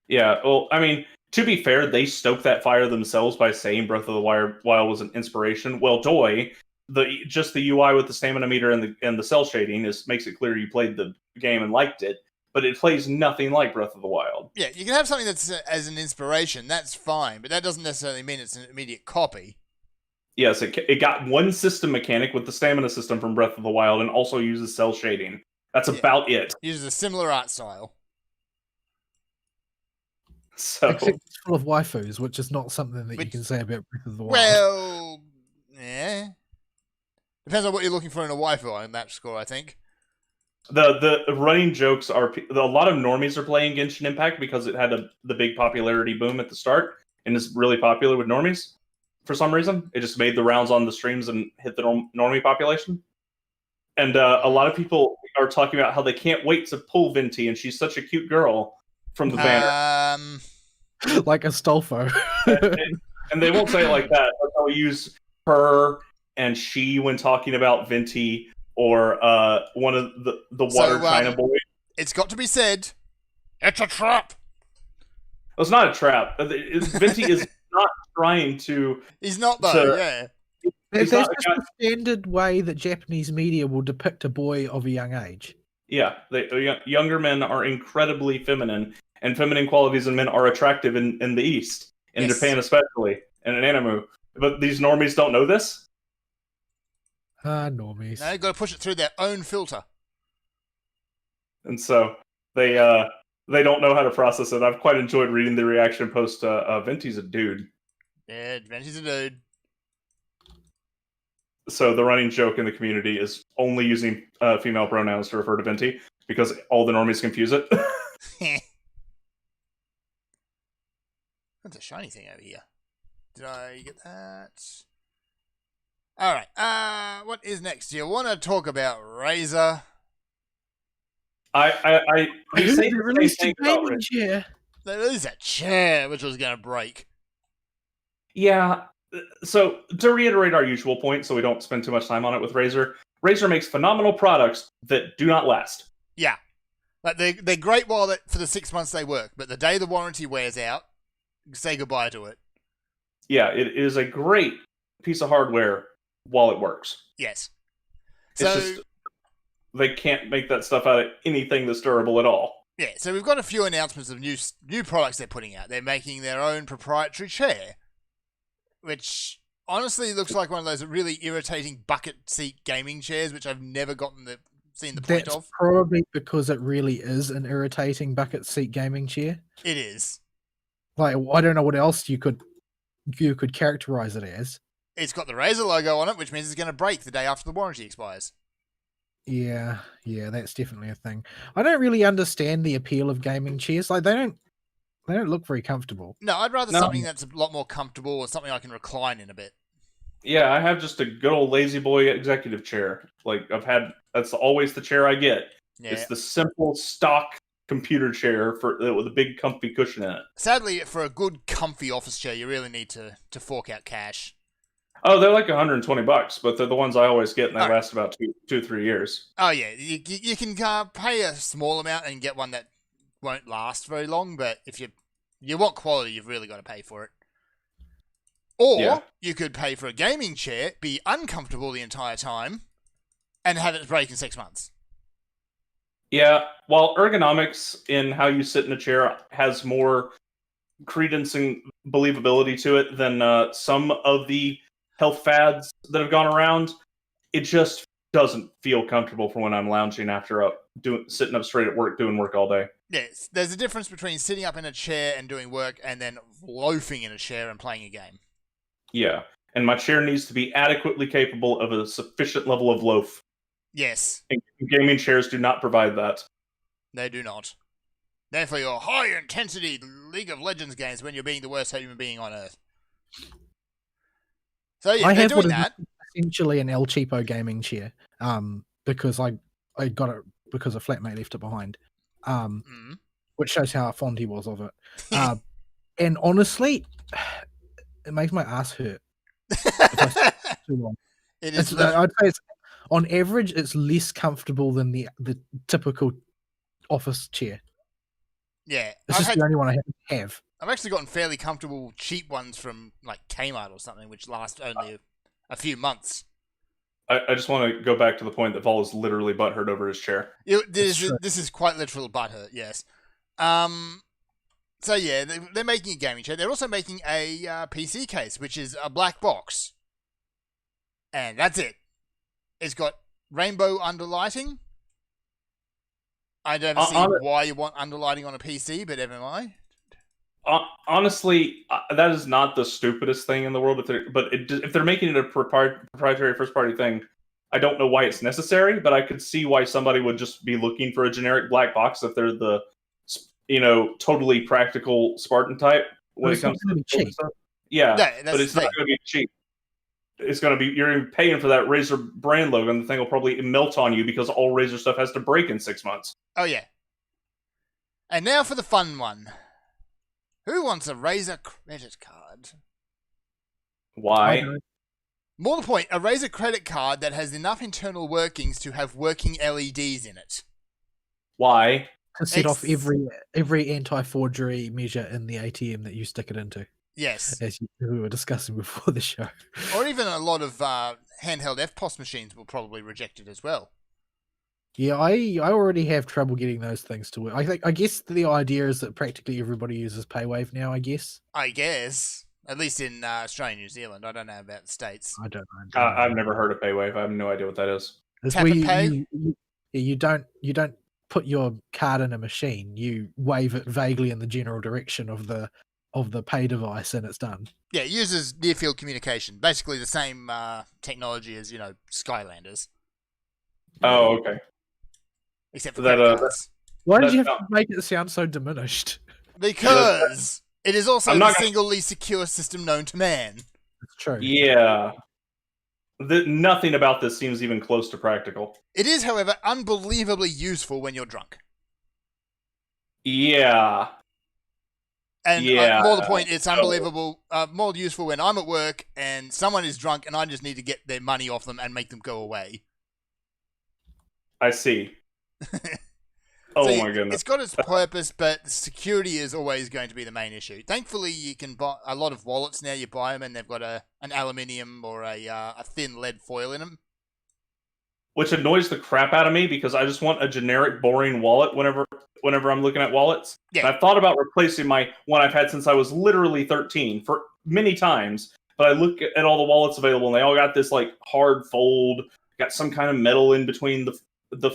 Yeah, well, I mean, to be fair, they stoked that fire themselves by saying Breath of the Wild was an inspiration. Well, joy, just the UI with the stamina meter and the cell shading makes it clear you played the game and liked it, but it plays nothing like Breath of the Wild.
Yeah, you can have something that's as an inspiration, that's fine, but that doesn't necessarily mean it's an immediate copy.
Yes, it got one system mechanic with the stamina system from Breath of the Wild and also uses cell shading. That's about it.
Uses a similar art style.
So,
except it's full of waifus, which is not something that you can say about Breath of the Wild.
Well, yeah. Depends on what you're looking for in a waifu on that score, I think.
The running jokes are a lot of normies are playing Genshin Impact because it had the big popularity boom at the start and is really popular with normies for some reason. It just made the rounds on the streams and hit the normie population. And a lot of people are talking about how they can't wait to pull Venti, and she's such a cute girl from the banner.
Like Astolfo.
and they won't say it like that, but they'll use her and she when talking about Venti or one of the water China boy.
It's got to be said, it's a trap.
It's not a trap. Venti is not trying to...
He's not, though, yeah.
That's just the standard way that Japanese media will depict a boy of a young age.
Yeah, younger men are incredibly feminine, and feminine qualities in men are attractive in the East, in Japan especially, and in anime. But these normies don't know this?
Normies.
No, you've got to push it through their own filter.
And so they don't know how to process it. I've quite enjoyed reading the reaction post. Venti's a dude.
Yeah, Venti's a dude.
So the running joke in the community is only using female pronouns to refer to Venti, because all the normies confuse it.
That's a shiny thing over here. Did I get that? All right. What is next? Do you want to talk about Razer?
I
They
say the
released
same
a
thing about
gaming
Razer.
chair.
There is a chair which was going to break.
Yeah. So to reiterate our usual point, so we don't spend too much time on it with Razer, Razer makes phenomenal products that do not last.
Yeah. Like they're great while for the 6 months they work, but the day the warranty wears out, say goodbye to it.
Yeah, it is a great piece of hardware while it works.
Yes.
It's just they can't make that stuff out of anything that's durable at all.
Yeah, so we've got a few announcements of new products they're putting out. They're making their own proprietary chair, which honestly looks like one of those really irritating bucket seat gaming chairs, which I've never seen the point
That's
of.
probably because it really is an irritating bucket seat gaming chair.
It is.
Like, I don't know what else you could characterize it as.
It's got the Razer logo on it, which means it's going to break the day after the warranty expires.
Yeah, that's definitely a thing. I don't really understand the appeal of gaming chairs. Like, they don't look very comfortable.
No, I'd rather something that's a lot more comfortable or something I can recline in a bit.
Yeah, I have just a good old lazy boy executive chair. Like that's always the chair I get.
Yeah.
It's the simple stock computer chair with a big comfy cushion in it.
Sadly, for a good comfy office chair, you really need to fork out cash.
Oh, they're like $120, but they're the ones I always get, and they last about 2-3 years.
Oh yeah, you can pay a small amount and get one that won't last very long, but if you want quality, you've really got to pay for it. Or you could pay for a gaming chair, be uncomfortable the entire time, and have it break in 6 months.
Yeah, while ergonomics in how you sit in a chair has more credence and believability to it than some of the health fads that have gone around, it just doesn't feel comfortable for when I'm lounging after sitting up straight at work, doing work all day.
Yes, there's a difference between sitting up in a chair and doing work and then loafing in a chair and playing a game.
Yeah, and my chair needs to be adequately capable of a sufficient level of loaf.
Yes.
And gaming chairs do not provide that.
They do not. They're for your high-intensity League of Legends games when you're being the worst human being on Earth. So yeah, they're doing that.
Essentially an El Cheapo gaming chair, because I got it because a flatmate left it behind, which shows how fond he was of it. And honestly, it makes my ass hurt. Too long.
It is.
I'd say it's on average, it's less comfortable than the typical office chair.
Yeah,
it's just the only one I have.
I've actually gotten fairly comfortable cheap ones from like Kmart or something, which last only a few months.
I just want to go back to the point that Vol is literally butthurt over his chair.
This is quite literal butthurt, yes. So yeah, they're making a gaming chair. They're also making a PC case, which is a black box. And that's it. It's got rainbow underlighting. I don't see why you want underlighting on a PC, but never mind.
Honestly, that is not the stupidest thing in the world. If they're making it a proprietary first-party thing, I don't know why it's necessary, but I could see why somebody would just be looking for a generic black box if they're the, totally practical Spartan type when it comes to cheap. Yeah, but it's not going to be cheap. It's going to be, you're paying for that Razer brand logo, and the thing will probably melt on you because all Razer stuff has to break in 6 months.
Oh, yeah. And now for the fun one. Who wants a Razer credit card?
Why?
More to the point, a Razer credit card that has enough internal workings to have working LEDs in it.
Why?
To set off every anti-forgery measure in the ATM that you stick it into.
Yes.
As we were discussing before the show.
Or even a lot of handheld FPOS machines will probably reject it as well.
Yeah, I already have trouble getting those things to work. I guess the idea is that practically everybody uses PayWave now, I guess.
I guess. At least in Australia and New Zealand. I don't know about the States.
I don't know.
I've never heard of PayWave. I have no idea what that is.
Tap and pay?
You don't put your card in a machine. You wave it vaguely in the general direction of the pay device, and it's done.
Yeah, it uses near field communication. Basically the same technology as, Skylanders.
Oh, okay.
except for
That,
credit cards.
Why did
That's
you have
not-
to make it sound so diminished?
Because it is also
I'm
the
not gonna-
singly secure system known to man.
It's true.
Yeah. Nothing about this seems even close to practical.
It is, however, unbelievably useful when you're drunk.
Yeah.
And
Yeah.
more to the point, it's unbelievable, more useful when I'm at work and someone is drunk and I just need to get their money off them and make them go away.
I see. Oh
So
my goodness.
It's got its purpose, but security is always going to be the main issue. Thankfully, you can buy a lot of wallets now. You buy them and they've got an aluminium or a thin lead foil in them.
Which annoys the crap out of me because I just want a generic, boring wallet whenever I'm looking at wallets.
Yeah.
And I've thought about replacing my one I've had since I was literally 13 for many times. But I look at all the wallets available and they all got this like hard fold, got some kind of metal in between the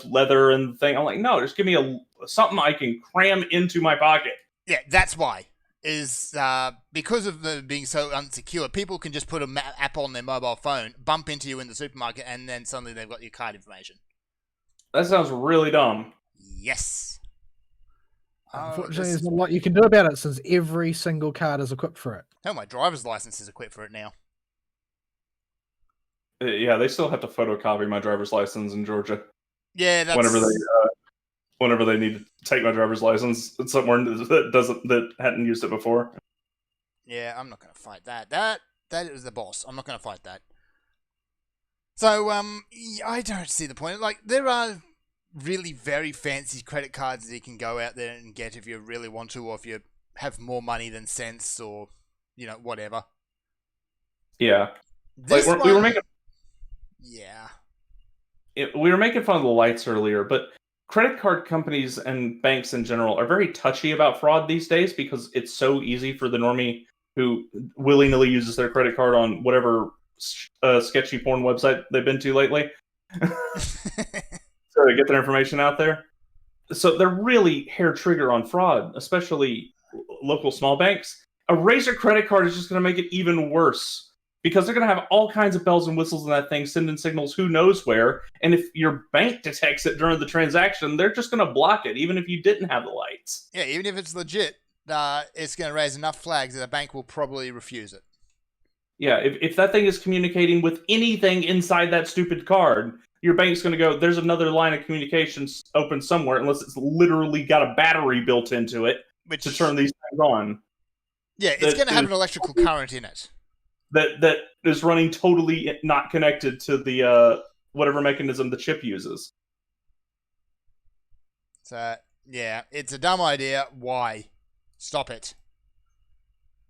leather and the thing. I'm like, no, just give me something I can cram into my pocket.
Yeah, that's why. Is because of the being so unsecure, people can just put an app on their mobile phone, bump into you in the supermarket, and then suddenly they've got your card information.
That sounds really dumb.
Yes.
Unfortunately, there's not a lot you can do about it since every single card is equipped for it.
Hell, my driver's license is equipped for it now.
Yeah, they still have to photocopy my driver's license in Georgia
Yeah, that's...
whenever they need to take my driver's license somewhere that hadn't used it before.
Yeah, I'm not going to fight that. That is the boss. I'm not going to fight that. So, I don't see the point. Like, there are really very fancy credit cards that you can go out there and get if you really want to, or if you have more money than sense, or, you know, whatever.
Yeah.
This
we were making...
Yeah.
We were making fun of the lights earlier, but credit card companies and banks in general are very touchy about fraud these days because it's so easy for the normie who willy-nilly uses their credit card on whatever sketchy porn website they've been to lately to get their information out there. So they're really hair trigger on fraud, especially local small banks. A Razor credit card is just going to make it even worse because they're going to have all kinds of bells and whistles in that thing, sending signals who knows where. And if your bank detects it during the transaction, they're just going to block it, even if you didn't have the lights.
Yeah, even if it's legit, it's going to raise enough flags that a bank will probably refuse it.
Yeah, if that thing is communicating with anything inside that stupid card, your bank's going to go, there's another line of communications open somewhere, unless it's literally got a battery built into it to turn these things on.
Yeah, it's going to have an electrical current in it.
That is running totally not connected to the whatever mechanism the chip uses.
So, yeah, it's a dumb idea. Why? Stop it.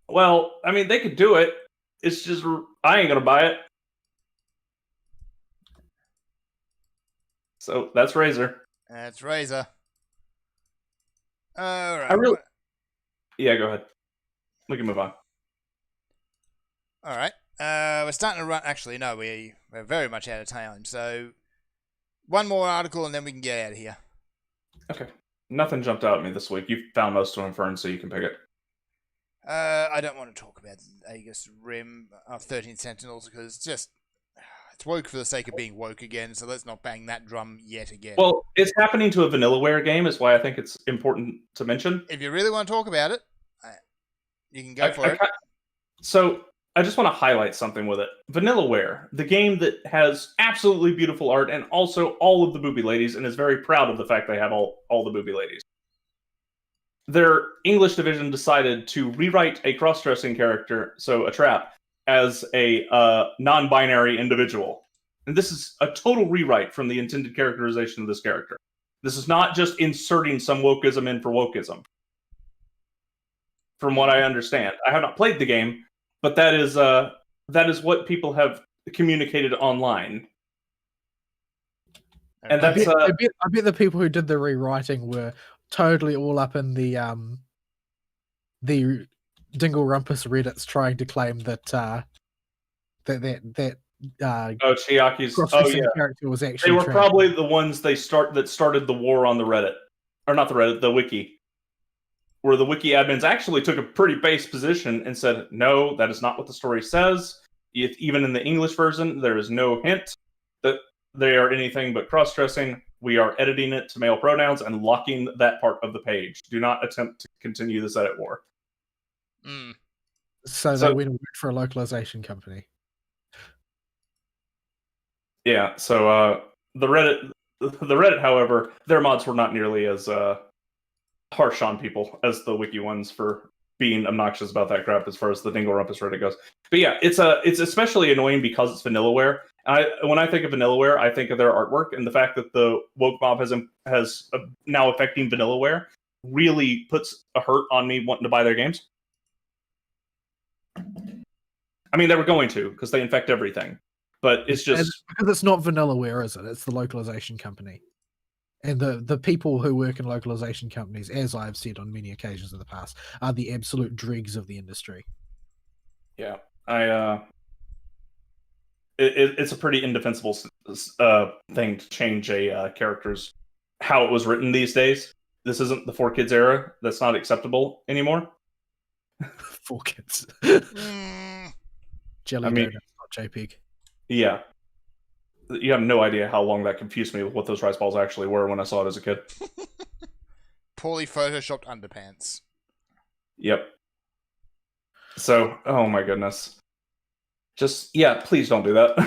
Well, I mean, they could do it. It's just, I ain't going to buy it. So, that's Razer.
That's Razer. All right.
Yeah, go ahead. We can move on.
All right. We're starting to run... Actually, no, we're very much out of time. So, one more article and then we can get out of here.
Okay. Nothing jumped out at me this week. You found most of them, Fern, so you can pick it.
I don't want to talk about Aegis Rim 13 Sentinels because it's woke for the sake of being woke again, so let's not bang that drum yet again.
Well, it's happening to a Vanillaware game, is why I think it's important to mention.
If you really want to talk about it, you can go for it.
So, I just want to highlight something with it. Vanillaware, the game that has absolutely beautiful art and also all of the booby ladies, and is very proud of the fact they have all the booby ladies. Their English division decided to rewrite a cross-dressing character, so a trap, as a non-binary individual. And this is a total rewrite from the intended characterization of this character. This is not just inserting some wokeism in for wokeism. From what I understand. I have not played the game, but that is what people have communicated online. And that's
I bet the people who did the rewriting were totally all up in the Dingle Rumpus Reddits trying to claim that
Chiaki's
character was actually
they were probably the ones that started the war on the Reddit. Or not the Reddit, the wiki. Where the wiki admins actually took a pretty base position and said, no, that is not what the story says. Even in the English version, there is no hint that they are anything but cross-dressing. We are editing it to male pronouns and locking that part of the page. Do not attempt to continue this edit war.
So they went and worked for a localization company.
Yeah, so the Reddit, however, their mods were not nearly as harsh on people as the wiki ones for being obnoxious about that crap as far as the Dingle Rumpus Reddit goes. But yeah, it's especially annoying because it's Vanillaware. When I think of Vanillaware, I think of their artwork, and the fact that the woke mob has now affecting Vanillaware really puts a hurt on me wanting to buy their games. I mean, they were going to, because they infect everything. But it's just...
Because it's not Vanillaware, is it? It's the localization company. And the people who work in localization companies, as I've said on many occasions in the past, are the absolute dregs of the industry.
Yeah. It's a pretty indefensible thing to change a character's... how it was written these days. This isn't the 4Kids era. That's not acceptable anymore.
4Kids.
I mean,
donuts, not JPEG.
Yeah. You have no idea how long that confused me with what those rice balls actually were when I saw it as a kid.
Poorly photoshopped underpants.
Yep. So, oh my goodness. Just, yeah, please don't do that.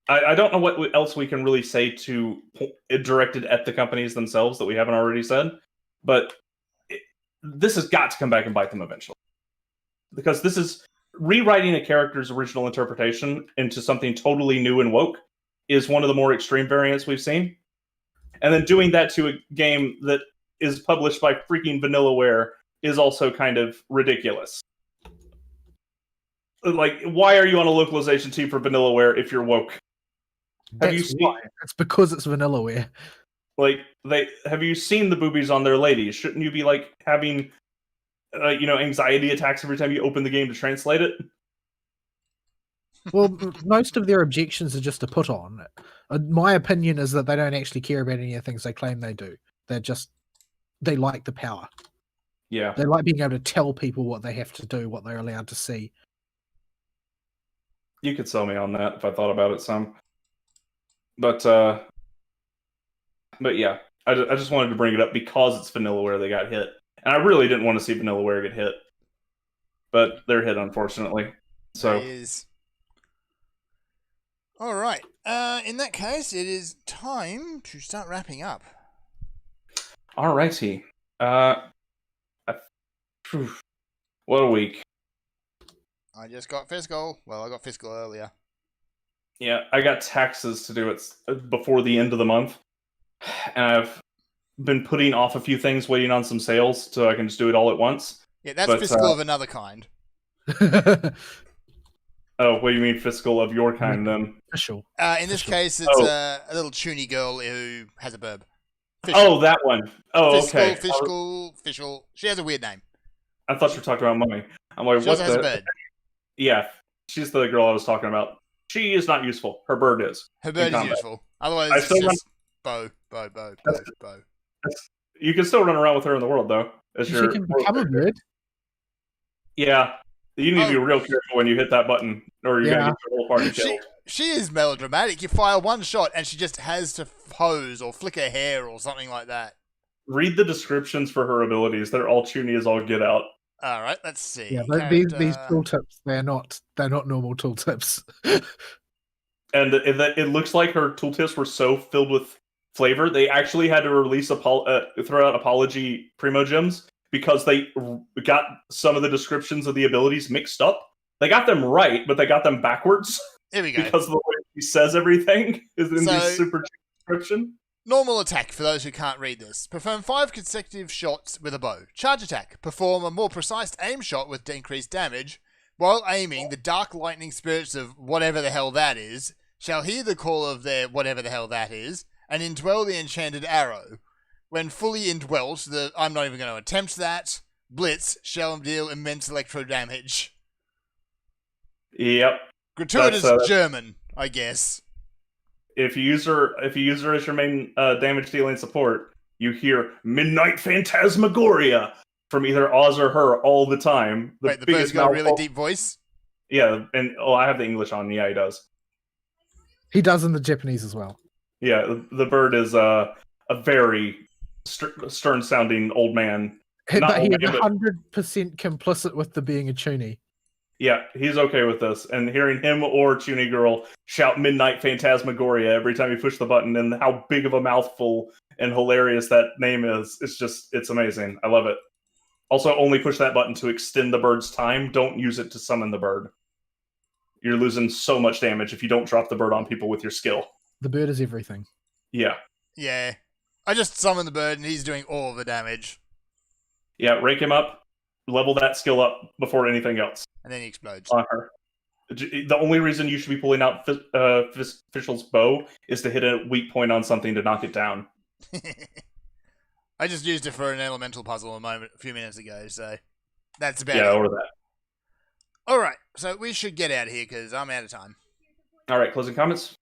I don't know what else we can really say to directed at the companies themselves that we haven't already said, but this has got to come back and bite them eventually. Because this is... rewriting a character's original interpretation into something totally new and woke is one of the more extreme variants we've seen. And then doing that to a game that is published by freaking Vanillaware is also kind of ridiculous. Like, why are you on a localization team for Vanillaware if you're woke?
That's why. It's because it's Vanillaware.
Like, have you seen the boobies on their ladies? Shouldn't you be, like, having... anxiety attacks every time you open the game to translate it?
Well, most of their objections are just a put on. My opinion is that they don't actually care about any of the things they claim they do. They like the power.
Yeah.
They like being able to tell people what they have to do, what they're allowed to see.
You could sell me on that if I thought about it some. But yeah, I just wanted to bring it up because it's Vanillaware they got hit. And I really didn't want to see Vanillaware get hit. But they're hit, unfortunately. So
It is. All right. In that case, it is time to start wrapping up.
All righty. What a week.
I just got fiscal. Well, I got fiscal earlier.
Yeah, I got taxes to do it before the end of the month. And I've been putting off a few things, waiting on some sales so I can just do it all at once.
Yeah, that's fiscal of another kind.
Oh, what do you mean fiscal of your kind then?
Official.
In this case, it's a little toony girl who has a burb.
Fiscal. Oh, that one. Oh, okay.
Fiscal. She has a weird name.
I thought you were talking about money. I'm like,
She
what
also has a bird.
Yeah, she's the girl I was talking about. She is not useful. Her bird is.
Her bird is useful. Otherwise, it's just bow.
You can still run around with her in the world, though.
She can become a bird.
Yeah. You need to be real careful when you hit that button, or you're going to get your whole party killed.
She is melodramatic. You fire one shot, and she just has to pose or flick her hair or something like that.
Read the descriptions for her abilities. They're all toony as all get out.
All right, let's see.
Yeah, these tooltips, they're not normal tooltips.
And it looks like her tooltips were so filled with flavor, they actually had to release throw out apology primo gems because they got some of the descriptions of the abilities mixed up. They got them right, but they got them backwards.
Here we go.
Because of the way he says everything is in the super description.
Normal attack, for those who can't read this. Perform 5 consecutive shots with a bow. Charge attack. Perform a more precise aim shot with increased damage. While aiming, the dark lightning spirits of whatever the hell that is shall hear the call of their whatever the hell that is, and indwell the enchanted arrow. When fully indwelt, I'm not even going to attempt that, blitz shall deal immense electro damage.
Yep.
Gratuitous German, I guess.
If you use her as your main damage dealing support, you hear Midnight Phantasmagoria from either Oz or her all the time.
Wait, the bird's got a really deep voice?
Yeah, and I have the English on. Yeah, he does.
He does in the Japanese as well.
Yeah, the bird is a very stern-sounding old man. Not
But he
old
is
man, but
100% complicit with the being a toonie.
yeah, he's okay with this. And hearing him or Toonie Girl shout "Midnight Phantasmagoria" every time you push the button, and how big of a mouthful and hilarious that name is, it's amazing. I love it. Also, only push that button to extend the bird's time. Don't use it to summon the bird. You're losing so much damage if you don't drop the bird on people with your skill.
The bird is everything.
Yeah.
Yeah. I just summon the bird and he's doing all the damage.
Yeah, rake him up, level that skill up before anything else.
And then he explodes.
On her. The only reason you should be pulling out Fischl's bow is to hit a weak point on something to knock it down.
I just used it for an elemental puzzle a few minutes ago, so that's about it.
Yeah, or that.
Alright, so we should get out of here because I'm out of time.
All right, closing comments?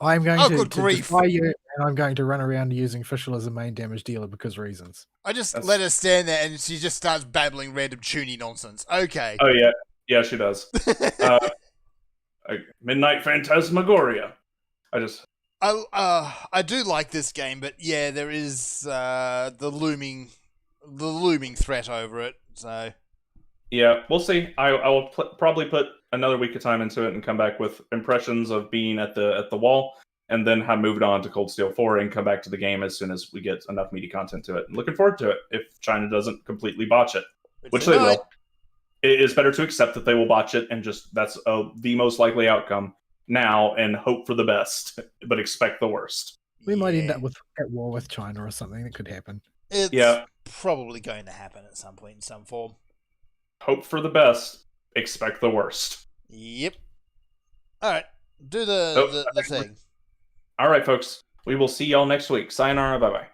I'm going
good
to
grief.
defy you, and I'm going to run around using Fischl as a main damage dealer because reasons.
I just let her stand there and she just starts babbling random toony nonsense. Okay.
Oh, yeah. Yeah, she does. Midnight Phantasmagoria.
I do like this game, but yeah, there is the looming threat over it. So
Yeah, we'll see. I will probably put another week of time into it and come back with impressions of being at the wall, and then have moved on to Cold Steel 4 and come back to the game as soon as we get enough meaty content to it. Looking forward to it if China doesn't completely botch it, which they will. It is better to accept that they will botch it and just that's the most likely outcome now and hope for the best, but expect the worst.
We might end up at war with China or something. That could happen.
It's probably going to happen at some point in some form.
Hope for the best, expect the worst.
Yep. All right, do the thing.
All right, folks. We will see y'all next week. Sayonara, bye-bye.